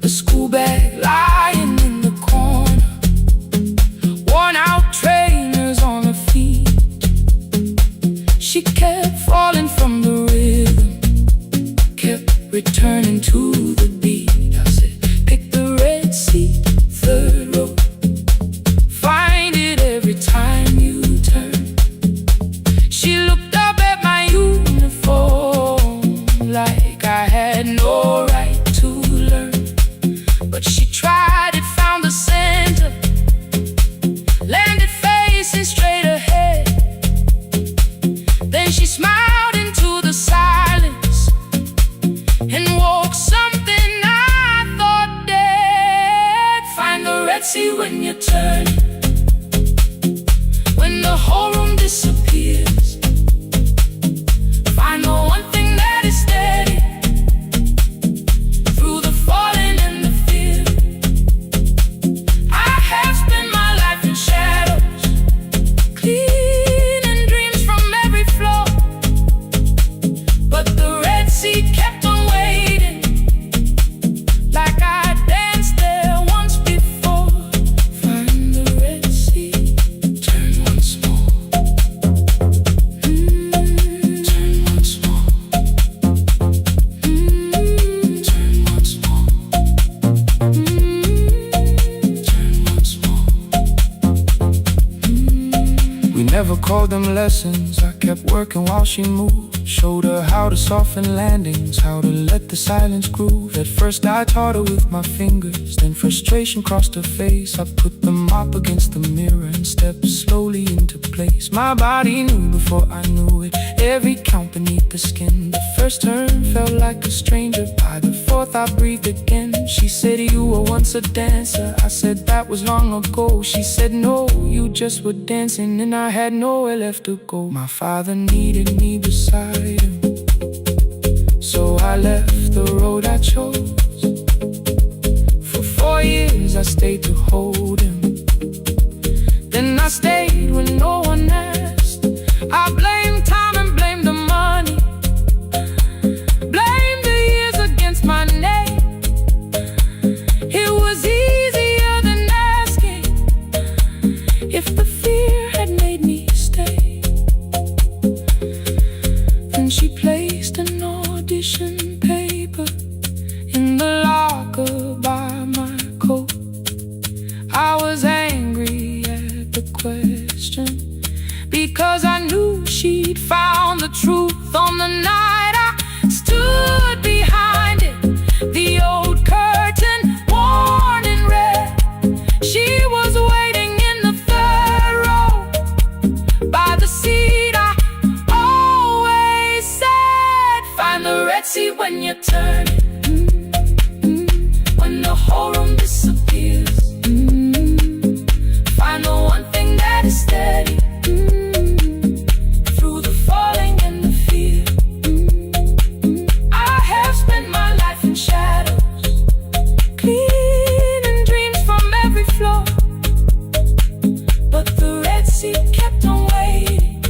A school bag lying in the corner, worn out trainers on her feet. She kept falling from the rhythm, kept returning to the beat. I said, pick the red seat, third row. Find it every time you turn. She looked up at my uniform like I had no right to learn. But she tried it, found the center, landed facing straight ahead. Then she smiled into the silence and woke something I thought dead. Find the red sea when you turn, when the whole room disappears. Find the one thing that is steady through the falling and the fear. I have spent my life in shadows, cleaning dreams from every floor. But the red sea kept on waiting, like I danced there once before. Find the red sea, turn once more. Turn once more. Turn once more. Turn once more. We never called them lessons. I kept working while she moved, showed her how to soften landings, how to let the silence groove. At first I taught her with my fingers, then frustration crossed her face. I put the mop against the mirror and stepped slowly into place. My body knew before I knew it, every count beneath the skin. The first turn felt like a stranger, by the fourth I breathed again. She said, you were once a dancer. I said, that was long ago. She said, no, you just were dancing, and I had nowhere left to go. My father needed me beside him, so I left the road I chose. For 4 years I stayed to hold him, then I stayed when no one asked. I blamed time and blamed the money, blamed the years against my name. It was easier than asking if the fear had made me stay. Then she placed an audition paper in the lock Red Sea when you turn it, when the whole room disappears. Find the one thing that is steady, through the falling and the fear. I have spent my life in shadows, cleaning dreams from every floor, but the Red Sea kept on waiting.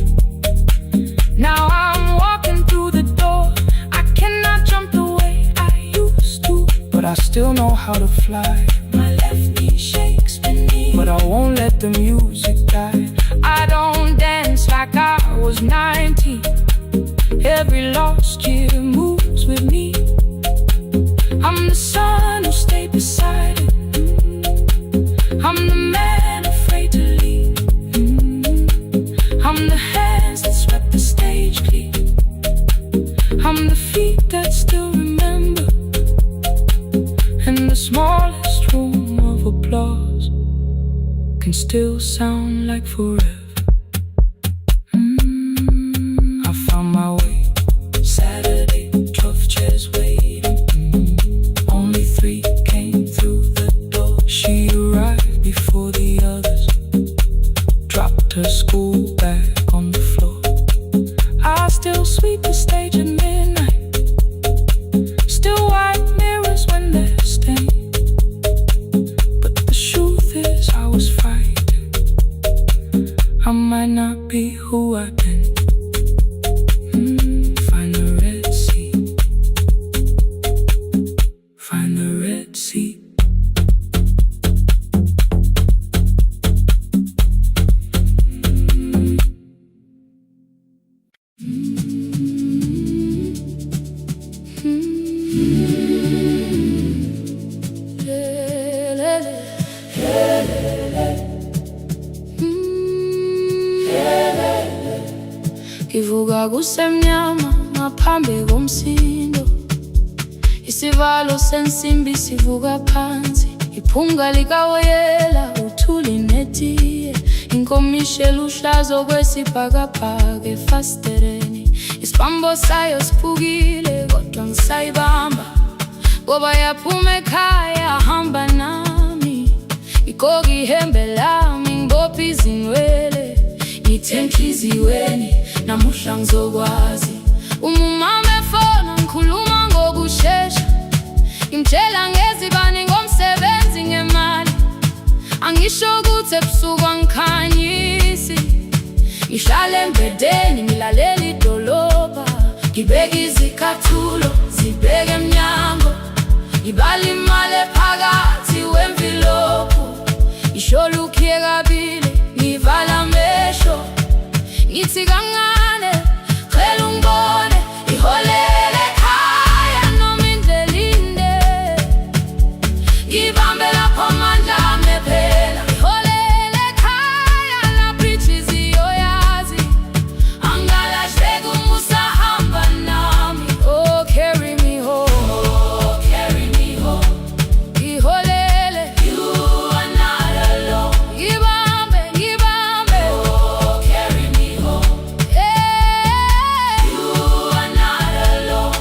Now I'm walking through the door. I cannot jump the way I used to, but I still know how to fly. My left knee shakes beneath, but I won't let the music die. I don't dance like I was 19. Every lost year moves with me. I'm the son who stayed beside it. I'm the man afraid to leave. I'm the hands that swept the stage clean. I'm the feet that still remember, and the smallest room of applause can still sound like forever. I found my way. Saturday, 12 chairs waiting. Only 3 came through the door. She arrived before the others, dropped her school bag on the floor. I still sweep the stage at midnight, still wipe mirrors when they're stained. But the truth is I was fighting. I might not be who I've been. Find the Red Sea. Find the Red Sea. Ngivuka kusemnyama ngaphambi komsindo, isivalo sensimbi sivuka phansi, iphunga likawoyela uthuli netiye, inkomishi eluhlaza okwesibhakabhaka efasitereni. Isibambo sayo siphukile kodwa ngisayibamba, ngoba yaphuma ekhaya hamba nami. Igqoka ihembe lami ngibophe izinwele, ngithe enhliziyweni namuhla ngizokwazi. Umama efona ngikhuluma ngokushesha, ngimtshela ngezibani ngomsebenzi ngemali. Angisho ukuthi ebusuku angikhanyisi, ngihlala embedeni ngilalela idolobha, ngibeka izicathulo zibheke emnyango, ngibala imali ephakathi wemvilophu. Isholukhiye kabili ngivala amehlo, ngithi kancane cela ungibone, iholele ekhaya noma indlela inde. Ngibambe lapho amandla ami ephela, iholele ekhaya lapho inhliziyo yazi. Angalahleki uma usahamba nami. Oh, carry me home, Oh, carry me home. iholele. You are not alone. Ngibambe, ngibambe, Oh, carry me home. yeah. You are not alone.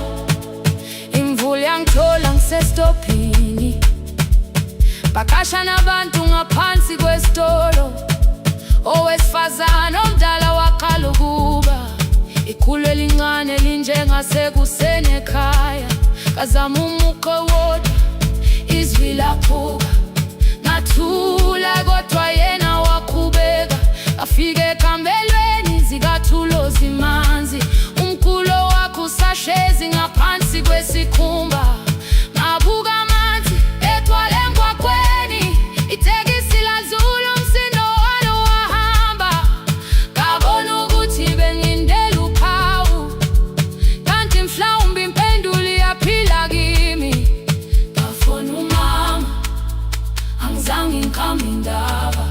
Imvula yangithola ngisestophini, bakasha nabantu ngaphansi kwesitolo. Owesifazane omdala waqala ukuba, ikhulu elincane linjengasekuseni ekhaya. Kazama umukho wodwa, izwi laphuka, ngathula kodwa yena waqhubeka. Afike ekambelweni zikathulo zimanzi, umkhulo wakho usahlezi ngaphansi kwesikhumba. Ngabuka amanzi etwale emgwaqweni, itekisi ladlula umsindo walo wahamba. Ngabona ukuthi bengindela uphawu, kanti mhlawumbe impendulo iyaphila kimi. Ngafona umama, angizange ngikhambe indaba,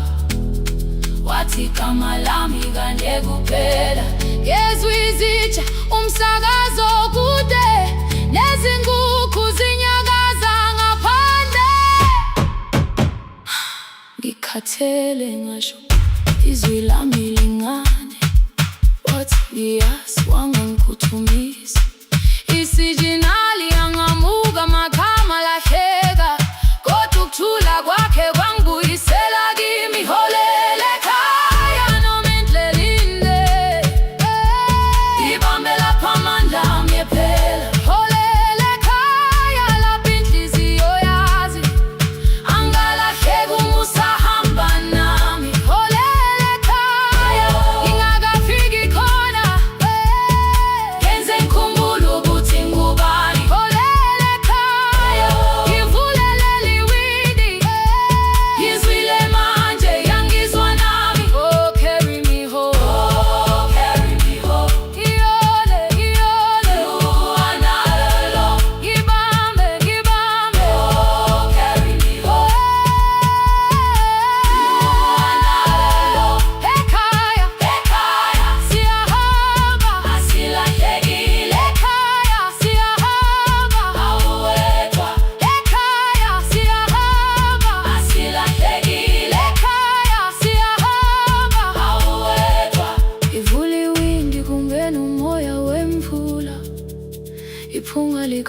wathi igama lami kanye kuphela. Ngezwe izitsha umsakazo kude, nezinkukhu zinyakaza ngaphandle. Ngikhathele ngasho izwi lami lingane, wathi ngiyasi wangangiphuthumisa. Isijini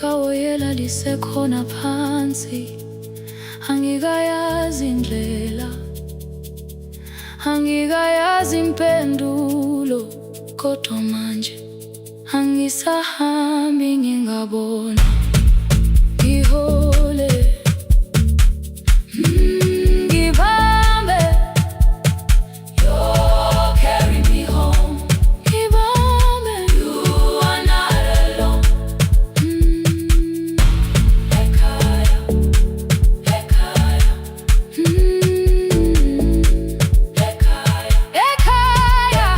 likawoyela lisekhona phansi. Angikayazi indlela, angikayazi impendulo, kodwa manje angisahambi ngingabona. Ngihole, ngibambe, you carry me home. Ngibambe, you are not alone. Ekhaya, ekhaya, ekhaya, ekhaya,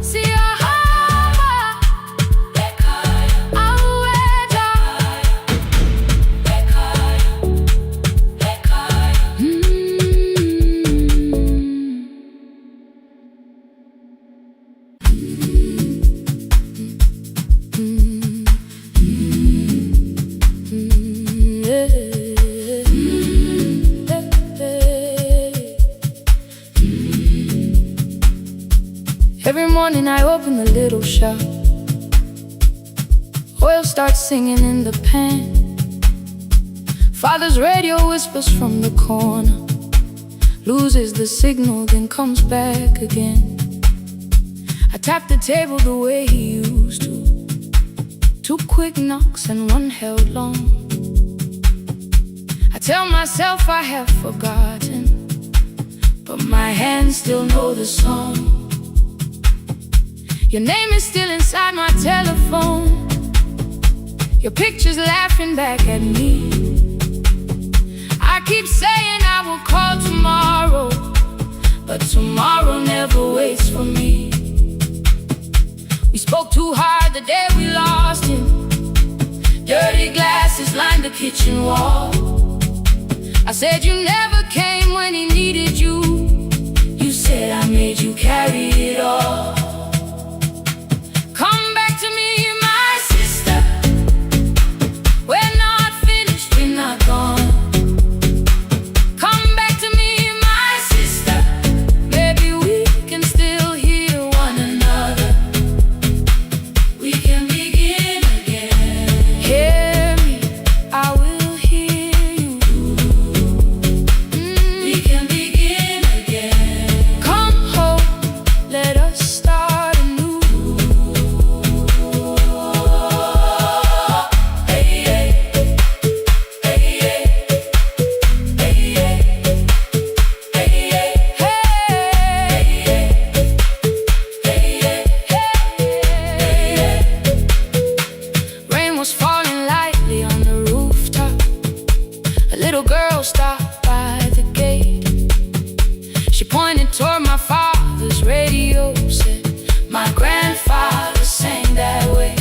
siyahamba. Ekhaya, aweta. Every morning I open the little shop. Oil starts singing in the pan. Father's radio whispers from the corner, loses the signal, then comes back again. I tap the table the way he used to. 2 quick knocks and 1 held long. I tell myself I have forgotten, but my hands still know the song. Your name is still inside my telephone. Your picture's laughing back at me. I keep saying I will call tomorrow, but tomorrow never waits for me. We spoke too hard the day we lost him. Dirty glasses lined the kitchen wall. I said you never came when he needed you. You said I made you carry it all. Come back to me, my sister. We're not finished, we're not gone. Come back to me, my sister. Maybe we can still hear one another. We can begin again. Hear me, I will hear you. We can begin again. Come home, let us start anew. Hey, hey, hey, hey, hey, hey. Rain was falling lightly on the rooftop. A little girl stopped by the gate. She pointed toward my father's radio, said my grandfather sang that way.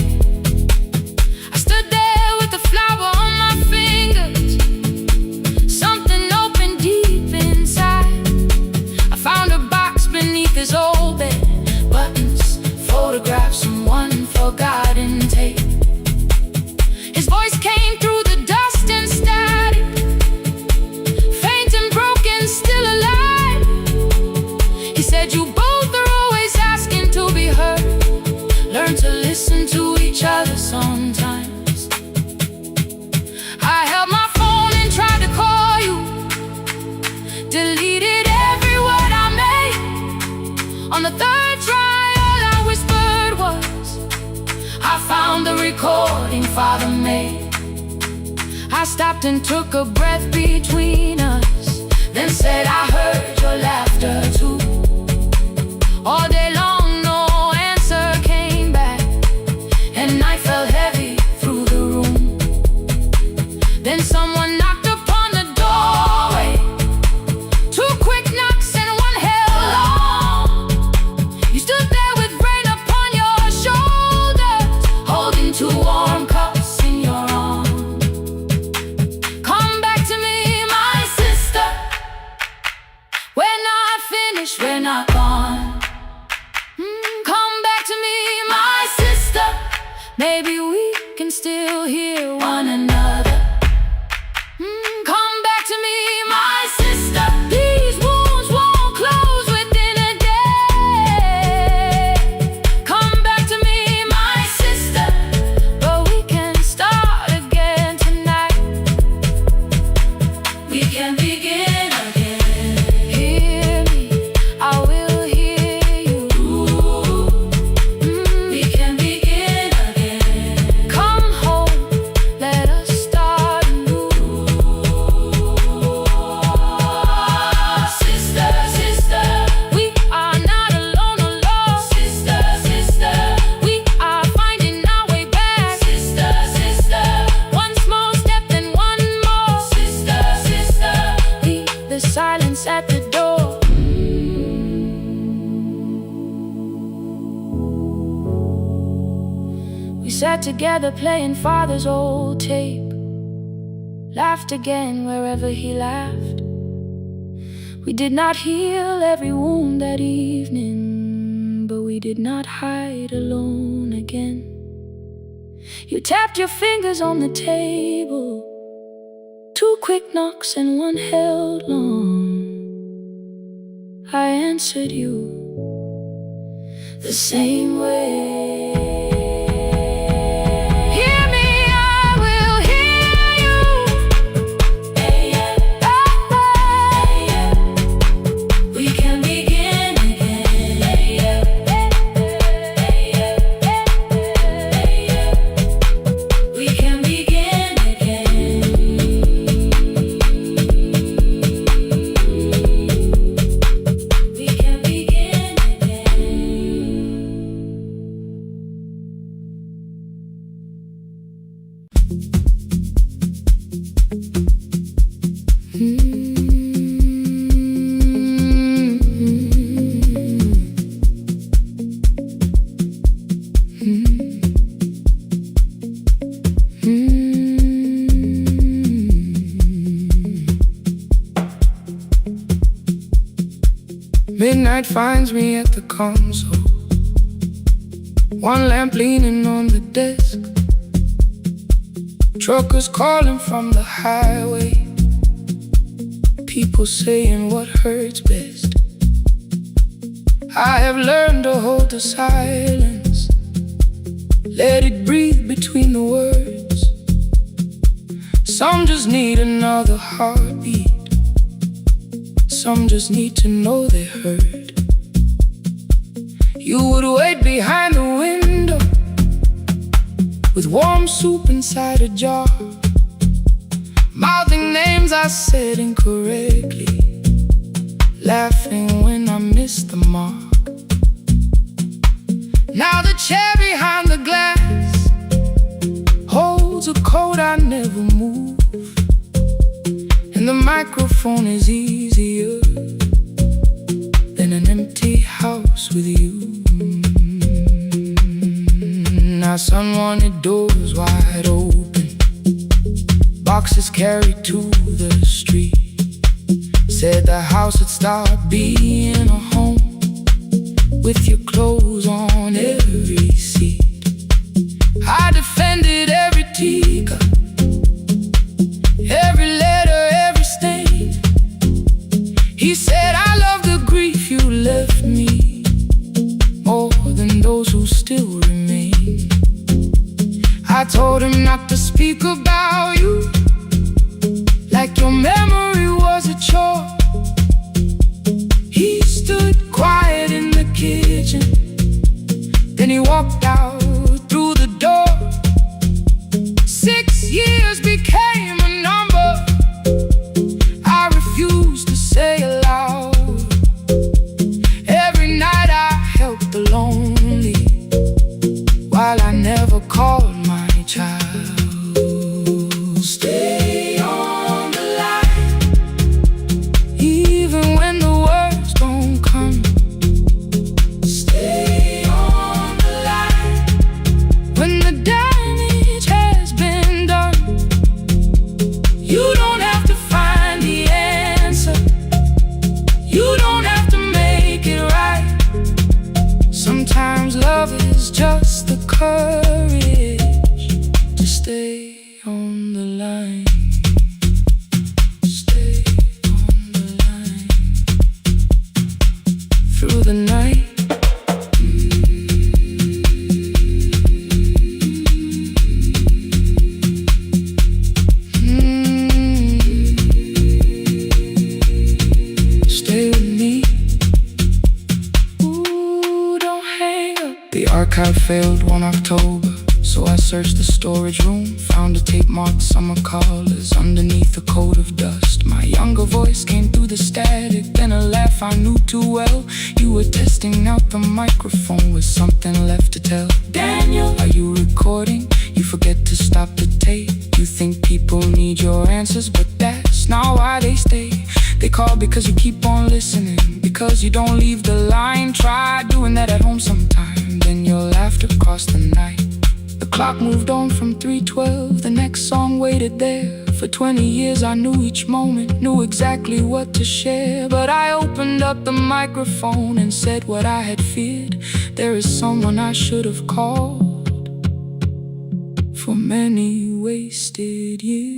I stood there with the flower on my fingers. Something opened deep inside. I found a box beneath his old bed. Buttons, photographs, and 1 forgotten tape. His voice came through the dust and static, faint and broken, still alive. He said you both are always asking to be heard. Learn to listen to each other sometimes. I held my phone and tried to call you, deleted every word I made. On the 3rd try, all I whispered was, I found the recording Father made. I stopped and took a breath between us, then said I heard your laughter too. All day long no answer came back, and night fell heavy through the room. Then someone knocked upon the doorway. 2 quick knocks and 1 held long. You stood there with rain upon your shoulders, holding 2 warm cups in your arms. Come back to me, my sister. We're not finished, we're not gone. Come back to me, my sister. Maybe we can still hear one another. Come back to me, my sister. These wounds won't close within a day. Come back to me, my sister. But we can start together playing father's old tape. Laughed again wherever he laughed. We did not heal every wound that evening, but we did not hide alone again. You tapped your fingers on the table, 2 quick knocks and 1 held long. I answered you the same way. Midnight finds me at the console, 1 lamp leaning on the desk. Truckers calling from the highway, people saying what hurts best. I have learned to hold the silence, let it breathe between the words. Some just need another heartbeat, some just need to know they heard. You would wait behind the window with warm soup inside a jar, mouthing names I said incorrectly, laughing when I missed the mark. Now the chair behind the glass holds a coat I never move, and the microphone is easier than an empty house with you. Now someone wanted doors wide open, boxes carried to the street, said the house would start being a home with your clothes on every seat. I defended every teacup, every letter, every stain. He said I love the grief you left me more than those who still remain. I told him not to speak about you like your memory was a chore. He stood quiet in the kitchen, then he walked out through the door. 6 years became a number I refused to say aloud. Every night I helped the lonely, while I never called my child. Stay on the line, even when the words don't come. Stay on the line, when the damage has been done. You don't have to find the answer, you don't have to make it right. Sometimes love is just the courage to stay on the line. Stay on the line through the night. Stay with me. Ooh, don't hang up. The archive failed 1 October, so I searched the storage room, found a tape marked summer callers underneath a coat of dust. My younger voice came through the static, then a laugh I knew too well. You were testing out the microphone with something left to tell. Daniel, are you recording? You forget to stop the tape. You think people need your answers, but that's not why they stay. They call because you keep on listening, because you don't leave the line. Try doing that at home sometime, then you'll laugh across the night. The clock moved on from 3:12. The next song waited there. For 20 years I knew each moment, knew exactly what to share. But I opened up the microphone and said what I had feared. There is someone I should have called for many wasted years.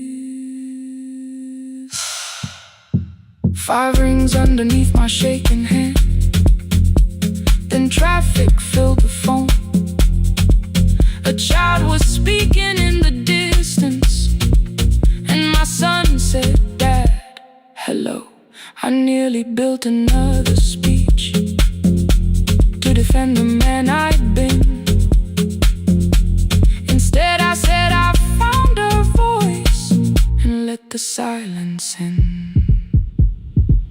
5 rings underneath my shaking hand. Then traffic filled the phone. A child was speaking in the distance, and my son said, "Dad, hello." I nearly built another speech to defend the man I'd been. Instead I said I found a voice and let the silence in.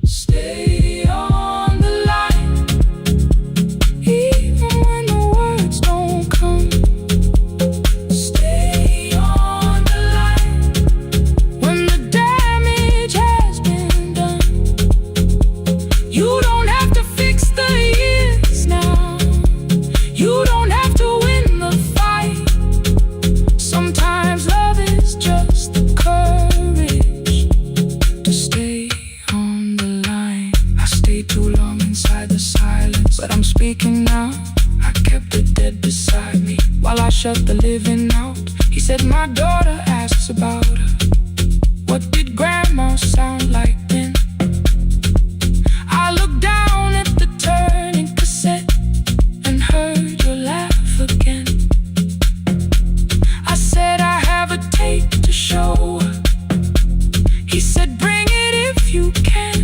Stay on the line, even when the words don't come. Stay on the line when the damage has been done. You don't have to fix the years now. You don't have to win the fight. Sometimes love is just the courage to stay on the line. I stayed too long inside the silence, but I'm speaking now. I kept the dead beside me while I shut the living out. He said, "My daughter asks about her. What did grandma sound like then?" I looked down at the turning cassette and heard your laugh again. I said, "I have a tape to show her." He said, "Bring it if you can."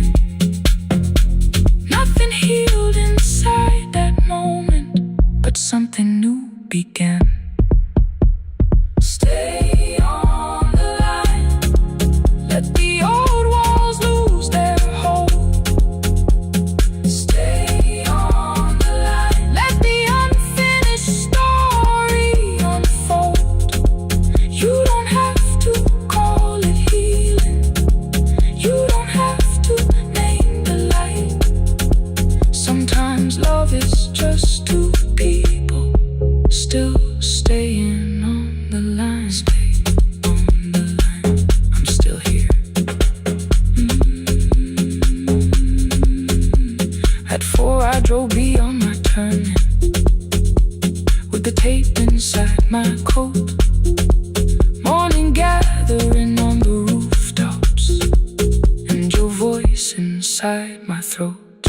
Nothing healed inside that moment, but something new began. Stay on the line. Let the old walls lose their hold. Stay on the line. Let the unfinished story unfold. You don't have to call it healing. You don't have to name the light. Sometimes love is just two people still staying on the line. Stay on the line. I'm still here. At 4 I drove beyond my turning with the tape inside my coat. Morning gathering on the rooftops and your voice inside my throat.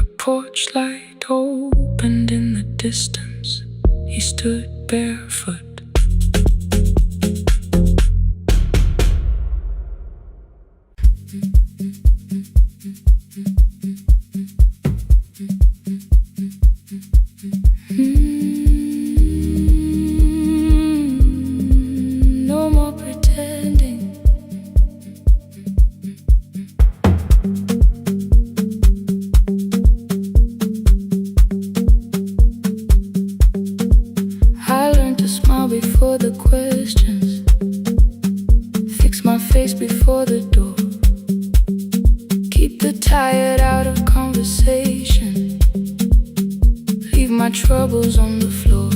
A porch light opened in the distance. He stood barefoot. No more pretending. I learned to smile before the questions, fix my face before the door, keep the tired out of conversation, leave my troubles on the floor.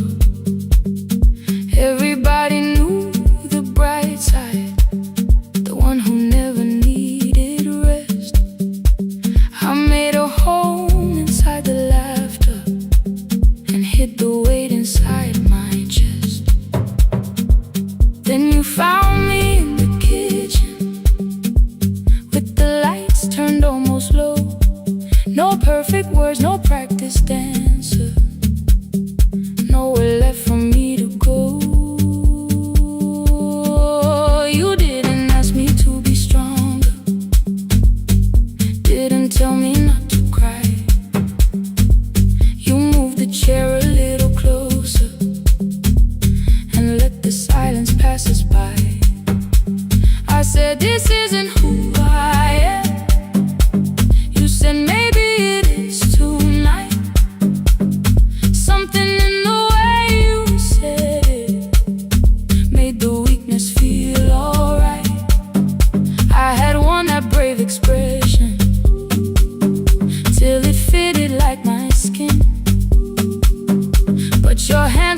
Everybody knew the bright side, the one who never needed rest. I made a home inside the laughter and hid the weight inside my chest. Then you found me in the kitchen with the lights turned almost low. No perfect words, no practice dancer, nowhere left for me to go. You didn't ask me to be stronger, didn't tell me not to cry. You moved the chair a little closer and let the silence pass us by. I said, "This isn't who I am." You said, "Maybe it is tonight." Something in the way you said it made the weakness feel alright. I had worn that brave expression till it fitted like my skin, but your hands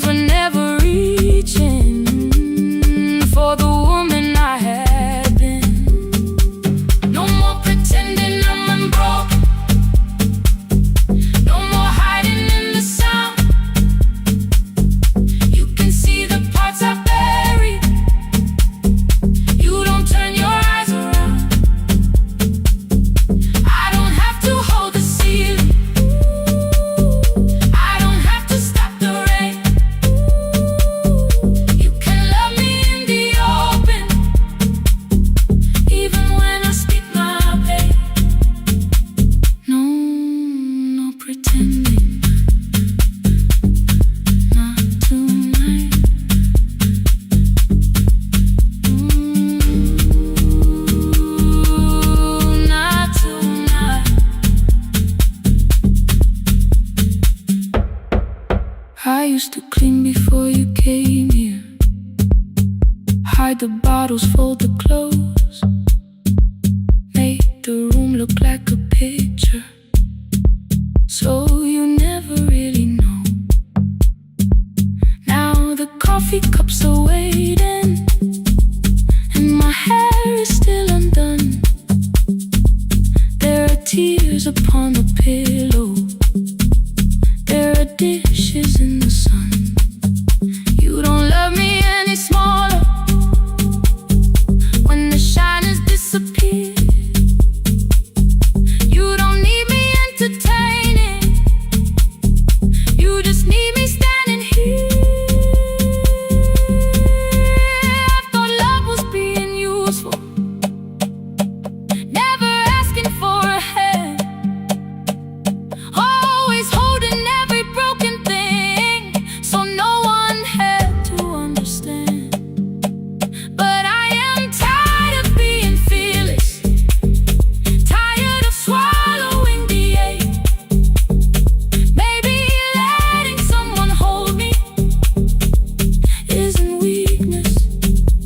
used to clean before you came here. Hide the bottles, fold the clothes, make the room look like a picture, so you never really know. Now the coffee cups are waiting, and my hair is still undone. There are tears upon the pillow, there are dishes in the sun. You don't love me any smaller when the shine has disappeared. You don't need me entertaining, you just need me standing here. I thought love was being useful, never asking for a hand, always holding every broken thing, so no one had to understand. But I am tired of being fearless, tired of swallowing the ache. Maybe letting someone hold me isn't weakness,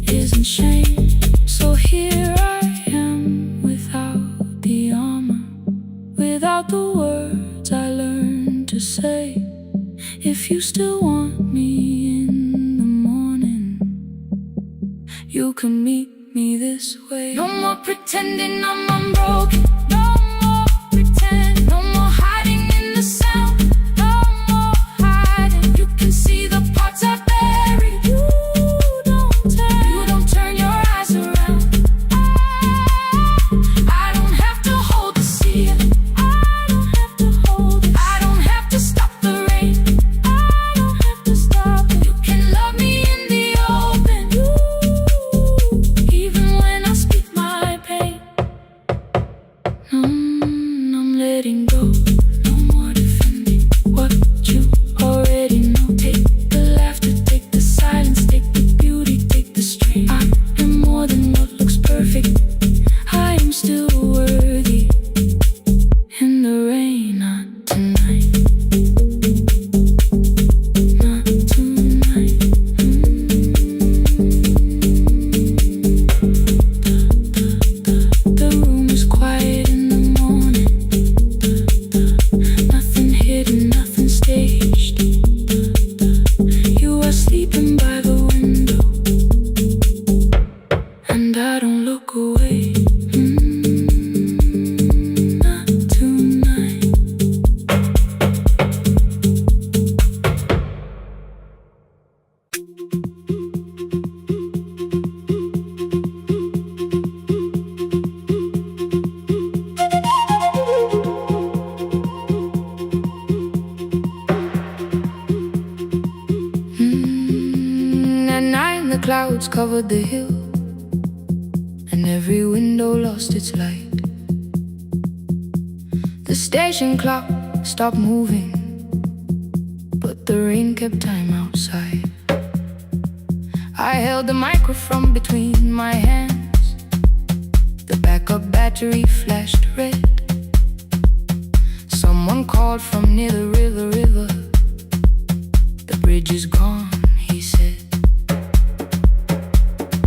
isn't shame. So here I am without the armor, without the words I learned to say. If you still want me in the morning, you can meet me this way. No more pretending I'm unbroken, no more pretend, no more hiding in the sound, no more hiding. You can see the parts I buried, you don't turn your eyes around. I don't have to hold the sea, I don't have to hold it, I don't have to stop the rain, I don't have to stop it. You can love me in the open, even when I speak my pain. I'm letting go, no more defending what you already know. Take the laughter, take the silence, take the beauty, take the strain. I am more than what looks perfect, I am still worthy. In the rain, not tonight, not tonight. The room is quiet in the morning, nothing hidden, nothing staged. You are sleeping by the window, and I don't look away. Not tonight. At night the clouds covered the hill, and every window lost its light. The station clock stopped moving, but the rain kept time outside. I held the microphone between my hands, the backup battery flashed red. Someone called from near the river. The bridge is gone, he said.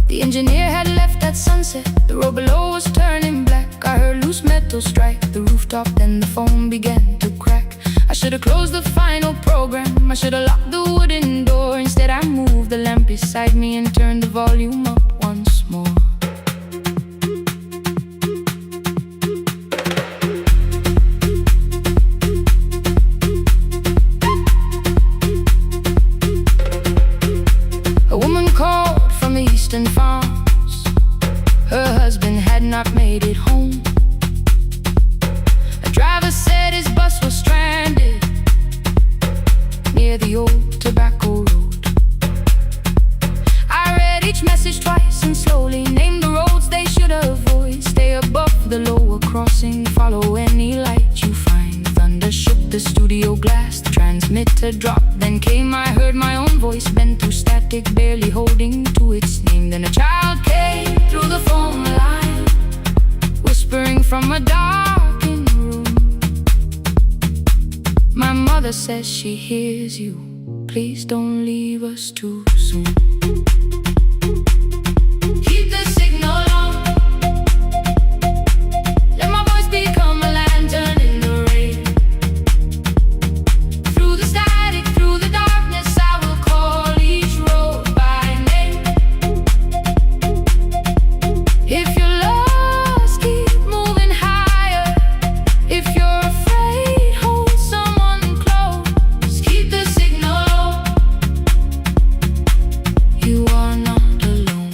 The engineer had left at sunset, the road below was turning black. I heard loose metal strike the rooftop, then the phone began to crack. I should have closed the final program, I should have locked the wooden door. Instead I moved the lamp beside me and turned the volume up once more. A woman called from the eastern farms, her husband had not made it home. A driver said his bus was stranded near the old tobacco road. I read each message twice and slowly named the roads they should avoid. Stay above the lower crossing, follow any light you find. Thunder shook the studio glass, the transmitter dropped. Then came, I heard my own voice bent through static, barely holding to its name. Then a child came through the phone line, whispering from a darkened room. My mother says she hears you. please don't leave us too soon. Keep the signal on. Let my voice become a lantern in the rain. Through the static, through the darkness, I will call each road by name. If you're lost, keep moving higher. If you're afraid, hold someone close. Keep the signal on. You are not alone.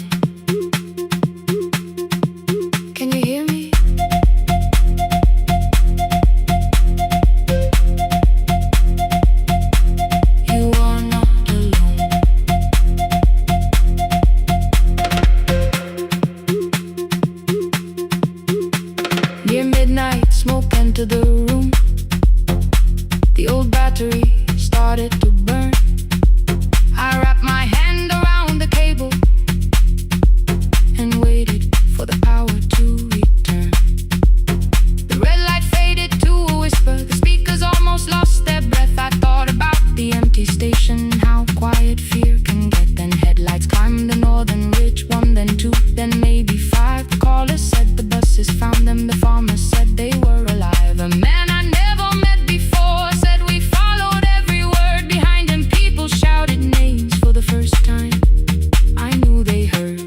Can you hear me? You are not alone. Near midnight, smoke entered the room. The old battery started to burn. I wrapped my hand around the cable and waited for the power to return. The red light faded to a whisper. The speakers almost lost their breath. I thought about the empty station, how quiet fear can get. Then headlights climbed the northern ridge, one, then two, then maybe five. The caller said the buses found them. The farmer said they were alive. A man I never met before said we followed every word behind him. People shouted names for the first time. I knew they heard.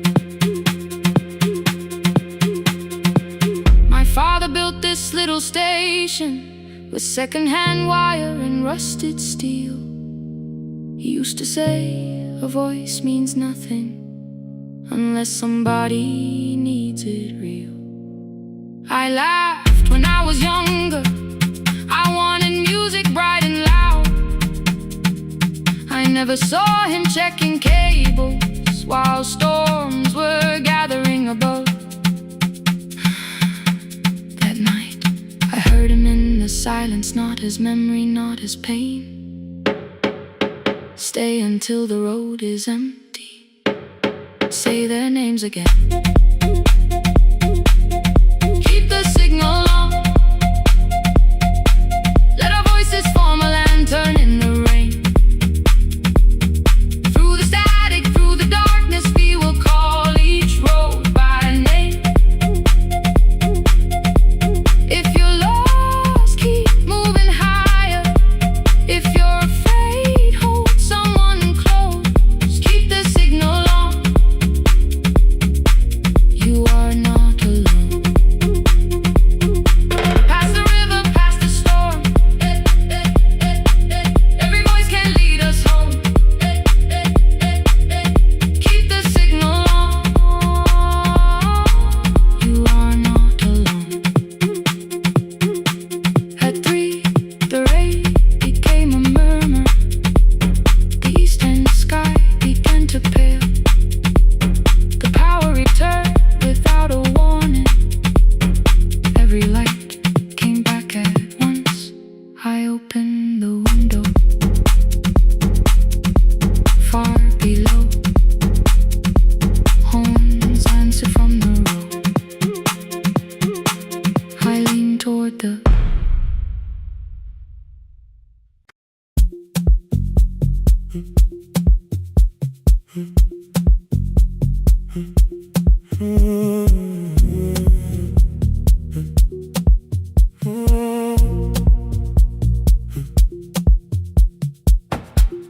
My father built this little station with second-hand wire and rusted steel. He used to say, a voice means nothing unless somebody needs it real. I laughed when I was younger. I wanted music bright and loud. I never saw him checking cables while storms were gathering above. That night, I heard him in the silence, not his memory, not his pain. Stay until the road is empty. Say their names again. Keep the signal on. Let our voices form a lantern in the rain. Through the static, through the darkness, we will call each road by name. If you're lost, keep moving higher. If you're afraid, hold someone close. Keep the signal on. You are not alone. Past the river, past the storm. Every voice can lead us home. Keep the signal on. You are not alone. At 3, the rain became a murmur. The eastern sky began to pale. The power returned without a warning. Every light came back at once. I opened the window. Far below, horns answered from the road. I leaned toward the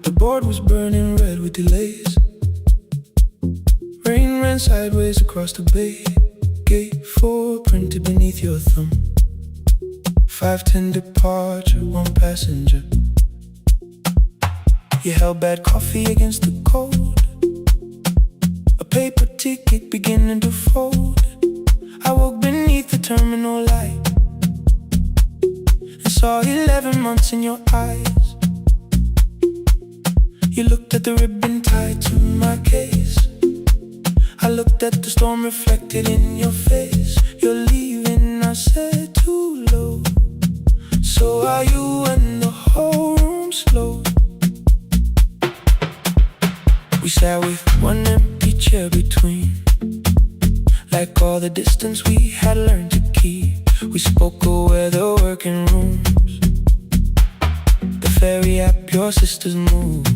The board was burning red with delays. Rain ran sideways across the bay. Gate 4 printed beneath your thumb. 5:10 departure, 1 passenger. You held bad coffee against the cold. A paper ticket beginning to fold. I woke beneath the terminal light and saw 11 months in your eyes. You looked at the ribbon tied to my case. I looked at the storm reflected in your face. You're leaving, I said, too low. So are you, and the whole room slowed. We sat with one empty chair between, like all the distance we had learned to keep. We spoke of weather, working rooms, the ferry app, your sister's move.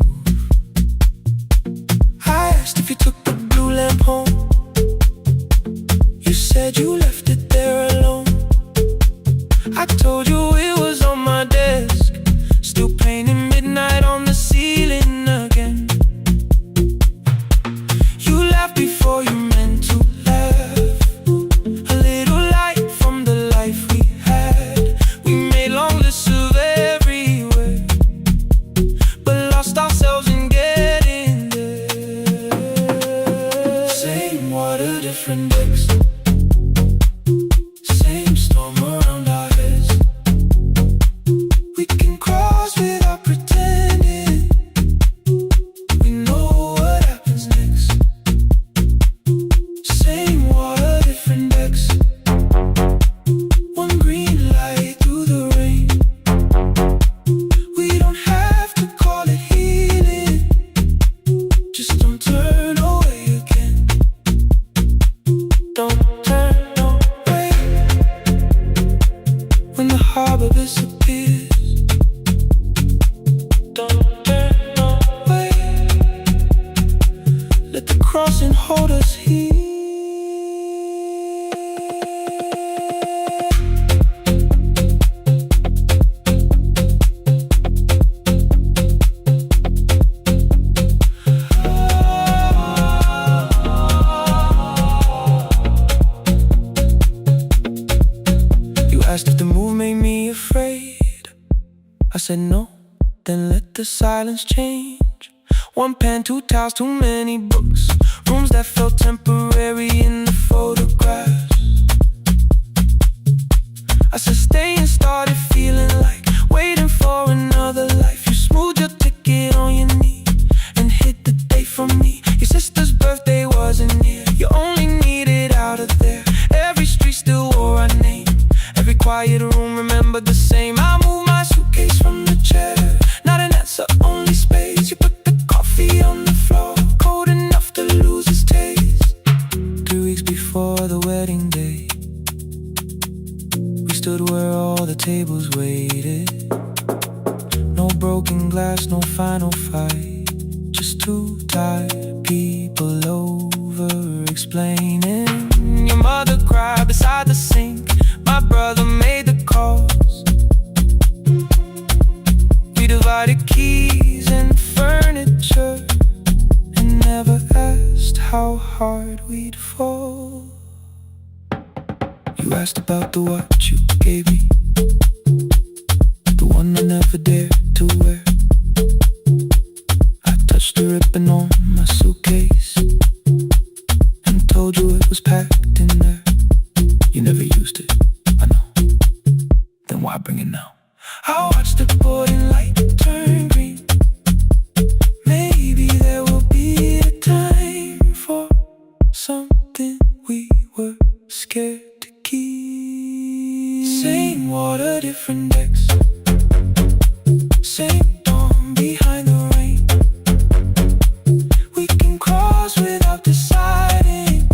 asked if you took the blue lamp home. You said you left it there alone. I told you it was on my desk, still painting midnight on the ceiling again. You laughed before you meant to laugh, a little light from the life we had. We made long lists of everywhere, but lost ourselves in getting there. Same water, different decks, same storm around our heads. We can cross without pretending we know what happens next. Same water, different decks, one green light through the rain. We don't have to call it healing, just don't turn away again. Don't turn away when the harbor disappears. Don't turn away, let the crossing hold us here. You asked if the move made me afraid. I said no, then let the silence change. One pen, two towels, too many books, rooms that felt temporary in the photographs. I said stay and started feeling like waiting for another life. You smoothed your ticket on your knee and hid the date from me. Your sister's birthday wasn't near, you only needed out of there. Every street still wore our name, every quiet room remembered the same. I moved my suitcase from the chair, not an answer, only space. You put the coffee on the floor, cold enough to lose its taste. 3 weeks before the wedding day, we stood where all the tables waited. No broken glass, no final fight, just two tired people over explaining. Your mother cried beside the sink, my brother made the calls. We divided keys and furniture and never asked how hard we'd fall. You asked about the watch you gave me, the one I never dared to wear. I touched the ribbon on my suitcase and told you it was packed in there. You never used it, I know, then why bring it now? I watched the boarding light turn green. Maybe there will be a time for something we were scared to keep. Same water, different decks, same dawn behind the rain. We can cross without deciding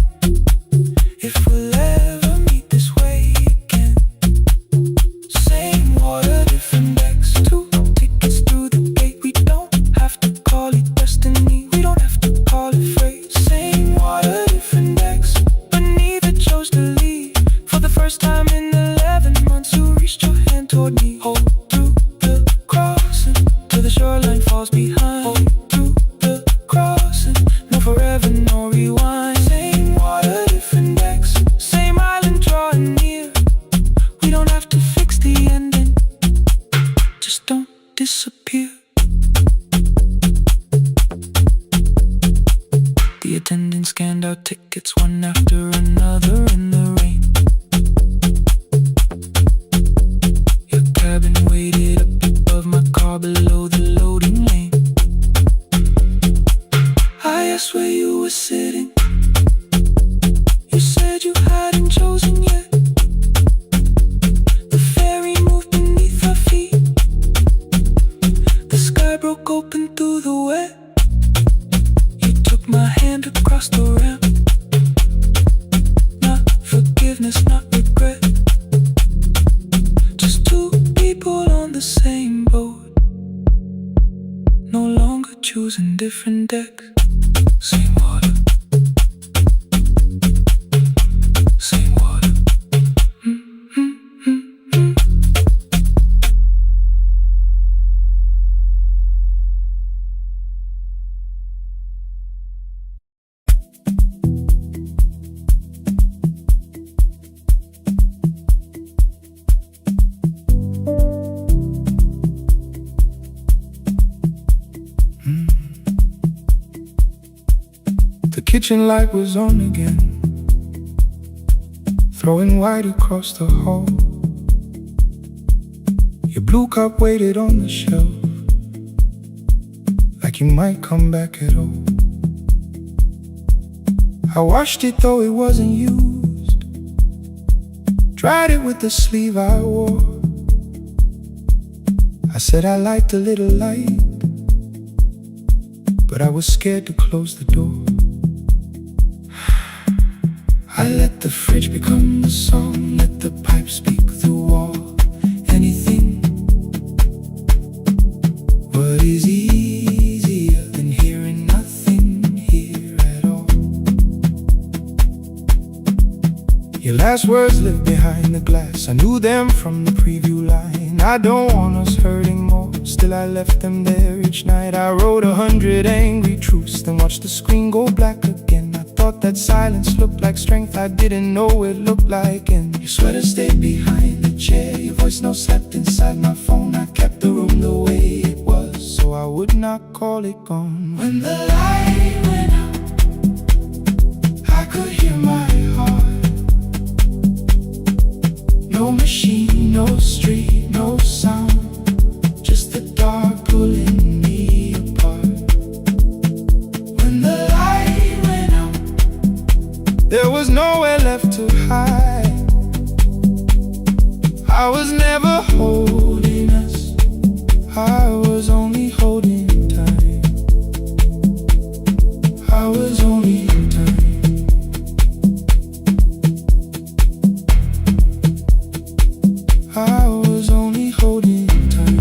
if we'll ever meet this way again. Same water, different decks, two tickets through the gate. We don't have to call it destiny, we don't have to call it fate. Same water, different decks, but neither chose to leave. For the first time in 11 months, you reached your hand toward me. Hold through the crossing till the shoreline falls behind. Hold through the crossing, no forever, no rewind. Same water, different decks, same island drawing near. We don't have to fix the ending, just don't disappear. The attendant scanned our tickets one after another in the rain. Your cabin waited up above my car below the loading lane. I asked where you were sitting, you said you hadn't chosen yet. The ferry moved beneath our feet, the sky broke open through the wet. You took my hand across the ramp, not forgiveness, not regret. Just two people on the same boat, no longer choosing different decks. Same kitchen light was on again, throwing white across the hall. Your blue cup waited on the shelf, like you might come back at all. I washed it though it wasn't used, dried it with the sleeve I wore. I said I liked a little light, but I was scared to close the door. I let the fridge become the song, let the pipe speak through all. Anything. What is easier than hearing nothing here at all? Your last words live behind the glass, I knew them from the preview line. I don't want us hurting more, still I left them there each night. I wrote 100 angry truths, then watched the screen go black again. I thought that silence looked like strength, I didn't know it looked like end. Your sweater stayed behind the chair, your voice note slept inside my phone. I kept the room the way it was, so I would not call it gone. When the light went out, I could hear my heart. No machine, no street, no sound, just the dark pulling me apart. When the light went out, there was nowhere left to hide. I was never holding us, I was only holding time. I was only time. I was only holding time.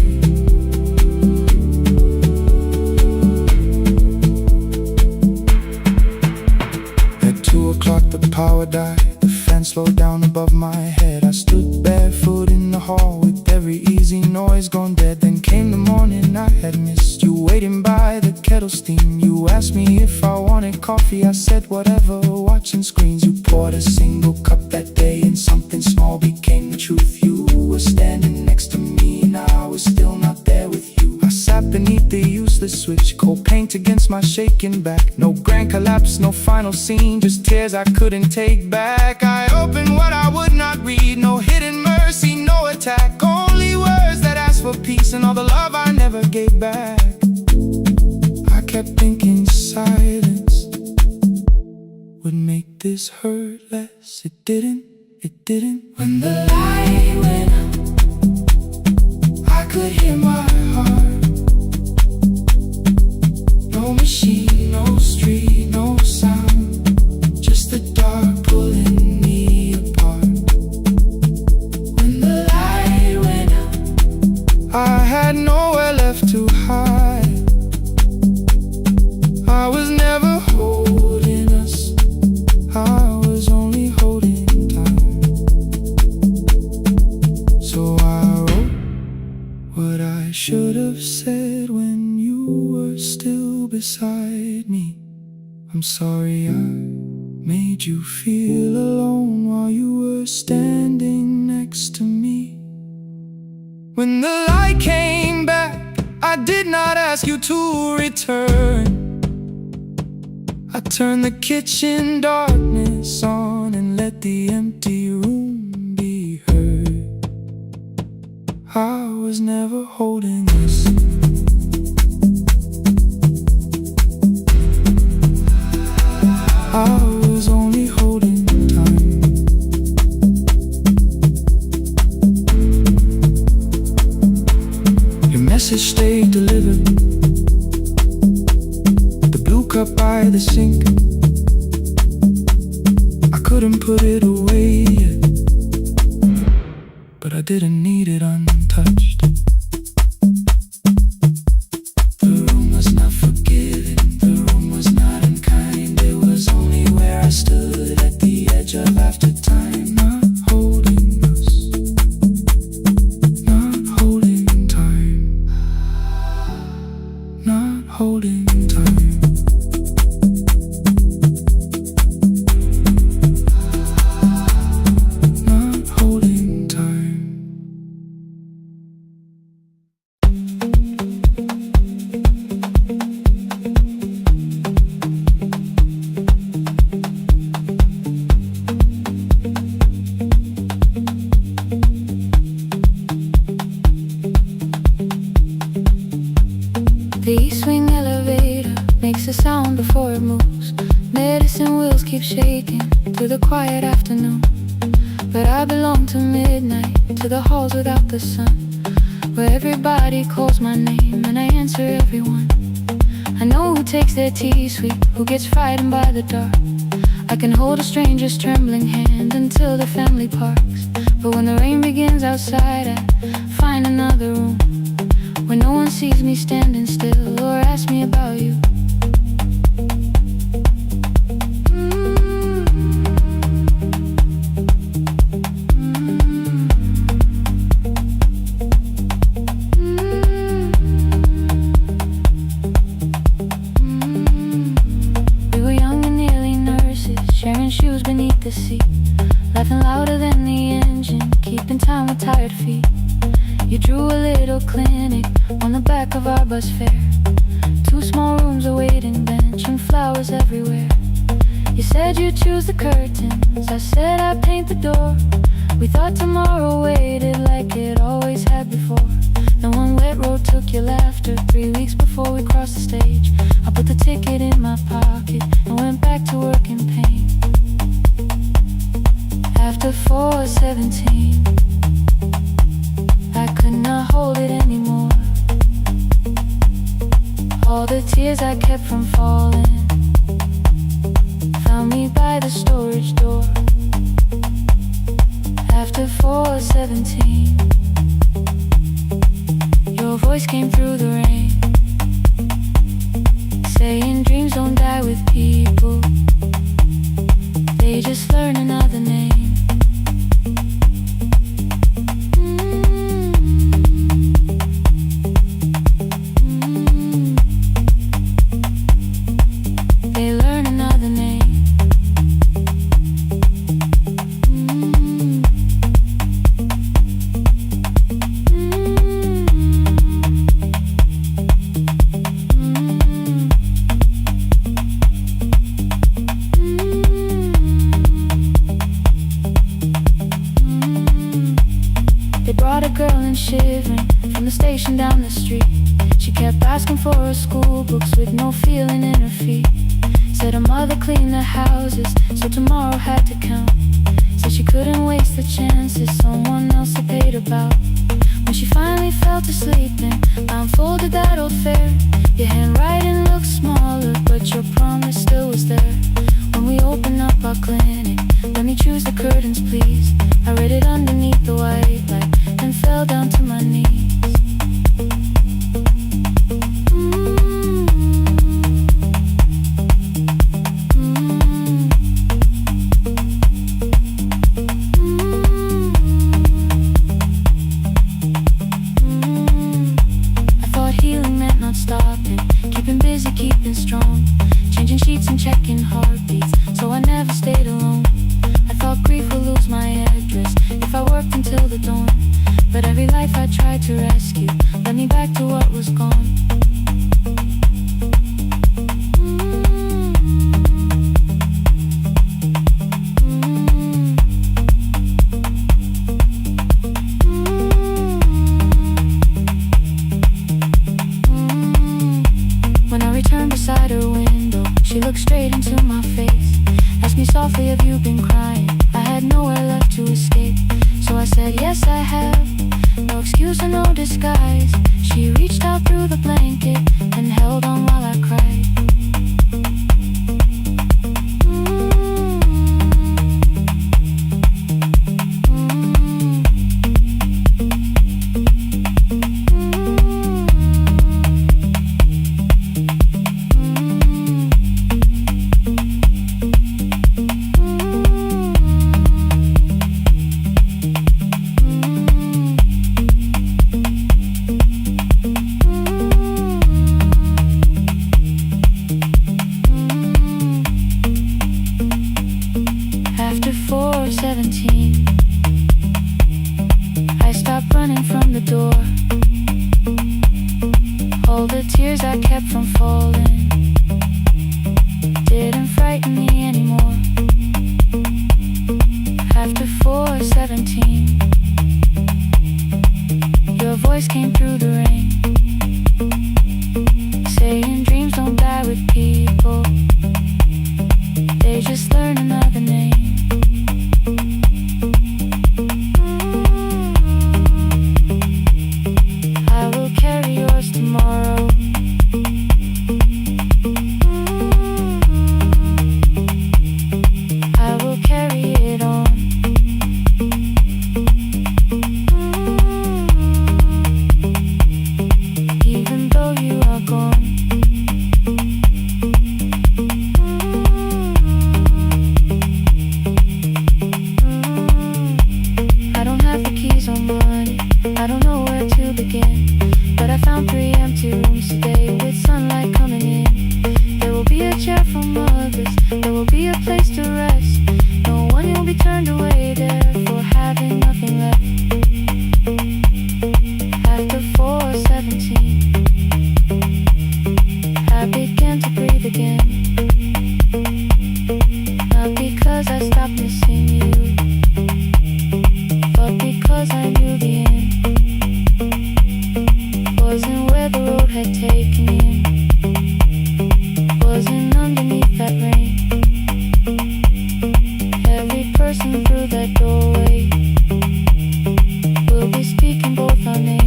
At 2 o'clock the power died, the fan slowed down above my head. I stood barefoot in the hall with every easy noise gone dead. Then came the morning I had missed, you waiting by the kettle steam. You asked me if I wanted coffee, I said whatever, watching screens. You poured a single cup that day and something small became the truth. You were standing next to me and I was still not there with you. I sat beneath the useless switch, cold paint against my shaking back. No grand collapse, no final scene, just tears I couldn't take back. I opened what I would not read, no hidden mercy, no attack, only words that asked for peace and all the love I never gave back. I kept thinking silence would make this hurt less. It didn't. When the light went out, I could hear my heart. No machine, no street, no sound, just the dark pulling me apart. When the light went out, I had nowhere left to hide. I was never holding us, I was only holding time. So I wrote what I should have said when you were still beside me. I'm sorry I made you feel alone while you were standing next to me. When the light came back, I did not ask you to return. I turned the kitchen darkness on and let the empty room be heard. I was never holding this. I was only holding time. Your message stayed delivered, the blue cup by the sink. I couldn't put it away yet, but I didn't need it untouched. The room was not forgiving, the room was not unkind. It was only where I stood at the edge of after time. Not holding us, not holding time, not holding time. Not holding time. Racing wheels keep shaking through the quiet afternoon. But I belong to midnight, to the halls without the sun, where everybody calls my name and I answer everyone. I know who takes their tea sweet, who gets frightened by the dark. I can hold a stranger's trembling hand until the family parks. But when the rain begins outside, I find another room where no one sees me standing still or asks me about you. Sharing shoes beneath the seat, laughing louder than the engine, keeping time with tired feet. You drew a little clinic on the back of our bus fare. 2 small rooms, a waiting bench, and flowers everywhere. You said you'd choose the curtains, I said I'd paint the door. We thought tomorrow waited like it always had before. Then one wet road took your laughter. 3 weeks before we crossed the stage, I put the ticket in my pocket and went back to work in pain. After 4:17, I could not hold it anymore. All the tears I kept from falling found me by the storage door. After 4:17, your voice came through the rain, saying dreams don't die with people, they just learn another name. They learn another name. They brought a girl in shivering from the station down the street. She kept asking for her school books with no feeling in her feet. Said her mother cleaned the houses, so tomorrow had to count. Said she couldn't waste the chances someone else had paid about. When she finally fell to sleep and unfolded that old fare, your handwriting looked smaller, but your promise still was there. When we opened up our clinic, let me choose the curtains please. I read it underneath the white light and fell down to my knees. I thought healing meant not stopping, keeping busy, keeping strong, changing sheets and checking heartbeats, so I never stayed alone. I thought grief would lose my address if I worked until the dawn. But every life I tried to rescue led me back to what was gone. When I returned beside her window, she looked straight into my face, asked me softly, have you been crying? I had nowhere left to escape, so I said, yes I have, no excuse or no disguise. She reached out through the blanket and held on while I cried. After 4:17, I stopped running from the door. All the tears I kept from falling didn't frighten me anymore. After 4:17, your voice came through the rain, saying dreams don't die with people, they just learn another name. I will carry yours tomorrow. I will carry it on. Even though you are gone. I don't have the keys on mine. I don't know where to begin, but I found 3 empty rooms today with sunlight coming in. There will be a chair for mothers, there will be a place to rest. No one will be turned away there for having nothing left. After 4:17, I began to breathe again. Not because I stopped missing you, but because I knew the end wasn't where the road had taken me, wasn't underneath that rain. Every person through that doorway will be speaking both our names.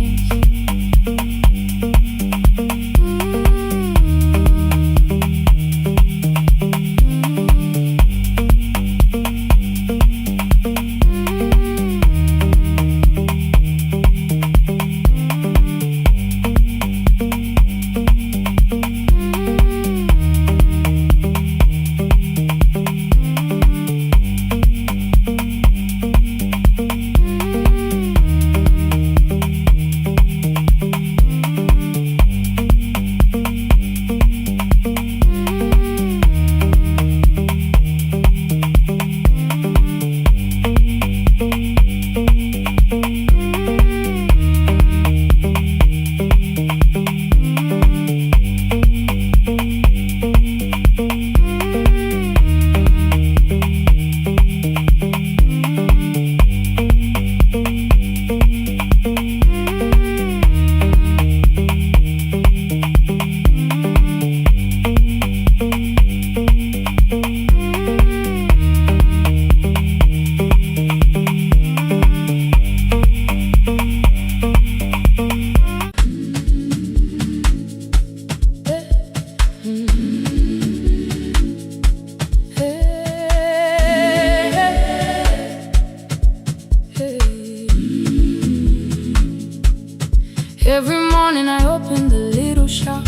Every morning I open the little shop.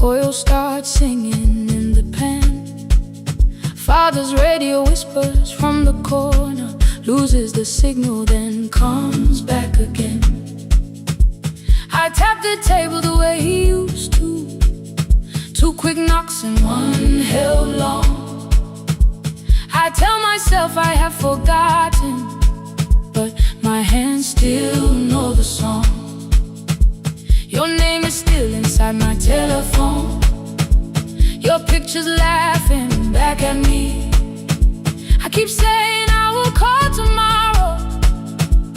Oil starts singing in the pan. Father's radio whispers from the corner, loses the signal, then comes back again. I tap the table the way he used to. 2 quick knocks and 1 held long. I tell myself I have forgotten, but my hands still know the song. Your name is still inside my telephone. Your picture's laughing back at me. I keep saying I will call tomorrow,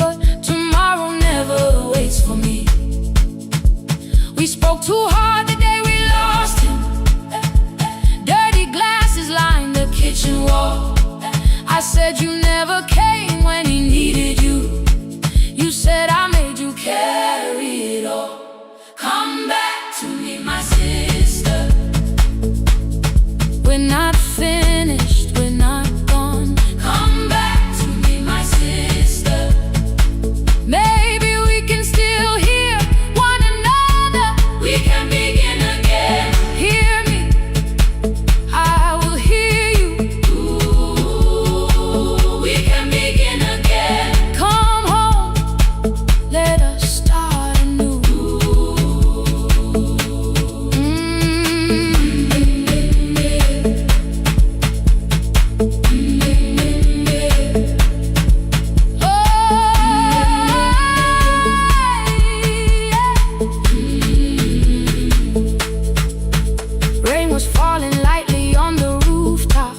but tomorrow never waits for me. We spoke too hard the day we lost him. Dirty glasses lined the kitchen wall. I said you never came when he needed you. You said I made you carry it all. Come back to me, my sister. We're not finished, we're not gone. Come back to me, my sister. Maybe we can still hear one another. We can begin again. Hear me, I will hear you. Ooh, we can begin again. Come home, let us start anew. Rain was falling lightly on the rooftop.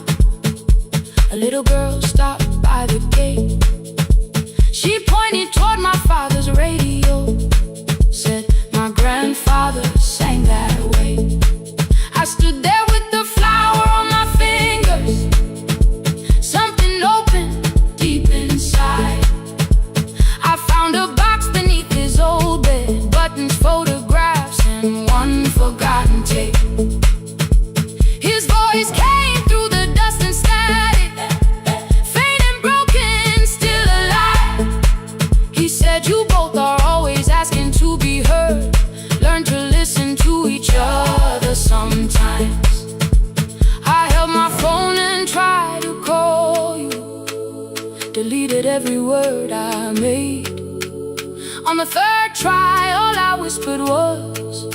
A little girl stopped by the gate. She pointed toward my father's radio, said my grandfather sang that way. I stood there with the flower on my finger, recorded every word I made. On the third try, all I whispered was,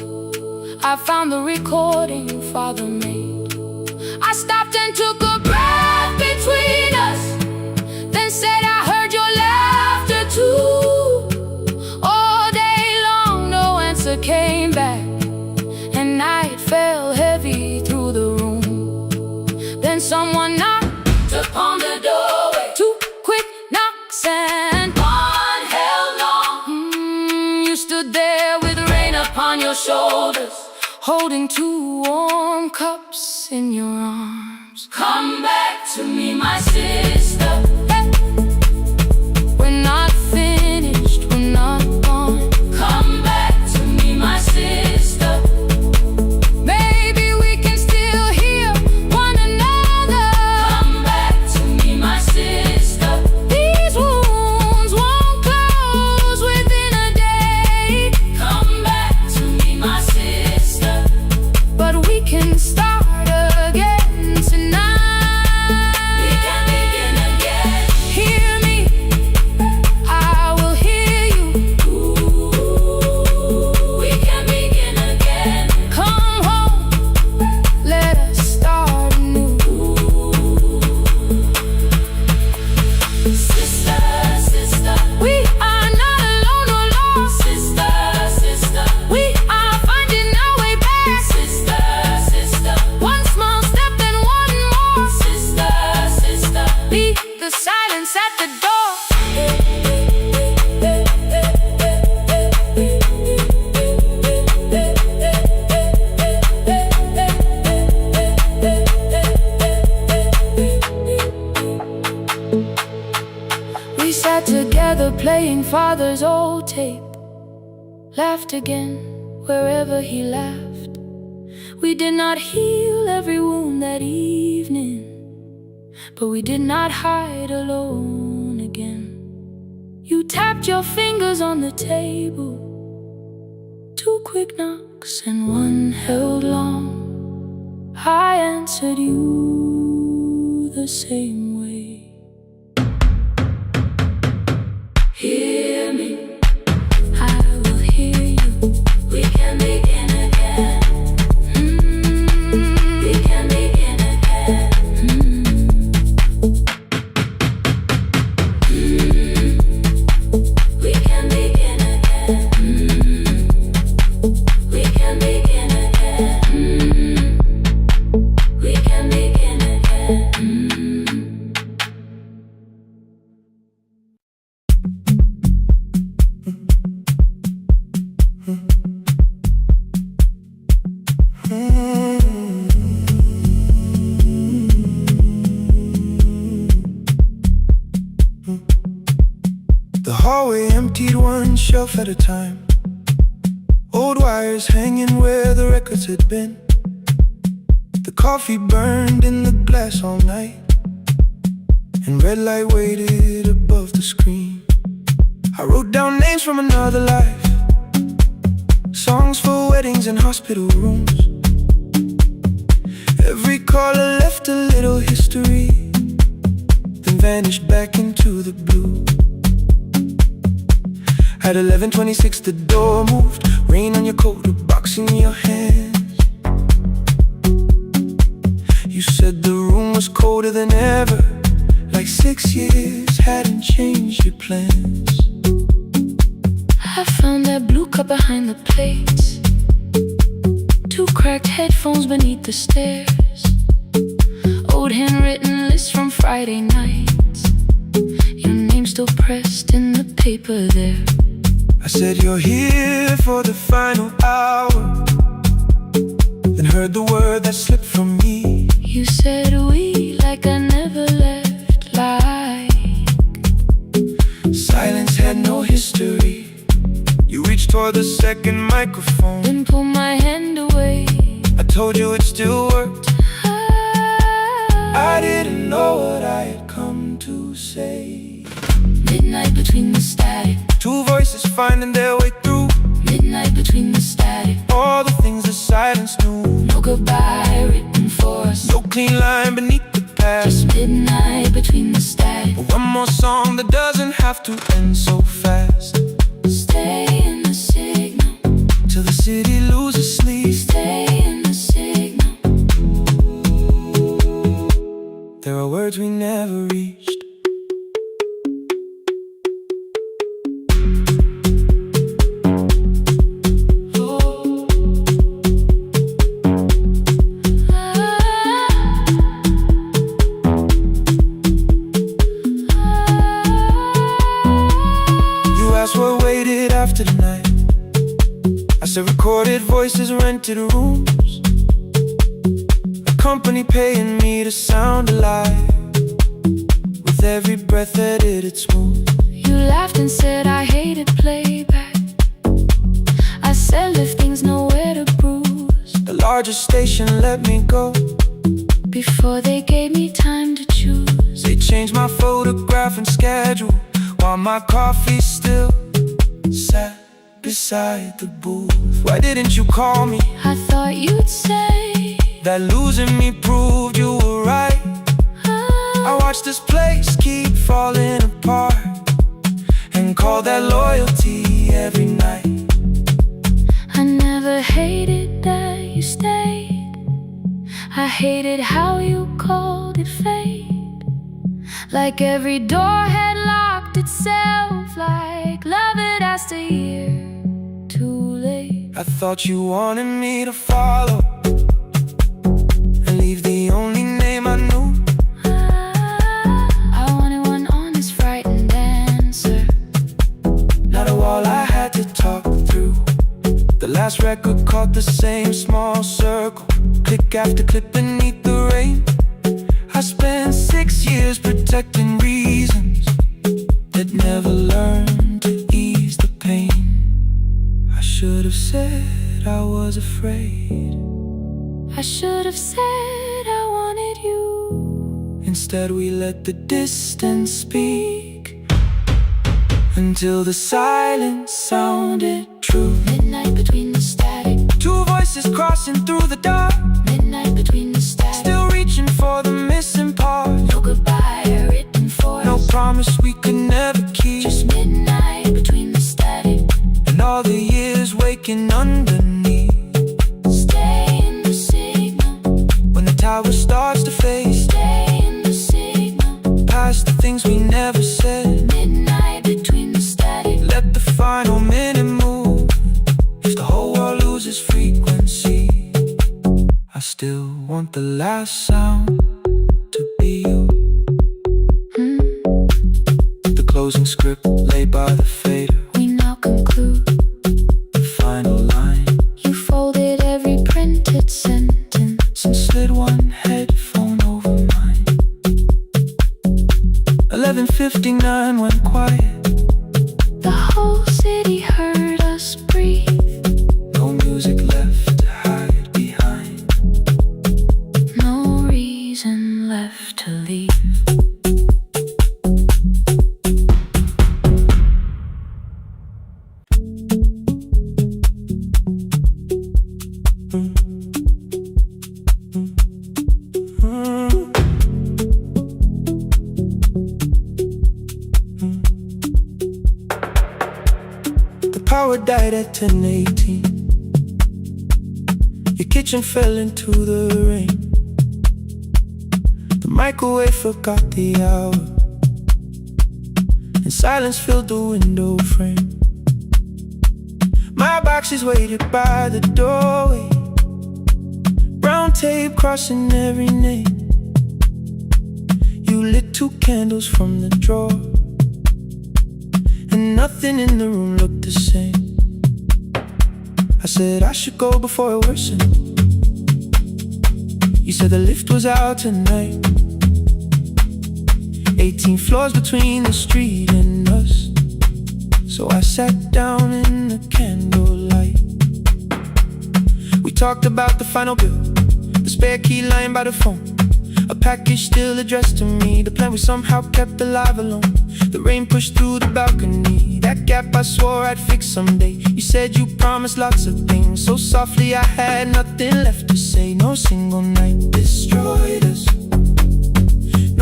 I found the recording Father made. I stopped and took a breath between us, then said I heard your laughter too. All day long no answer came back, and night fell heavy through the room. Then someone knocked upon the doorway. Two quick knocks and one held long. You stood there with rain upon your shoulders, holding two warm cups in your arms. Come back to me, my sister. Hey. We're not finished, we're not gone. Come back to me, my sister. Maybe we can still hear one another. Come back to me, my sister. These wounds won't close within a day. Come back to me, my sister. But we can start again tonight. We can begin again. Hear me, I will hear you. Ooh, we can begin again. Come home, let us start anew. Sister, sister, we are not alone or lost. Sister, sister, we are finding our way back. Sister, sister, one small step then one more. Sister, sister, leave the silence at the door. We sat together playing Father's old tape, laughed again wherever he laughed. We did not heal every wound that evening, but we did not hide alone again. You tapped your fingers on the table, two quick knocks and one held long. I answered you the same way. Hear me, I will hear you. We can begin again. We can begin again. We can begin again. We can begin again. We can begin again. The hallway emptied one shelf at a time, old wires hanging where the records had been. The coffee burned in the glass all night, and red light waited above the screen. I wrote down names from another life, songs for weddings and hospital rooms. Every caller left a little history, then vanished back into the blue. At 11:26 the door moved, rain on your coat, a box in your hands. You said the room was colder than ever, like 6 years hadn't changed your plans. I found that blue cup behind the plates, two cracked headphones beneath the stairs, old handwritten lists from Friday nights, your name still pressed in the paper there. I said you're here for the final hour, then heard the word that slipped from me. You said we like I never left, like silence had no history. You reached toward the second microphone, then pulled my hand away. I told you it still worked. I didn't know what I had come to say. Midnight between the static, two voices finding their way through. Midnight between the static, all the things the silence knew. no goodbye written for us, no clean line beneath the past. just midnight between the static. One more more song that doesn't have to end so fast. Stay in the signal Till the city loses sleep. Stay in the signal. There are words we never reached. What waited after the night? I said recorded voices, rented rooms, a company paying me to sound alive, with every breath edited smooth. You laughed and said I hated playback. I said if things nowhere to bruise. The largest station let me go before they gave me time to choose. They changed my photograph and schedule, while my coffee still sat beside the booth. Why didn't you call me? I thought you'd say that losing me proved you were right. I watched this place keep falling apart and call that loyalty every night. I never hated that you stayed. I hated how you called it fate. Like every door had locked itself, like love had asked a year too late. I thought you wanted me to follow and leave the only name I knew. I wanted one honest, frightened answer, not a wall I had to talk through. The last record caught the same small circle, click after click beneath the rain. I spent 6 years protecting reasons that never learned to ease the pain. I should have said I was afraid. I should have said I wanted you. Instead we let the distance speak until the silence sounded true. Midnight between the static, two voices crossing through the dark. Midnight between the static, still reaching for the missing part. no goodbye written for us, no promise we could never keep. just midnight between the static and all the years waking underneath. Stay in the signal When the tower starts to fade, stay in the signal. past the things we never said. Midnight between the static, Let the final minute move. If the whole world loses frequency, I still want the last sound to be you. The closing script laid by the fader, we now conclude. the final line. You folded every printed sentence and slid one headphone over mine. 11:59 went quiet. The whole city heard us breathe. No music left to hide behind. No reason left to leave. Power died at 10:18. Your kitchen fell into the rain. The microwave forgot the hour, and silence filled the window frame. My boxes waited by the doorway, brown tape crossing every name. You lit 2 candles from the drawer, and nothing in the room looked the same. I said I should go before it worsened. You said the lift was out tonight. 18 floors between the street and us. So I sat down in the candlelight. We talked about the final bill, the spare key lying by the phone, a package still addressed to me, the plan we somehow kept alive alone. The rain pushed through the balcony, that gap I swore I'd fix someday. You said you promised lots of things, so softly I had nothing left to say. No single night destroyed us,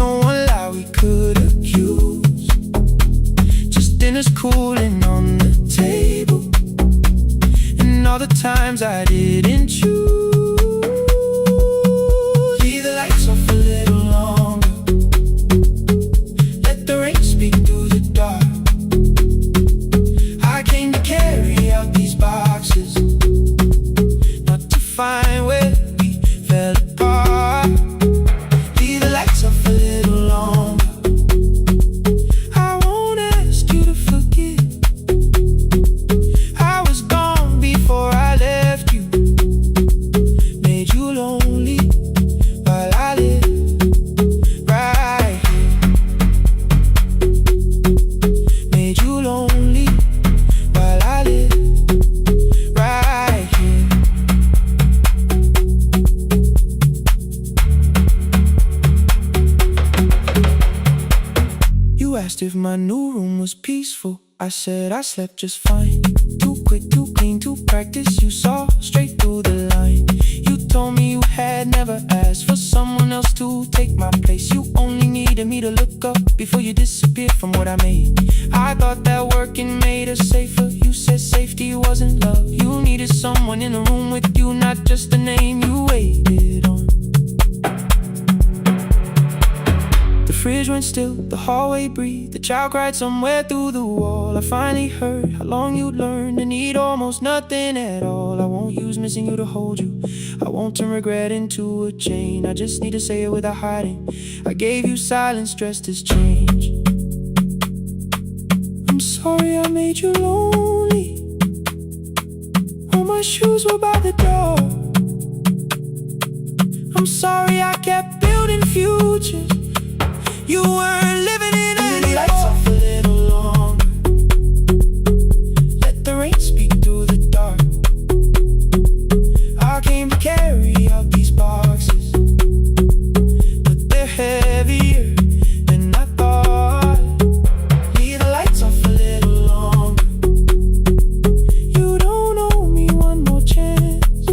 no one lie we could accuse. lights off a little longer. I won't ask you to forget. I was gone before I left you. Made you lonely while I live right here. Made you lonely while I live right here. You asked if my new room was peaceful. I said I slept just fine. Too quick, too clean, too practiced. You saw straight through the line. You told me you had never asked for someone else to take my place. You only needed me to look up before you disappeared from what I made. I thought that working made us safer. You said safety wasn't love. You needed someone in the room with you, not just the name you waited on. The fridge went still, the hallway breathed. The child cried somewhere through the wall. I finally heard how long you'd learned to need almost nothing at all. I won't use missing you to hold you. I won't turn regret into a chain. I just need to say it without hiding. I gave you silence dressed as change. I'm sorry I made you lonely. All my shoes were by the door. I'm sorry I kept building futures. You weren't living in any lights off a little longer. Let the rain speak through the dark. I came to carry out these boxes, but they're heavier than I thought. Leave the lights off a little longer. You don't owe me one more chance.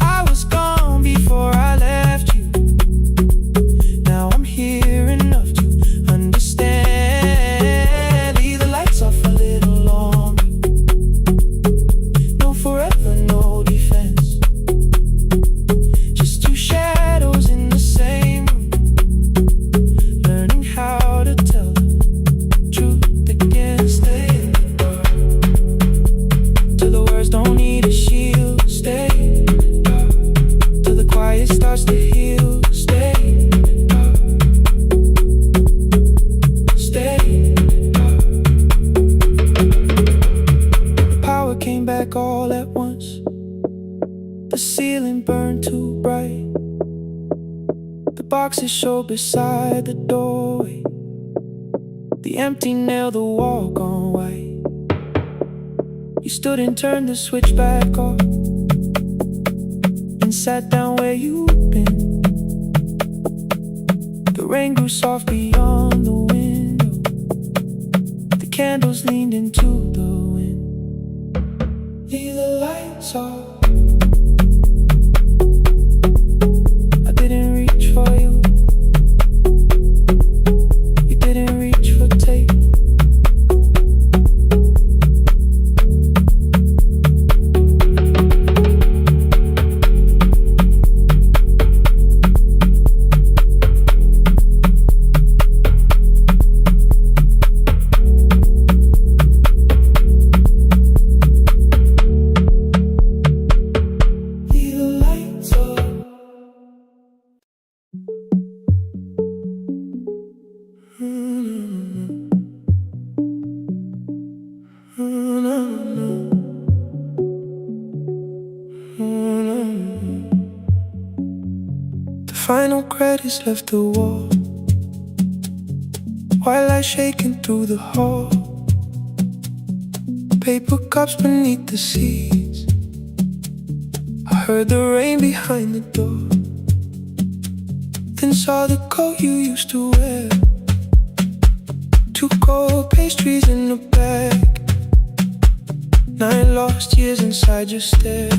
I was gone before I left you. Now I'm here enough to understand. Leave the lights off a little longer. No forever, no defense. Just two shadows in the same room, learning how to tell the truth again. Stay in the dark till the words don't need a shield. Stay in the dark till the quiet starts to heal. Stay in the dark. Stay in the dark. The power came back all at once. The ceiling burned too bright. The boxes showed beside the doorway. The empty nail, the wall gone white. You stood and turned the switch back off and sat down where you'd been. The rain grew soft beyond the window. The candles leaned into the wind. Leave the lights off. I didn't reach for you. You didn't reach for tape. Leave the lights off. The final credits left the wall, white light shaking through the hall. Paper cups beneath the seats. I heard the rain behind the door, then saw the coat you used to wear. Two cold pastries in a bag. 9 lost years inside your stare.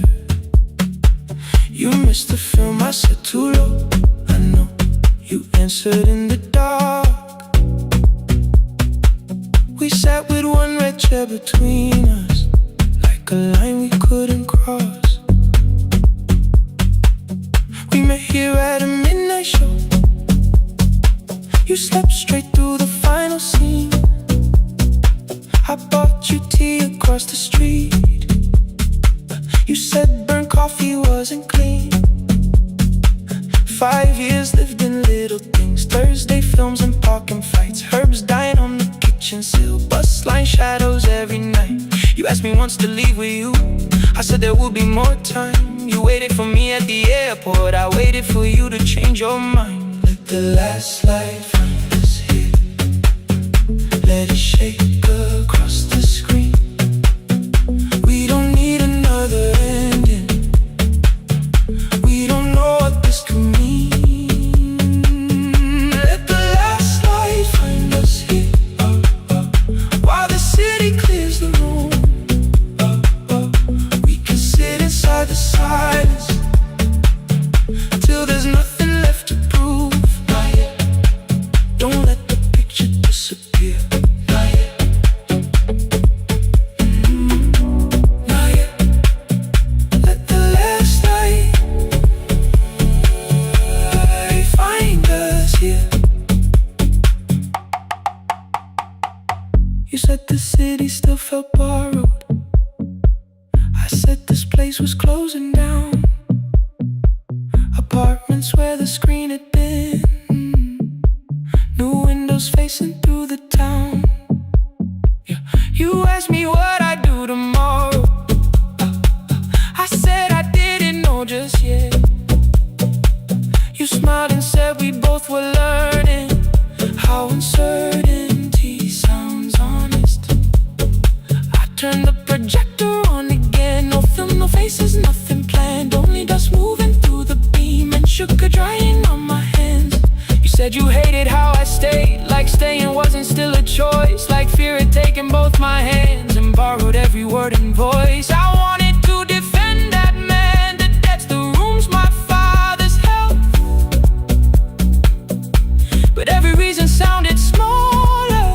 You missed the film I said too low. I know you answered in the dark. We sat with one red chair between us, like a line we couldn't cross. We met here at a midnight show. You slept straight through the final scene. I bought you tea across the street. You said burnt coffee wasn't clean. 5 years lived in little things. Thursday films and parking fights. Herbs dying on the kitchen sill. Bus line shadows every night. You asked me once to leave with you. I said there would be more time. You waited for me at the airport. I waited for you to change your mind. Let the last light find us here. Let it shake across the screen. We don't need another ending. We don't know what this could mean. Let the last light find us here, while the city clears the room. We can sit inside the silence till there's nothing left to prove. Not yet. Don't let the picture disappear. Not yet. Not yet. Let the last light find us here. You said the city still felt borrowed. I said this place was closing down. Apartments where the screen had been. New windows facing through the town. Yeah. You asked me what I'd do tomorrow. I said I didn't know just yet. You smiled and said we both were learning how uncertainty sounds honest. I turned the projector on again. No film, no faces, nothing planned. Only dust moving through the beam and sugar drying on my hands. You said you hated how I stayed, like staying wasn't still a choice, like fear had taken both my hands and borrowed every word and voice. I wanted to defend that man, the debts, the rooms, my father's health, but every reason sounded smaller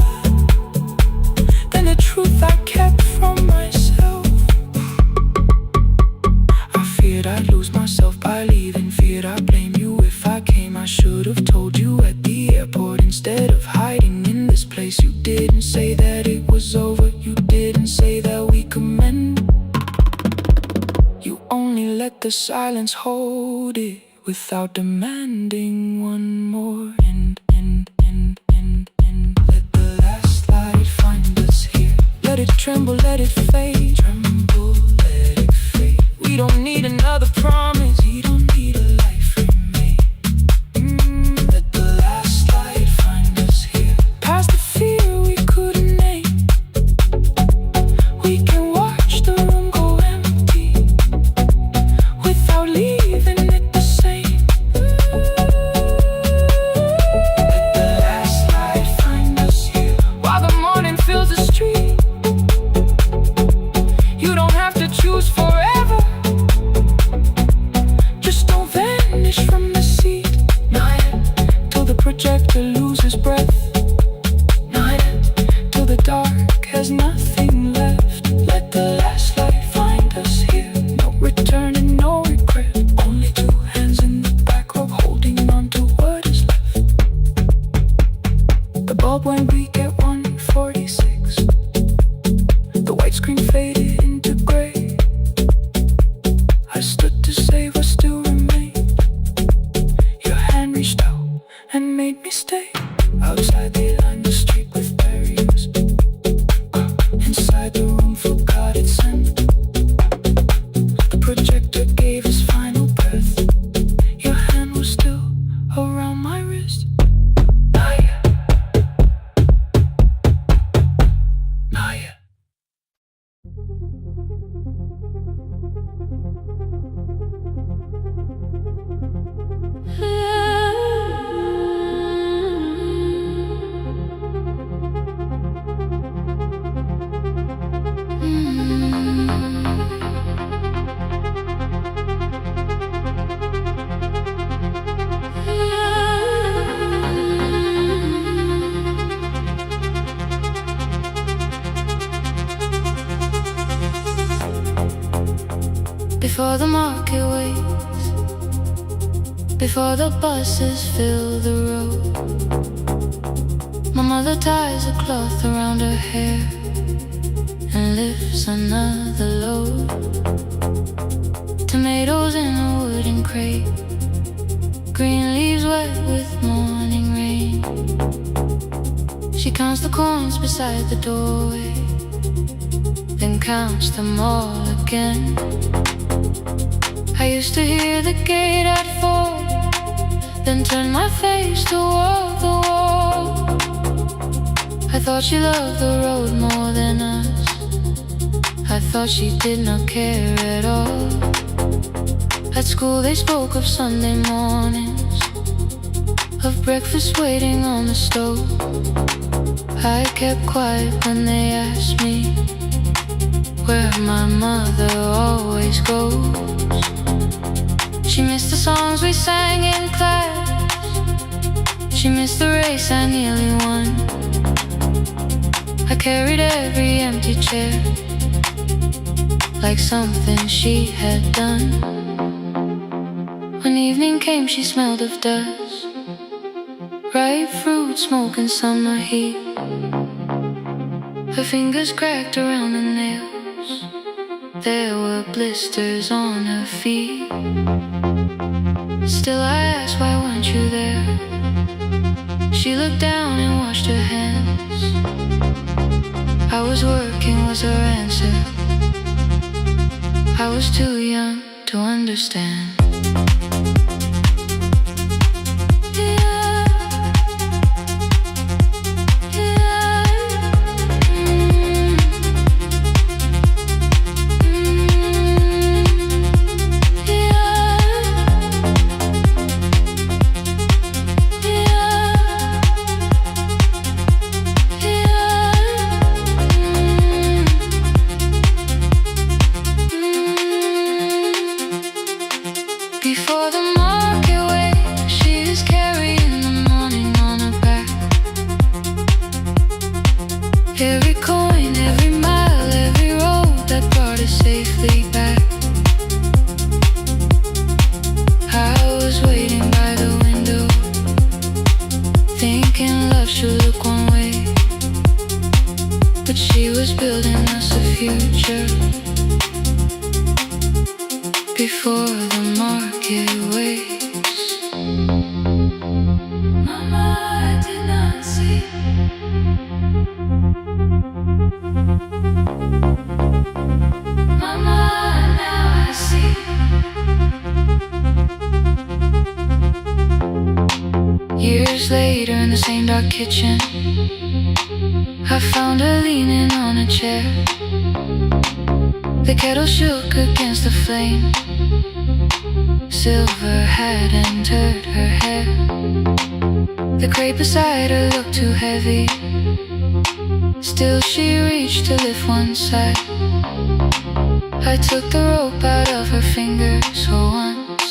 than the truth I kept from myself. I feared I'd lose myself by leaving, feared I'd blame you if I came. I should have told you at the airport instead of hiding in this place. You didn't say that it was over. You didn't say that we could mend. You only let the silence hold it without demanding one more end. Let the last light find us here. Let it tremble, let it fade. Tremble, let it fade. We don't need another promise. We don't need a life remade. Let the last light find us here. Past the fear we couldn't name. We can watch the room go empty without leaving it the same. Let the last light find us here, while the morning fills the street. You don't have to choose forever. Just don't vanish from the seat. Not yet. Till the projector loses breath. Not yet. Till the dark has nothing left. Let the last light find us here. No return and no regret. Only two hands in the back row holding on to what is left. The bulb went weak at 1:46. The white screen faded into gray. I stood to save what still remained. Your hand reached out and made me stay. Outside they lined the street with barriers. Inside the room forgot its scent. The projector gave his final breath. Your hand was still around my wrist. Not yet. Not yet. Before the market waits, before the buses fill the road, my mother ties a cloth around her hair and lifts another load. Tomatoes in a wooden crate, green leaves wet with morning rain. She counts the coins beside the doorway, then counts them all again. I used to hear the gate at 4, then turn my face toward the wall. I thought she loved the road more than us. I thought she did not care at all. At school they spoke of Sunday mornings, of breakfast waiting on the stove. I kept quiet when they asked me where my mother always goes. She missed the songs we sang in class. She missed the race I nearly won. I carried every empty chair like something she had done. When evening came she smelled of dust, ripe fruit, smoke and summer heat. Her fingers cracked around the nails, there were blisters on her feet. Still I asked, why weren't you there? She looked down and washed her hands. I was working was her answer. I was too young to understand. Before the market way, she is carrying the morning on her back. Every coin, every mile, every road that brought her safely back. I was waiting by the window, thinking love should look one way, but she was building us a future. Before the market waits, Mama, I did not see. Mama, now I see. Years later in the same dark kitchen, I found her leaning on a chair. The kettle shook against the flame, silver had entered her hair. The crate beside her looked too heavy, still she reached to lift one side. I took the rope out of her fingers for once.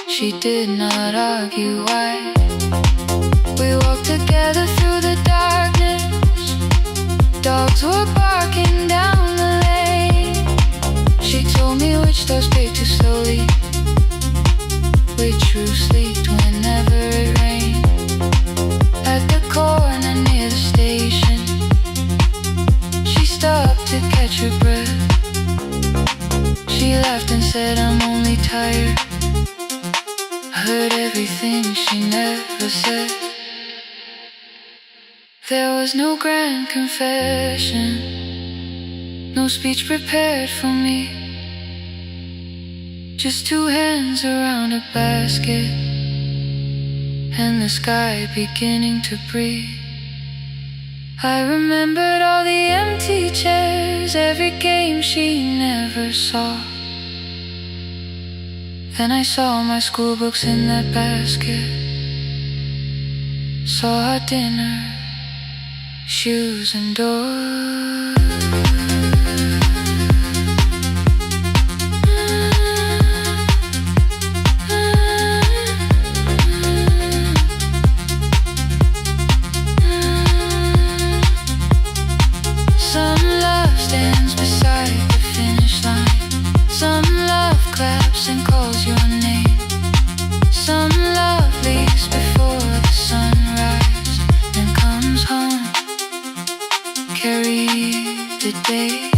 She did not argue why. We walked together through the darkness. Dogs were barking down the lane. She told me which doors paved too slowly, which roofs leaked whenever it rained. At the corner near the station, she stopped to catch her breath. She laughed and said, I'm only tired. I heard everything she never said. There was no grand confession, no speech prepared for me, just two hands around a basket and the sky beginning to breathe. I remembered all the empty chairs, every game she never saw. Then I saw my school books in that basket, saw our dinner, shoes and doors. Some love stands beside the finish line. Some love claps and calls your name. Some love leaves before the sunrise and comes home. Carry the day.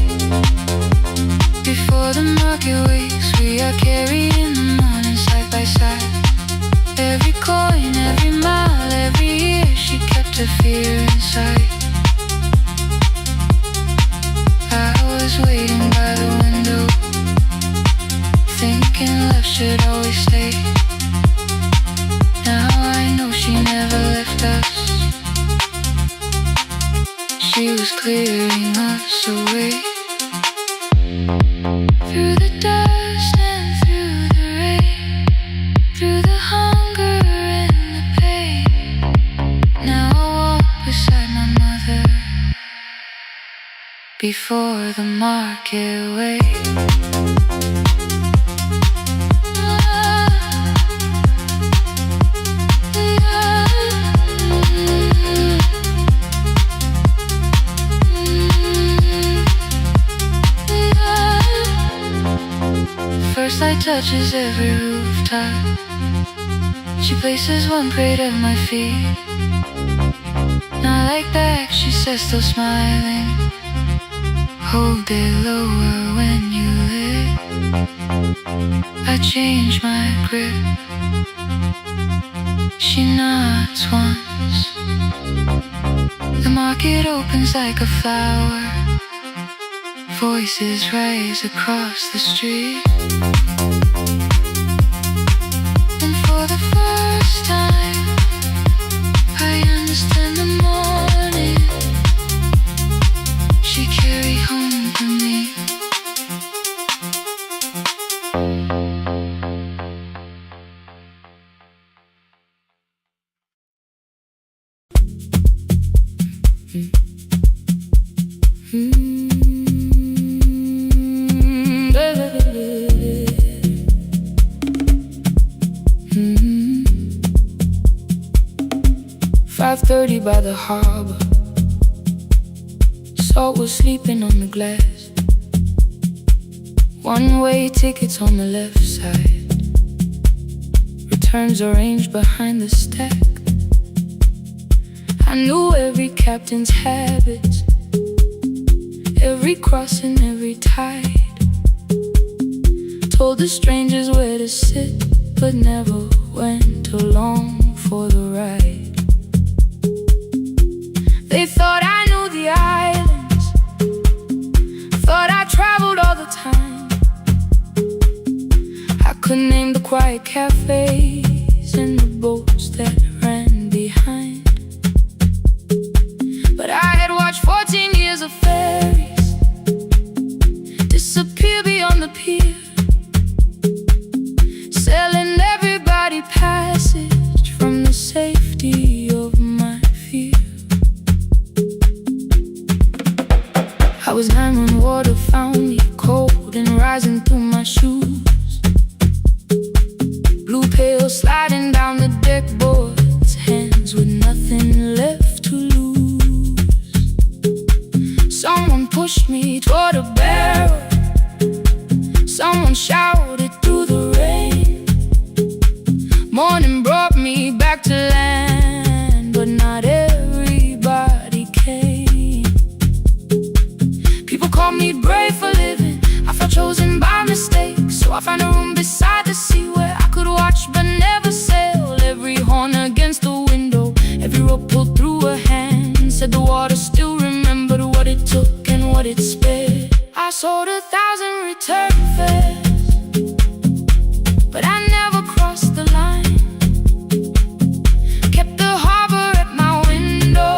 Before the market wakes, we are carried in the morning side by side. She was clearing us away through the dust and through the rain, through the hunger and the pain. Now I walk beside my mother before the market way. First light touches every rooftop. She places one plate at my feet. Not like that, she says, still smiling. Hold it lower when you lit. I change my grip. She nods once. The market opens like a flower. Voices rise across the street. And for the first time, I understand the morning she carried home for me. Mm-hmm. 5:30 by the harbor. Salt was sleeping on the glass. One-way tickets on the left side. Returns arranged behind the stack. I knew every captain's habits, every crossing, every tide. Told the strangers where to sit, but never went along for the ride. They thought I knew the islands, thought I traveled all the time. I could name the quiet cafes and the boats that ran behind. But I had watched 14 years of ferries disappear beyond the pier, selling everybody passage from the safety of my fear. I was 9 when water found me, cold and rising through my shoes. Blue pail sliding down the deck boards, hands with nothing left to lose. Someone pushed me toward a barrel, someone shouted through the rain. Morning brought me back to land, but not everybody came. People called me brave for living. I felt chosen by mistake, so I found a room beside the sea where I could watch but never sail. Every horn against the window, every rope pulled through a hand, said the water still remembered what it took and what it spared. I sold 1,000 return fares, but I never crossed the line. Kept the harbor at my window,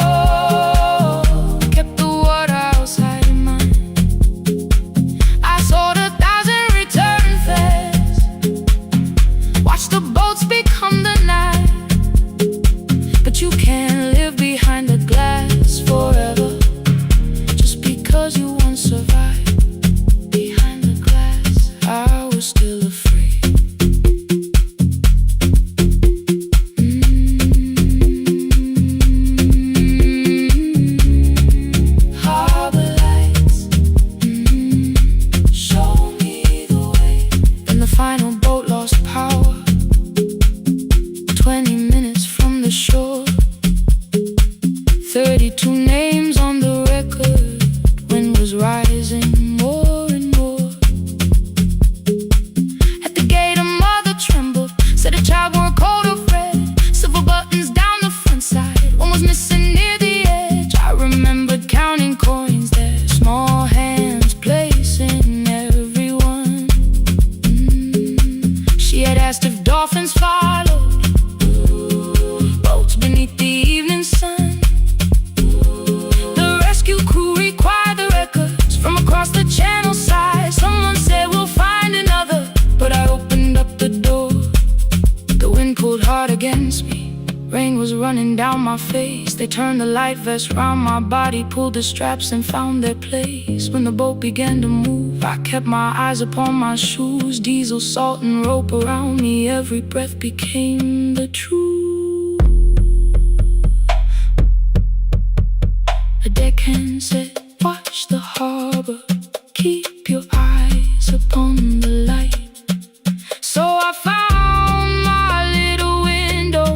kept the water outside of mine. I sold 1,000 return fares, watched the boats become the night. But you can't live behind the glass forever, just because you once survived. down my face. They turned the light vest round my body, pulled the straps and found their place. When the boat began to move, I kept my eyes upon my shoes. Diesel, salt and rope around me, every breath became the truth. A deckhand said, watch the harbor, keep your eyes upon the light. So I found my little window,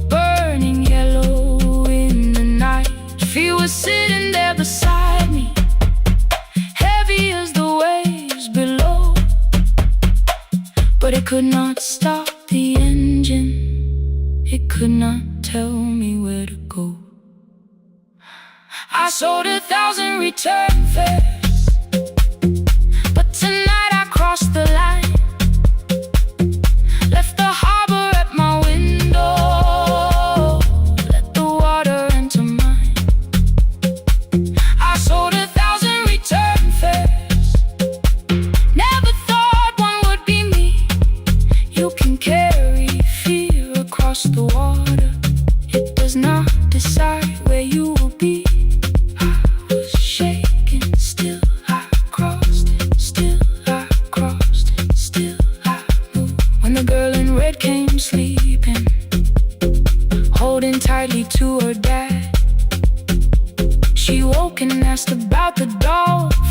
burning yellow in the night. She was sitting there beside me, heavy as the waves below, but it could not stop the engine. It could not tell me where to go. I sold 1,000 return fares, but tonight I crossed the line. Left the harbor at my window, let the water enter mine. I sold 1,000 return fares, never thought one would be me. You can carry fear across the water, it does not decide where you will be. Came sleeping, holding tightly to her dad. She woke and asked about the dolphin.